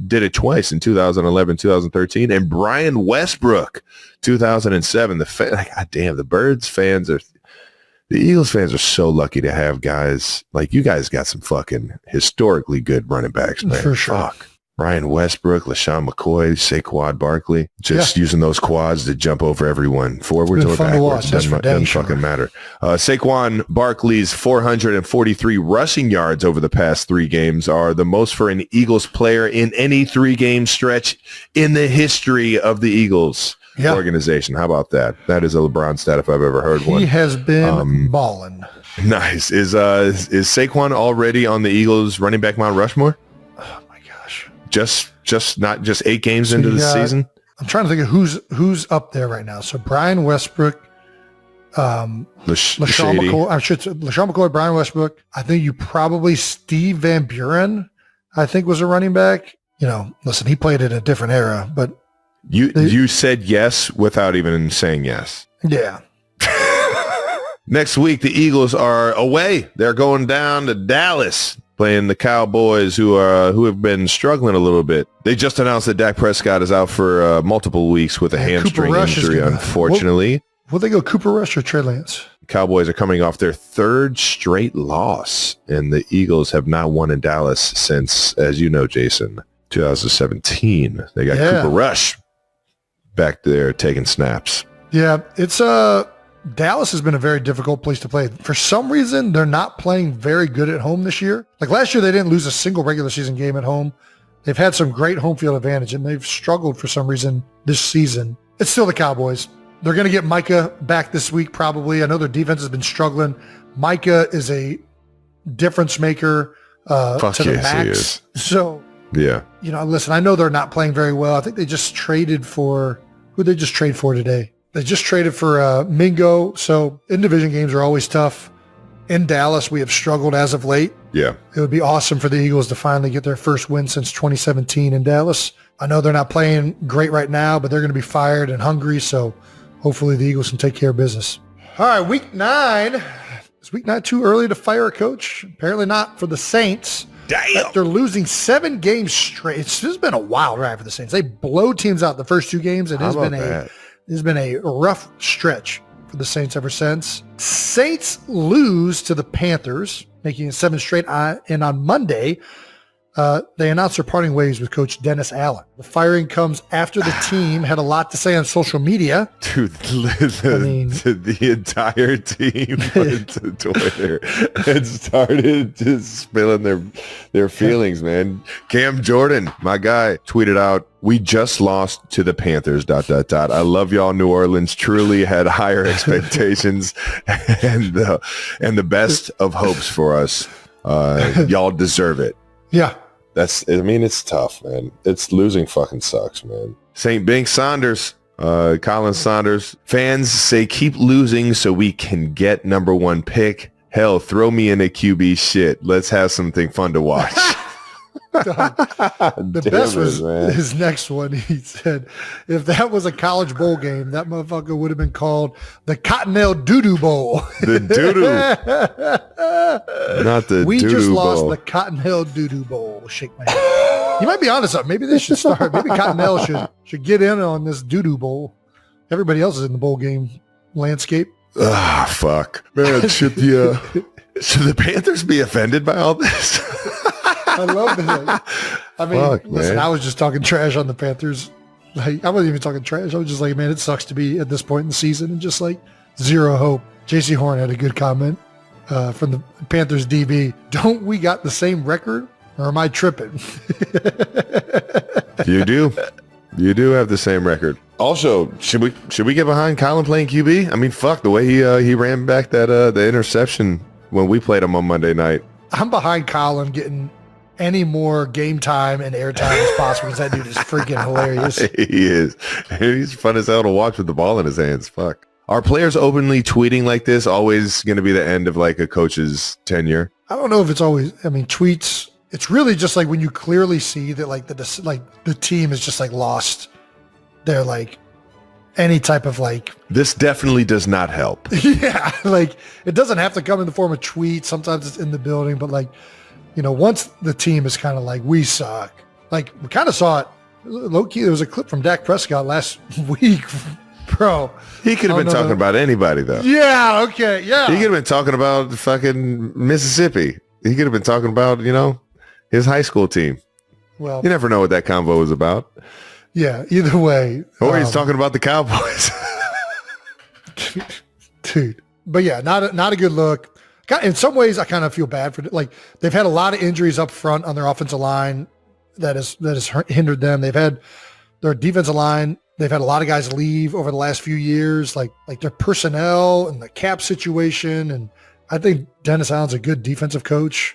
did it twice in 2011, 2013, and Brian Westbrook, 2007. God damn, the Birds fans are... The Eagles fans are so lucky to have guys like you guys. Got some fucking historically good running backs, man. For sure. Fuck. Ryan Westbrook, LaShawn McCoy, Saquon Barkley, just using those quads to jump over everyone, forwards or backwards. Doesn't fucking matter. Saquon Barkley's 443 rushing yards over the past 3 games are the most for an Eagles player in any 3-game stretch in the history of the Eagles. Organization. How about that? That is a LeBron stat if I've ever heard one. He has been balling. Nice. Is Saquon already on the Eagles running back Mount Rushmore? Oh my gosh. Just not just 8 games into the season? I'm trying to think of who's up there right now. So Brian Westbrook, LaShawn McCoy, LaShawn McCoy, Brian Westbrook. I think you probably Steve Van Buren, I think was a running back. Listen, he played in a different era, but You said yes without even saying yes. Yeah. Next week, the Eagles are away. They're going down to Dallas, playing the Cowboys, who have been struggling a little bit. They just announced that Dak Prescott is out for multiple weeks with a hamstring injury, unfortunately. Will they go Cooper Rush or Trey Lance? Cowboys are coming off their 3rd straight loss, and the Eagles have not won in Dallas since, as you know, Jason, 2017. They got Cooper Rush back there taking snaps. Yeah, it's Dallas has been a very difficult place to play. For some reason, they're not playing very good at home this year. Like last year, they didn't lose a single regular season game at home. They've had some great home field advantage, and they've struggled for some reason this season. It's still the Cowboys. They're going to get Micah back this week probably. I know their defense has been struggling. Micah is a difference maker to the max. He is. So, yeah. Listen, I know they're not playing very well. I think they just traded for – who did they just trade for today? They just traded for Mingo. So in-division games are always tough. In Dallas, we have struggled as of late. Yeah. It would be awesome for the Eagles to finally get their first win since 2017 in Dallas. I know they're not playing great right now, but they're going to be fired and hungry, so hopefully the Eagles can take care of business. All right, week 9. Is week 9 too early to fire a coach? Apparently not for the Saints. Damn. After losing 7 games straight, it's just been a wild ride for the Saints. They blow teams out the first 2 games. It has been a rough stretch for the Saints ever since. Saints lose to the Panthers, making it 7 straight. And on Monday, they announced their parting ways with Coach Dennis Allen. The firing comes after the team had a lot to say on social media. Dude, the entire team went to Twitter and started just spilling their feelings, man. Cam Jordan, my guy, tweeted out, "We just lost to the Panthers, ... I love y'all, New Orleans. Truly had higher expectations and the best of hopes for us. Y'all deserve it." Yeah. It's tough, man. It's losing fucking sucks, man. St. Bink Saunders, Colin Saunders. Fans say keep losing so we can get number 1 pick. Hell, throw me in a QB shit. Let's have something fun to watch. The best was his next one. He said, if that was a college bowl game, that motherfucker would have been called the Cottonelle Doo-Doo Bowl. The doo-doo. Not the We doo-doo just lost bowl. the Cottonelle Doo-Doo Bowl. Shake my head. You might be onto something. Maybe they should start. Maybe Cottonelle should get in on this Doo-Doo Bowl. Everybody else is in the bowl game landscape. Ah, fuck. Man, should the Panthers be offended by all this? I love it. I mean, listen, man. I was just talking trash on the Panthers. Like, I wasn't even talking trash. I was just like, man, it sucks to be at this point in the season and just like zero hope. JC Horn had a good comment from the Panthers DB. Don't we got the same record, or am I tripping? You do. You do have the same record. Also, should we get behind Colin playing QB? I mean, fuck, the way he ran back that the interception when we played him on Monday night. I'm behind Colin getting any more game time and airtime as possible because that dude is freaking hilarious. He is. He's fun as hell to watch with the ball in his hands. Fuck. Are players openly tweeting like this always going to be the end of like a coach's tenure? I don't know if it's always, tweets. It's really just like when you clearly see that like the team is just like lost. They're like any type of like. This definitely does not help. Yeah. Like it doesn't have to come in the form of tweets. Sometimes it's in the building, but like, once the team is kind of like, we suck. Like we kind of saw it low key. There was a clip from Dak Prescott last week, bro. He could have been talking about anybody though. Yeah. Okay. Yeah. He could have been talking about fucking Mississippi. He could have been talking about, his high school team. Well, you never know what that convo was about. Yeah. Either way. Or he's talking about the Cowboys. Dude. But yeah, not a good look. In some ways, I kind of feel bad for like they've had a lot of injuries up front on their offensive line that has hindered them. They've had their defensive line. They've had a lot of guys leave over the last few years, like their personnel and the cap situation. And I think Dennis Allen's a good defensive coach,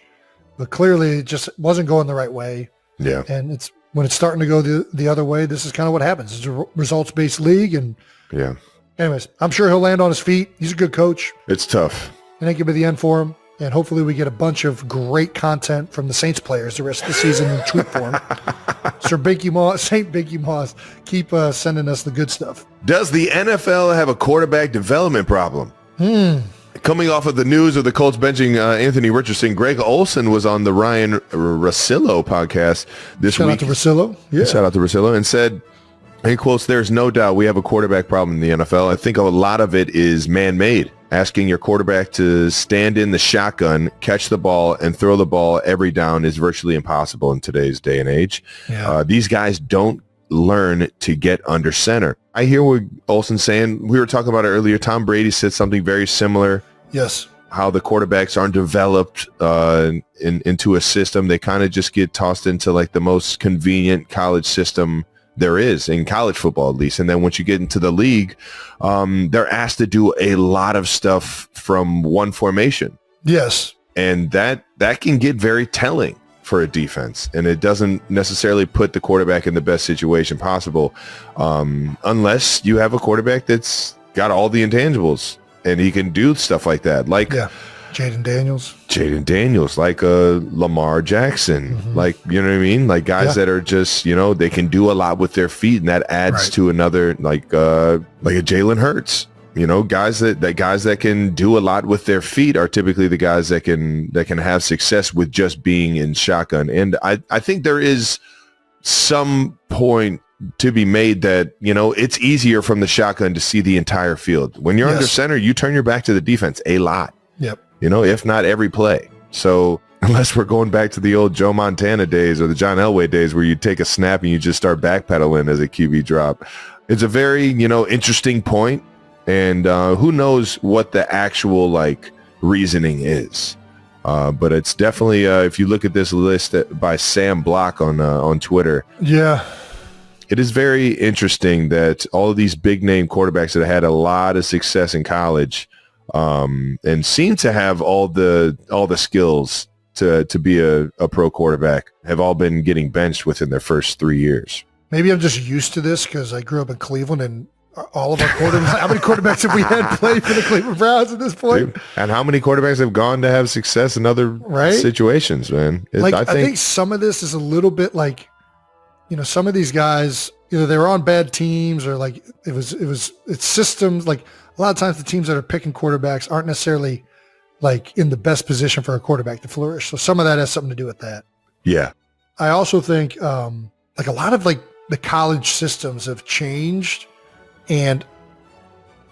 but clearly it just wasn't going the right way. Yeah. And when it's starting to go the other way, this is kind of what happens. It's a results-based league. And yeah. Anyways, I'm sure he'll land on his feet. He's a good coach. It's tough. And it could be the end for him. And hopefully we get a bunch of great content from the Saints players the rest of the season in tweet form. Sir Binky Moss, St. Binky Moss, keep sending us the good stuff. Does the NFL have a quarterback development problem? Coming off of the news of the Colts benching Anthony Richardson, Greg Olson was on the Ryan Russillo podcast this week. Shout out to Russillo. Yeah. Shout out to Russillo and said, in quotes, "There's no doubt we have a quarterback problem in the NFL. I think a lot of it is man-made. Asking your quarterback to stand in the shotgun, catch the ball, and throw the ball every down is virtually impossible in today's day and age. Yeah. These guys don't learn to get under center." I hear what Olsen's saying. We were talking about it earlier. Tom Brady said something very similar. Yes. How the quarterbacks aren't developed into a system. They kind of just get tossed into like the most convenient college system there is in college football, at least. And then once you get into the league, they're asked to do a lot of stuff from one formation. Yes. And that can get very telling for a defense. And it doesn't necessarily put the quarterback in the best situation possible, unless you have a quarterback that's got all the intangibles and he can do stuff like that. Like Jaden Daniels, like Lamar Jackson, like, you know what I mean? Like guys that are just, they can do a lot with their feet, and that adds to another, like a Jalen Hurts. Guys that can do a lot with their feet are typically the guys that can have success with just being in shotgun. And I think there is some point to be made that, it's easier from the shotgun to see the entire field. When you're under center, you turn your back to the defense a lot. Yep. If not every play. So unless we're going back to the old Joe Montana days or the John Elway days where you take a snap and you just start backpedaling as a QB drop, it's a very, interesting point. And who knows what the actual reasoning is. But it's definitely, if you look at this list by Sam Block on Twitter. Yeah. It is very interesting that all of these big name quarterbacks that had a lot of success in college and seem to have all the skills to be a pro quarterback have all been getting benched within their first 3 years. Maybe I'm just used to this because I grew up in Cleveland and all of our quarterbacks. How many quarterbacks have we had play for the Cleveland Browns at this point? And how many quarterbacks have gone to have success in other situations, man? I think some of this is a little bit like, some of these guys, either they were on bad teams or it's systems. Like a lot of times the teams that are picking quarterbacks aren't necessarily in the best position for a quarterback to flourish. So some of that has something to do with that. Yeah. I also think a lot of the college systems have changed. And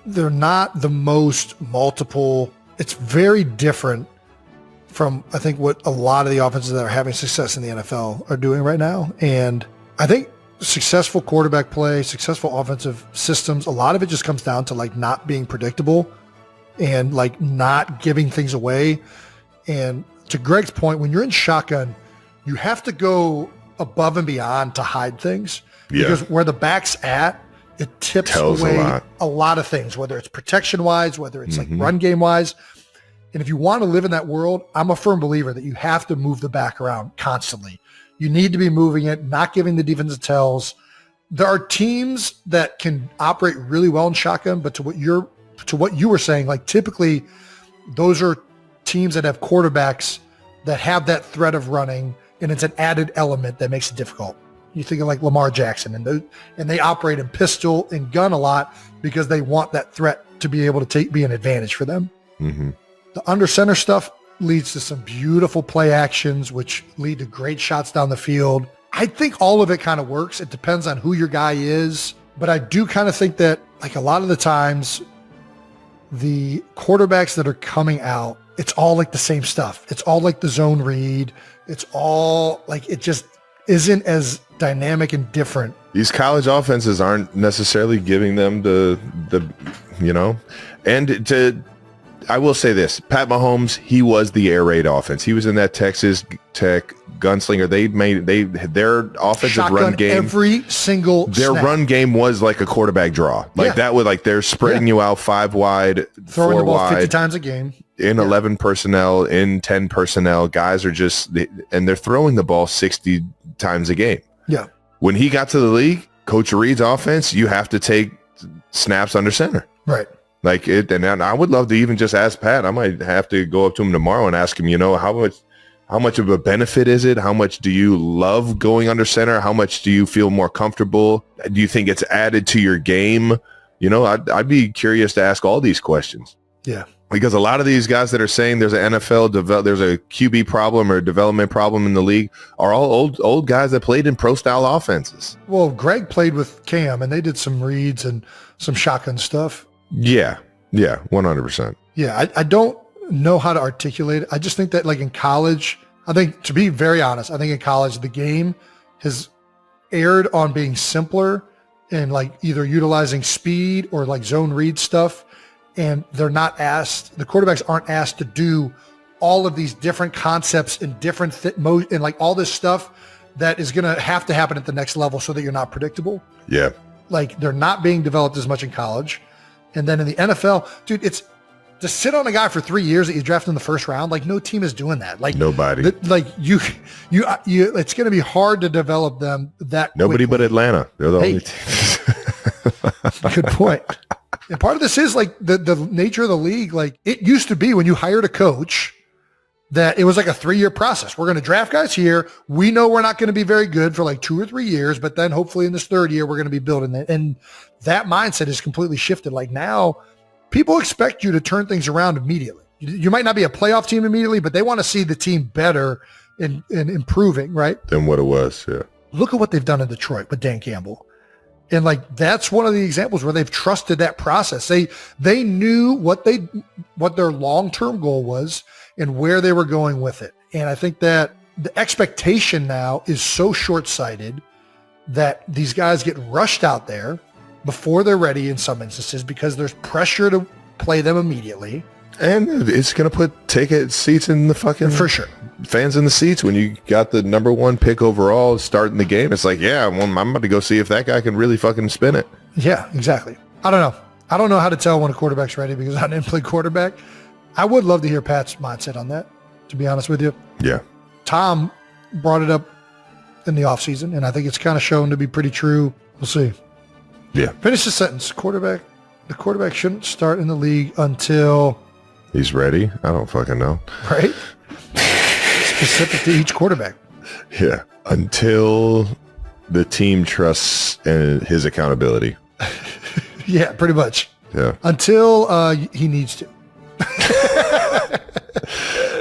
they're not the most multiple. It's very different from, I think, what a lot of the offenses that are having success in the NFL are doing right now. And I think successful quarterback play, successful offensive systems, a lot of it just comes down to not being predictable and not giving things away. And to Greg's point, when you're in shotgun, you have to go above and beyond to hide things because where the back's at, it tips away a lot of things, whether it's protection-wise, whether it's run game-wise. And if you want to live in that world, I'm a firm believer that you have to move the back around constantly. You need to be moving it, not giving the defensive tells. There are teams that can operate really well in shotgun, but to what you were saying, typically those are teams that have quarterbacks that have that threat of running, and it's an added element that makes it difficult. You think of Lamar Jackson, and they operate in pistol and gun a lot because they want that threat to be able to be an advantage for them. Mm-hmm. The under center stuff leads to some beautiful play actions, which lead to great shots down the field. I think all of it kind of works. It depends on who your guy is, but I do kind of think that a lot of the times the quarterbacks that are coming out, it's all the same stuff. It's all the zone read. It's all it just isn't as dynamic and different. These college offenses aren't necessarily giving them the and I will say this, Pat Mahomes, he was the air raid offense. He was in that Texas Tech gunslinger. Their offensive shotgun run game, every single their snap. Run game was like a quarterback draw. That would they're spreading you out 5 wide, throwing 4 the ball wide, 50 times a game. In 11 personnel, in 10 personnel. Guys are and they're throwing the ball 60 times a game. Yeah. When he got to the league, Coach Reed's offense, you have to take snaps under center. Right. And I would love to even just ask Pat. I might have to go up to him tomorrow and ask him, how much of a benefit is it? How much do you love going under center? How much do you feel more comfortable? Do you think it's added to your game? I'd be curious to ask all these questions. Yeah. Because a lot of these guys that are saying there's an NFL, there's a QB problem or development problem in the league are all old guys that played in pro-style offenses. Well, Greg played with Cam, and they did some reads and some shotgun stuff. Yeah, 100%. Yeah, I don't know how to articulate it. I just think that in college, I think, to be very honest, I think in college the game has erred on being simpler and either utilizing speed or zone read stuff. And they're not asked, the quarterbacks aren't asked to do all of these different concepts and different and all this stuff that is going to happen at the next level so that you're not predictable. Yeah. Like they're not being developed as much in college. And then in the NFL, dude, it's to sit on a guy for 3 years that you draft in the first round. Like no team is doing that. Like nobody. It's going to be hard to develop them that Nobody quickly. but Atlanta. They're the only team. Good point. And part of this is like the nature of the league. Like it used to be when you hired a coach that it was like a 3-year process. We're going to draft guys here. We know we're not going to be very good for like 2 or 3 years, but then hopefully in this 3rd year, we're going to be building it. And that mindset is completely shifted. Like now people expect you to turn things around immediately. You might not be a playoff team immediately, but they want to see the team better and improving, right? Than what it was. Yeah. Look at what they've done in Detroit with Dan Campbell. And like, that's one of the examples where they've trusted that process. They knew what their long-term goal was and where they were going with it. And I think that the expectation now is so short-sighted that these guys get rushed out there before they're ready in some instances because there's pressure to play them immediately. And it's going to put seats in the fucking... For sure. Fans in the seats when you got the number 1 pick overall starting the game. It's like, yeah, well, I'm about to go see if that guy can really fucking spin it. Yeah, exactly. I don't know. I don't know how to tell when a quarterback's ready because I didn't play quarterback. I would love to hear Pat's mindset on that, to be honest with you. Yeah. Tom brought it up in the offseason, and I think it's kind of shown to be pretty true. We'll see. Yeah. Finish the sentence. The quarterback shouldn't start in the league until... He's ready? I don't fucking know. Right? Specific to each quarterback. Yeah. Until the team trusts in his accountability. Yeah, pretty much. Yeah. Until he needs to.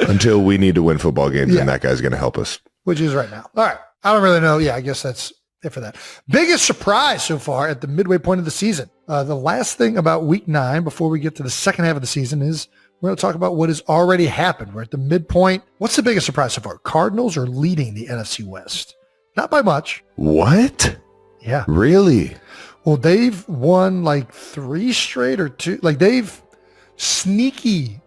Until we need to win football games, and that guy's going to help us. Which is right now. All right. I don't really know. Yeah, I guess that's it for that. Biggest surprise so far at the midway point of the season. The last thing about week 9 before we get to the second half of the season is we're going to talk about what has already happened. We're at the midpoint. What's the biggest surprise so far? Cardinals are leading the NFC West. Not by much. What? Yeah. Really? Well, they've won like 3 straight or 2. Like they've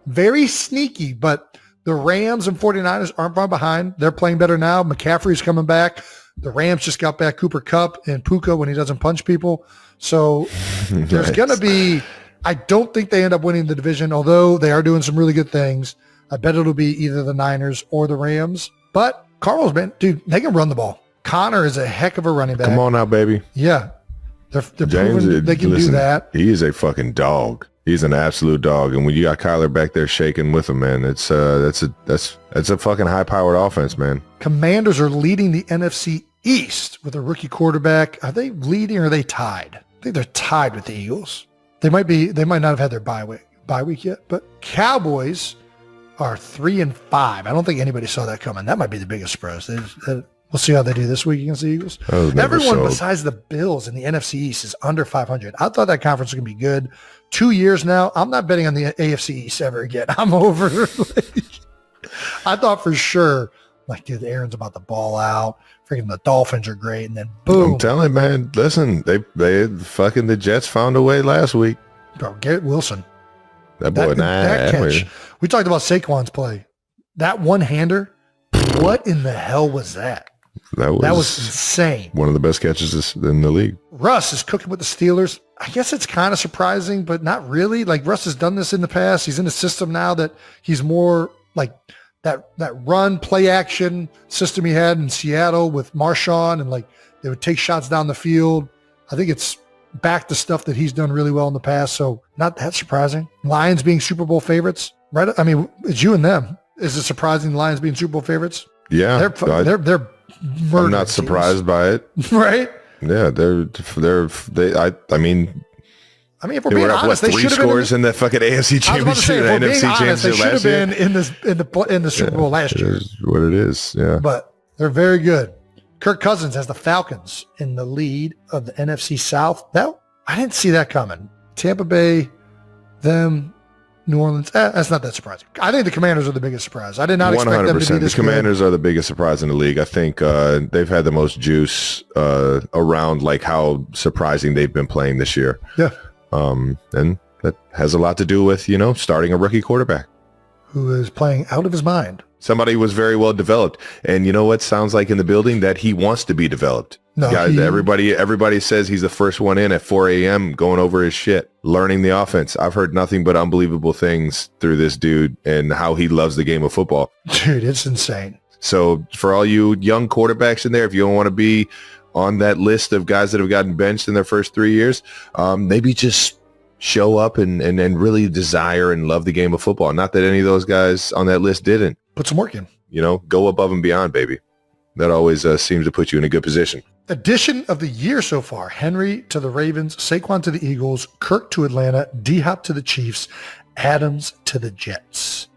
very sneaky, but the Rams and 49ers aren't far behind. They're playing better now. McCaffrey's coming back. The Rams just got back Cooper Kupp and Puka when he doesn't punch people. So there's going to be... I don't think they end up winning the division, although they are doing some really good things. I bet it'll be either the Niners or the Rams. But Cardinals, man, dude, they can run the ball. Connor is a heck of a running back. Come on now, baby. Yeah. They're proving they can do that. He is a fucking dog. He's an absolute dog. And when you got Kyler back there shaking with him, man, that's a fucking high-powered offense, man. Commanders are leading the NFC East with a rookie quarterback. Are they leading or are they tied? I think they're tied with the Eagles. They might not have had their bye week yet, but Cowboys are 3-5. I don't think anybody saw that coming. That might be the biggest surprise. We'll see how they do this week against the Eagles. Everyone besides the Bills in the NFC East is under 500. I thought that conference was going to be good. 2 years now, I'm not betting on the AFC East ever again. I'm over. I thought for sure, like, dude, Aaron's about to ball out. Freaking the Dolphins are great, and then boom. I'm telling you, man, listen, they fucking the Jets found a way last week. Bro, Garrett Wilson. That boy, that catch. We talked about Saquon's play. That one-hander, what in the hell was that? That was insane. One of the best catches in the league. Russ is cooking with the Steelers. I guess it's kind of surprising, but not really. Like, Russ has done this in the past. He's in a system now that he's more like that run play action system he had in Seattle with Marshawn, and like they would take shots down the field. I think it's back to stuff that he's done really well in the past. So not that surprising. Lions being Super Bowl favorites, right? I mean, it's you and them. Is it surprising the Lions being Super Bowl favorites? Yeah. They're I'm not surprised by it. Right? Yeah. I mean, if we're being honest, they should have been in the fucking AFC Championship, the NFC Championship they should have been in the Super Bowl last year. That's what it is, yeah. But they're very good. Kirk Cousins has the Falcons in the lead of the NFC South. I didn't see that coming. Tampa Bay, them, New Orleans. That's not that surprising. I think the Commanders are the biggest surprise. I did not expect them to be this good. The Commanders are the biggest surprise in the league. I think they've had the most juice around like how surprising they've been playing this year. Yeah. And that has a lot to do with, starting a rookie quarterback. who is playing out of his mind. Somebody was very well developed. And you know what sounds like in the building? That he wants to be developed. No, Guys, everybody says he's the first one in at 4 a.m. going over his shit, learning the offense. I've heard nothing but unbelievable things through this dude and how he loves the game of football. Dude, it's insane. So for all you young quarterbacks in there, if you don't want to be on that list of guys that have gotten benched in their first 3 years, maybe just show up and really desire and love the game of football. Not that any of those guys on that list didn't. Put some work in. You know, go above and beyond, baby. That always seems to put you in a good position. Addition of the year so far: Henry to the Ravens, Saquon to the Eagles, Kirk to Atlanta, D-Hop to the Chiefs, Adams to the Jets.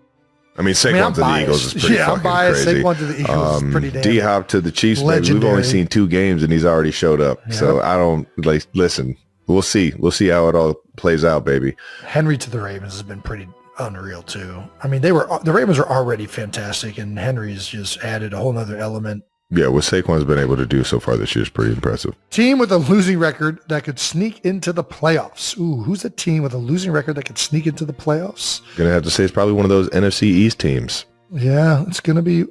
I mean, Saquon to the Eagles is pretty fucking crazy. Saquon to the Eagles is pretty damn D-Hop to the Chiefs, maybe. We've only seen 2 games and he's already showed up. Yeah. So I don't, listen, we'll see. We'll see how it all plays out, baby. Henry to the Ravens has been pretty unreal too. I mean, the Ravens were already fantastic, and Henry's just added a whole nother element. Yeah, what Saquon's been able to do so far this year is pretty impressive. Team with a losing record that could sneak into the playoffs. Ooh, who's a team with a losing record that could sneak into the playoffs? Gonna have to say it's probably one of those NFC East teams. Yeah, it's gonna be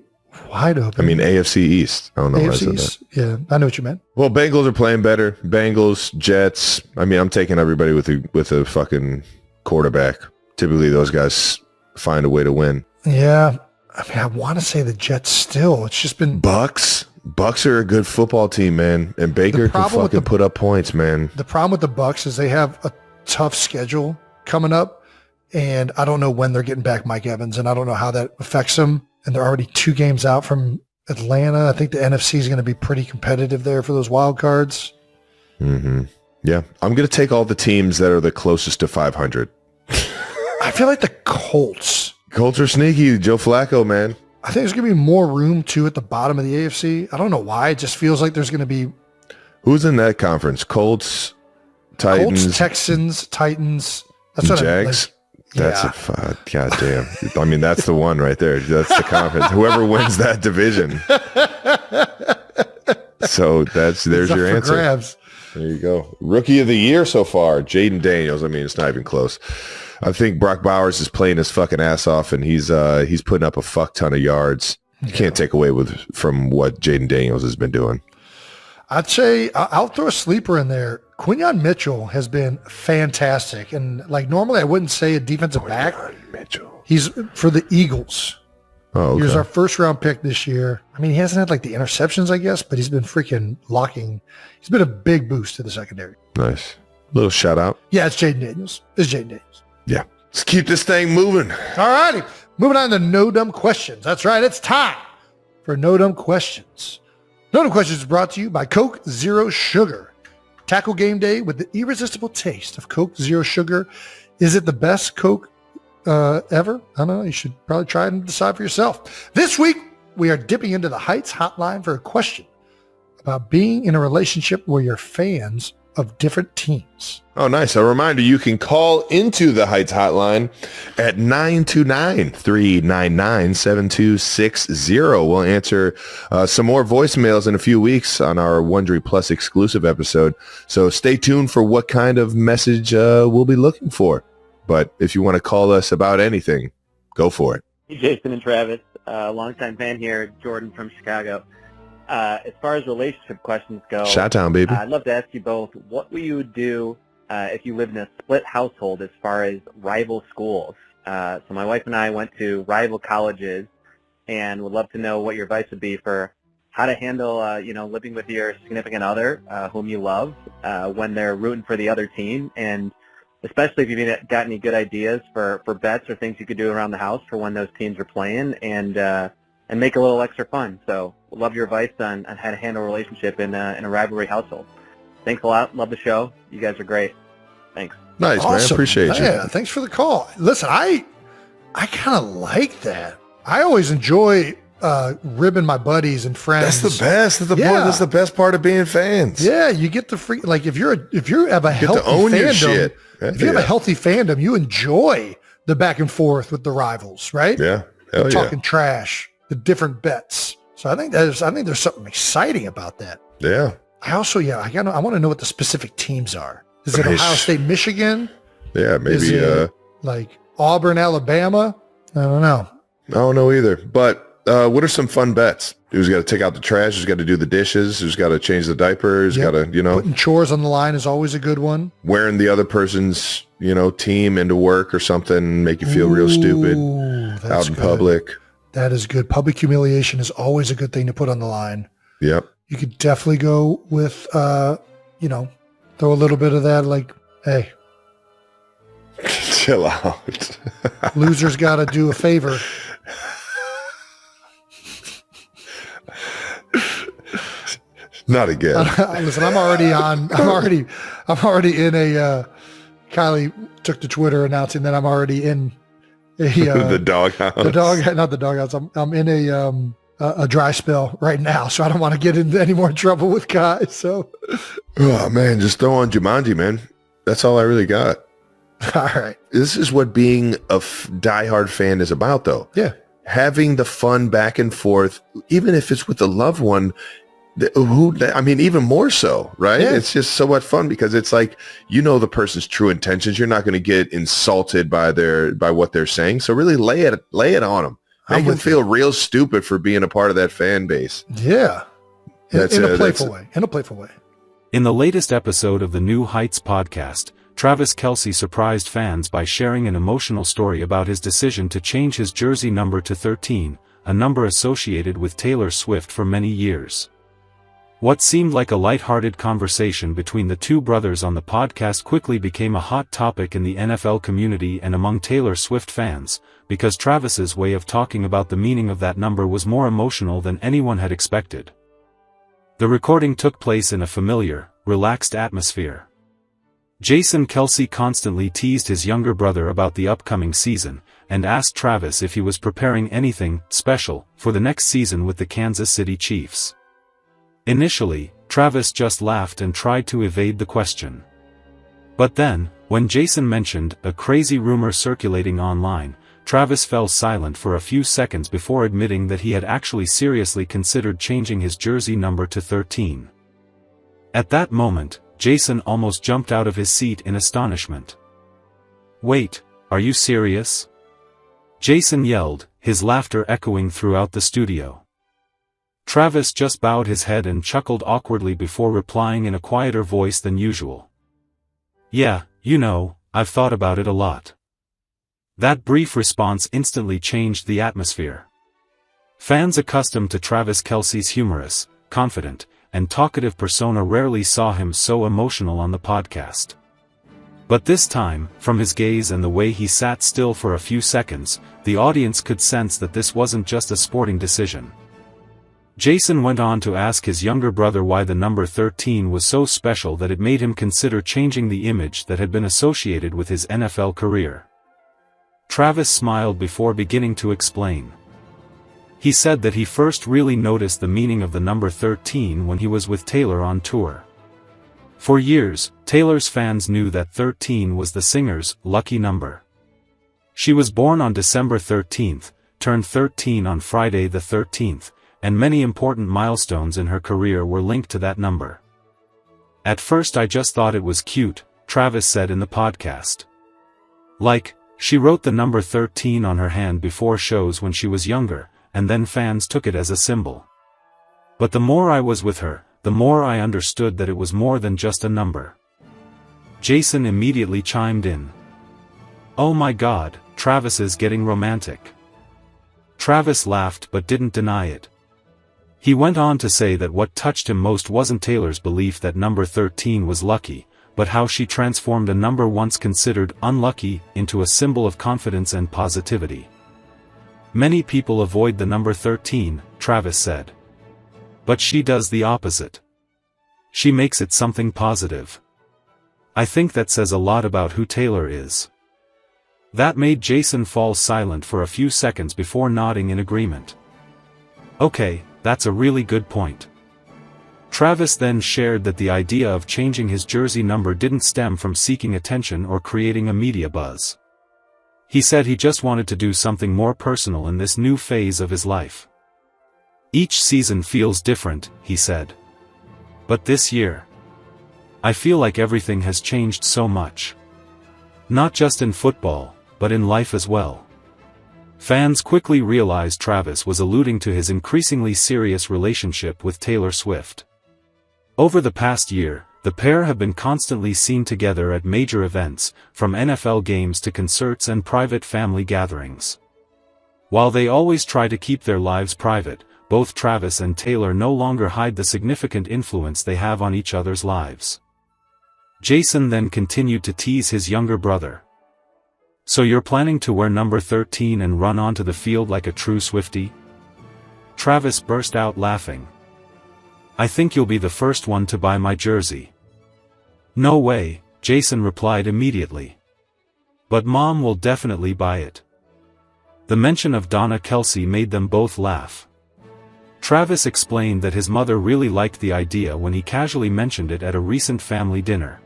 wide open. I mean, AFC East. I don't know why I said East? that. Yeah, I know what you meant. Well, Bengals are playing better. Bengals, Jets. I mean, I'm taking everybody with a fucking quarterback. Typically, those guys find a way to win. Yeah. I mean, I want to say the Jets still. It's just been... Bucks are a good football team, man. And Baker can fucking put up points, man. The problem with the Bucks is they have a tough schedule coming up, and I don't know when they're getting back Mike Evans, and I don't know how that affects them. And they're already 2 games out from Atlanta. I think the NFC is going to be pretty competitive there for those wild cards. Mm-hmm. Yeah. I'm going to take all the teams that are the closest to 500. I feel like the Colts. Colts are sneaky. Joe Flacco, man. I think there's going to be more room, too, at the bottom of the AFC. I don't know why. It just feels like there's going to be... Who's in that conference? Colts, Titans. Colts, Texans, Titans. That's what Jags. That's a goddamn. I mean, that's the one right there. That's the conference. Whoever wins that division. So there's your answer. Grabs. There you go. Rookie of the year so far, Jaden Daniels. I mean, it's not even close. I think Brock Bowers is playing his fucking ass off, and he's putting up a fuck ton of yards. You can't take away from what Jaden Daniels has been doing. I'd say I'll throw a sleeper in there. Quinyon Mitchell has been fantastic, and normally I wouldn't say a defensive back. Mitchell. He's for the Eagles. Oh, okay. He was our first round pick this year. I mean, he hasn't had the interceptions, I guess, but he's been freaking locking. He's been a big boost to the secondary. Nice. Little shout out. Yeah, it's Jaden Daniels. Yeah. Let's keep this thing moving. All righty. Moving on to No Dumb Questions. That's right. It's time for No Dumb Questions. No Dumb Questions is brought to you by Coke Zero Sugar. Tackle game day with the irresistible taste of Coke Zero Sugar. Is it the best Coke ever? I don't know. You should probably try it and decide for yourself. This week, we are dipping into the Heights hotline for a question about being in a relationship where you're fans of different teams. Oh, nice. A reminder, you can call into the Heights hotline at 929-399-7260. We'll answer some more voicemails in a few weeks on our Wondery Plus exclusive episode. So stay tuned for what kind of message we'll be looking for. But if you want to call us about anything, go for it. Hey, Jason and Travis, longtime fan here, Jordan from Chicago. As far as relationship questions go, Chi-town, baby. I'd love to ask you both, what will you do if you lived in a split household as far as rival schools? So my wife and I went to rival colleges and would love to know what your advice would be for how to handle, living with your significant other, whom you love, when they're rooting for the other team, and especially if you've got any good ideas for bets or things you could do around the house for when those teams are playing, and make a little extra fun. So love your advice on how to handle a relationship in a rivalry household. Thanks a lot. Love the show. You guys are great. Thanks. Nice, awesome, man. Appreciate you. Yeah, thanks for the call. Listen, I kind of like that. I always enjoy ribbing my buddies and friends. That's the best. That's the best part of being fans. Yeah, you get the free. Like if you have a healthy fandom, if you have a healthy fandom, you enjoy the back and forth with the rivals, right? Yeah, talking trash, the different bets. So I think there's something exciting about that. Yeah. I also I want to know what the specific teams are. Is it Ohio State, Michigan? Yeah, maybe like Auburn, Alabama? I don't know. I don't know either. But what are some fun bets? Who's got to take out the trash? Who's got to do the dishes? Who's got to change the diaper? Who's got to, Putting chores on the line is always a good one. Wearing the other person's, team into work or something, make you feel real stupid out in public. That is good. Public humiliation is always a good thing to put on the line. Yep. You could definitely go with, throw a little bit of that, like, hey. Chill out. Loser's got to do a favor. Not again. Listen, I'm already in a, Kylie took to Twitter announcing that I'm already in a, the doghouse. Not the doghouse. I'm in a dry spell right now, so I don't want to get into any more trouble with Kai. So, oh man, just throw on Jumanji, man. That's all I really got. All right. This is what being a diehard fan is about, though. Yeah. Having the fun back and forth, even if it's with a loved one, even more so, right? Yeah. It's just so much fun because it's like, the person's true intentions. You're not going to get insulted by what they're saying. So really lay it on them. Make them feel real stupid for being a part of that fan base. Yeah. In a playful way. In the latest episode of the New Heights podcast, Travis Kelce surprised fans by sharing an emotional story about his decision to change his jersey number to 13, a number associated with Taylor Swift for many years. What seemed like a lighthearted conversation between the two brothers on the podcast quickly became a hot topic in the NFL community and among Taylor Swift fans, because Travis's way of talking about the meaning of that number was more emotional than anyone had expected. The recording took place in a familiar, relaxed atmosphere. Jason Kelce constantly teased his younger brother about the upcoming season, and asked Travis if he was preparing anything special for the next season with the Kansas City Chiefs. Initially, Travis just laughed and tried to evade the question. But then, when Jason mentioned a crazy rumor circulating online, Travis fell silent for a few seconds before admitting that he had actually seriously considered changing his jersey number to 13. At that moment, Jason almost jumped out of his seat in astonishment. "Wait, are you serious?" Jason yelled, his laughter echoing throughout the studio. Travis just bowed his head and chuckled awkwardly before replying in a quieter voice than usual. "Yeah, I've thought about it a lot." That brief response instantly changed the atmosphere. Fans accustomed to Travis Kelce's humorous, confident, and talkative persona rarely saw him so emotional on the podcast. But this time, from his gaze and the way he sat still for a few seconds, the audience could sense that this wasn't just a sporting decision. Jason went on to ask his younger brother why the number 13 was so special that it made him consider changing the image that had been associated with his NFL career. Travis smiled before beginning to explain. He said that he first really noticed the meaning of the number 13 when he was with Taylor on tour. For years, Taylor's fans knew that 13 was the singer's lucky number. She was born on December 13th, turned 13 on Friday the 13th, and many important milestones in her career were linked to that number. "At first I just thought it was cute," Travis said in the podcast. "Like, she wrote the number 13 on her hand before shows when she was younger, and then fans took it as a symbol. But the more I was with her, the more I understood that it was more than just a number." Jason immediately chimed in. "Oh my God, Travis is getting romantic." Travis laughed but didn't deny it. He went on to say that what touched him most wasn't Taylor's belief that number 13 was lucky, but how she transformed a number once considered unlucky into a symbol of confidence and positivity. "Many people avoid the number 13, Travis said. But she does the opposite. She makes it something positive. I think that says a lot about who Taylor is." That made Jason fall silent for a few seconds before nodding in agreement. "Okay, that's a really good point." Travis then shared that the idea of changing his jersey number didn't stem from seeking attention or creating a media buzz. He said he just wanted to do something more personal in this new phase of his life. "Each season feels different," he said. "But this year, I feel like everything has changed so much. Not just in football, but in life as well. Fans quickly realized Travis was alluding to his increasingly serious relationship with Taylor Swift. Over the past year, the pair have been constantly seen together at major events, from NFL games to concerts and private family gatherings. While they always try to keep their lives private, both Travis and Taylor no longer hide the significant influence they have on each other's lives. Jason then continued to tease his younger brother. "So you're planning to wear number 13 and run onto the field like a true Swiftie?" Travis burst out laughing. "I think you'll be the first one to buy my jersey." "No way," Jason replied immediately. "But Mom will definitely buy it." The mention of Donna Kelce made them both laugh. Travis explained that his mother really liked the idea when he casually mentioned it at a recent family dinner.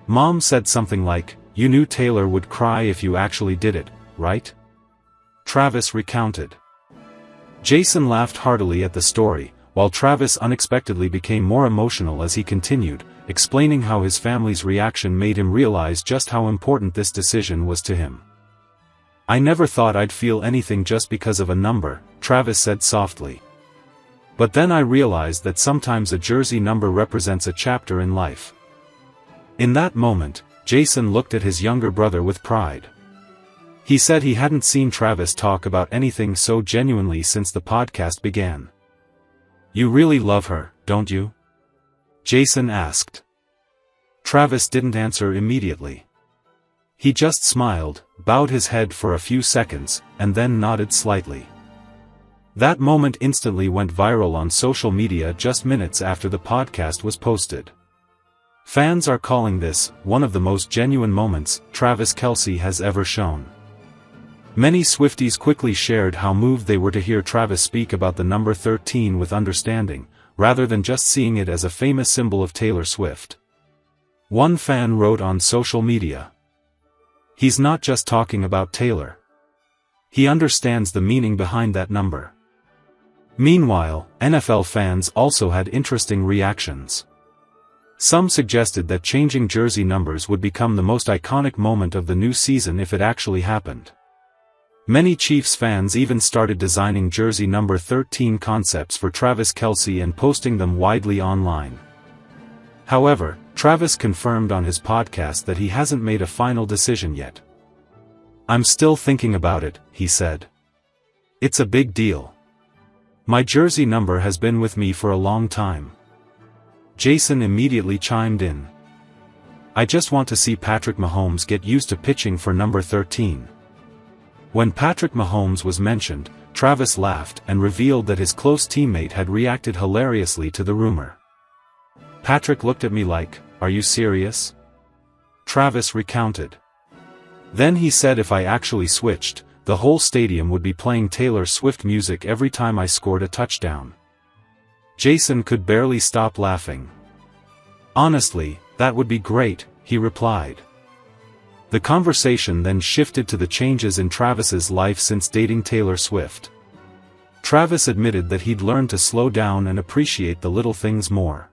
Mom said something like, "You knew Taylor would cry if you actually did it, right?" Travis recounted. Jason laughed heartily at the story, while Travis unexpectedly became more emotional as he continued, explaining how his family's reaction made him realize just how important this decision was to him. "I never thought I'd feel anything just because of a number," Travis said softly. "But then I realized that sometimes a jersey number represents a chapter in life." In that moment, Jason looked at his younger brother with pride. He said he hadn't seen Travis talk about anything so genuinely since the podcast began. "You really love her, don't you?" Jason asked. Travis didn't answer immediately. He just smiled, bowed his head for a few seconds, and then nodded slightly. That moment instantly went viral on social media just minutes after the podcast was posted. Fans are calling this one of the most genuine moments Travis Kelce has ever shown. Many Swifties quickly shared how moved they were to hear Travis speak about the number 13 with understanding, rather than just seeing it as a famous symbol of Taylor Swift. One fan wrote on social media, "He's not just talking about Taylor. He understands the meaning behind that number." Meanwhile, NFL fans also had interesting reactions. Some suggested that changing jersey numbers would become the most iconic moment of the new season if it actually happened. Many Chiefs fans even started designing jersey number 13 concepts for Travis Kelce and posting them widely online. However, Travis confirmed on his podcast that he hasn't made a final decision yet. "I'm still thinking about it," he said. "It's a big deal. My jersey number has been with me for a long time." Jason immediately chimed in. "I just want to see Patrick Mahomes get used to pitching for number 13. When Patrick Mahomes was mentioned, Travis laughed and revealed that his close teammate had reacted hilariously to the rumor. "Patrick looked at me like, 'Are you serious?'" Travis recounted. Then he said if I actually switched, the whole stadium would be playing Taylor Swift music every time I scored a touchdown. Jason could barely stop laughing. "Honestly, that would be great," he replied. The conversation then shifted to the changes in Travis's life since dating Taylor Swift. Travis admitted that he'd learned to slow down and appreciate the little things more.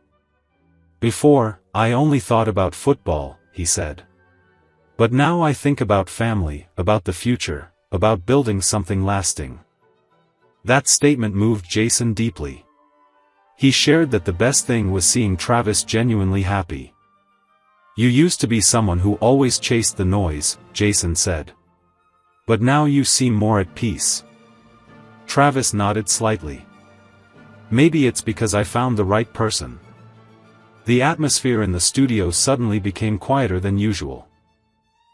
"Before, I only thought about football," he said. "But now I think about family, about the future, about building something lasting." That statement moved Jason deeply. He shared that the best thing was seeing Travis genuinely happy. "You used to be someone who always chased the noise," Jason said. "But now you seem more at peace." Travis nodded slightly. "Maybe it's because I found the right person." The atmosphere in the studio suddenly became quieter than usual.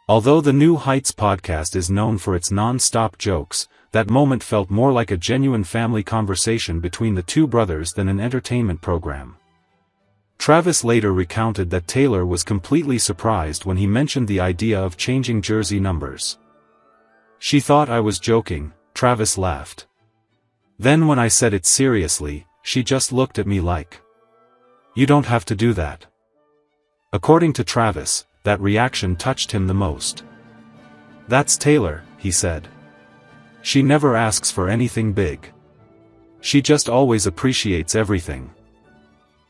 Although the New Heights podcast is known for its non-stop jokes, that moment felt more like a genuine family conversation between the two brothers than an entertainment program. Travis later recounted that Taylor was completely surprised when he mentioned the idea of changing jersey numbers. "She thought I was joking," Travis laughed. "Then when I said it seriously, she just looked at me like, 'You don't have to do that.'" According to Travis, that reaction touched him the most. "That's Taylor," he said. "She never asks for anything big. She just always appreciates everything."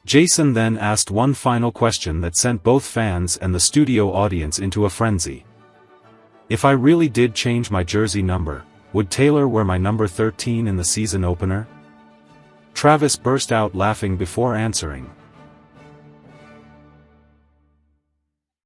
Jason then asked one final question that sent both fans and the studio audience into a frenzy. "If I really did change my jersey number, Would Taylor wear my number 13 in the season opener? Travis burst out laughing before answering.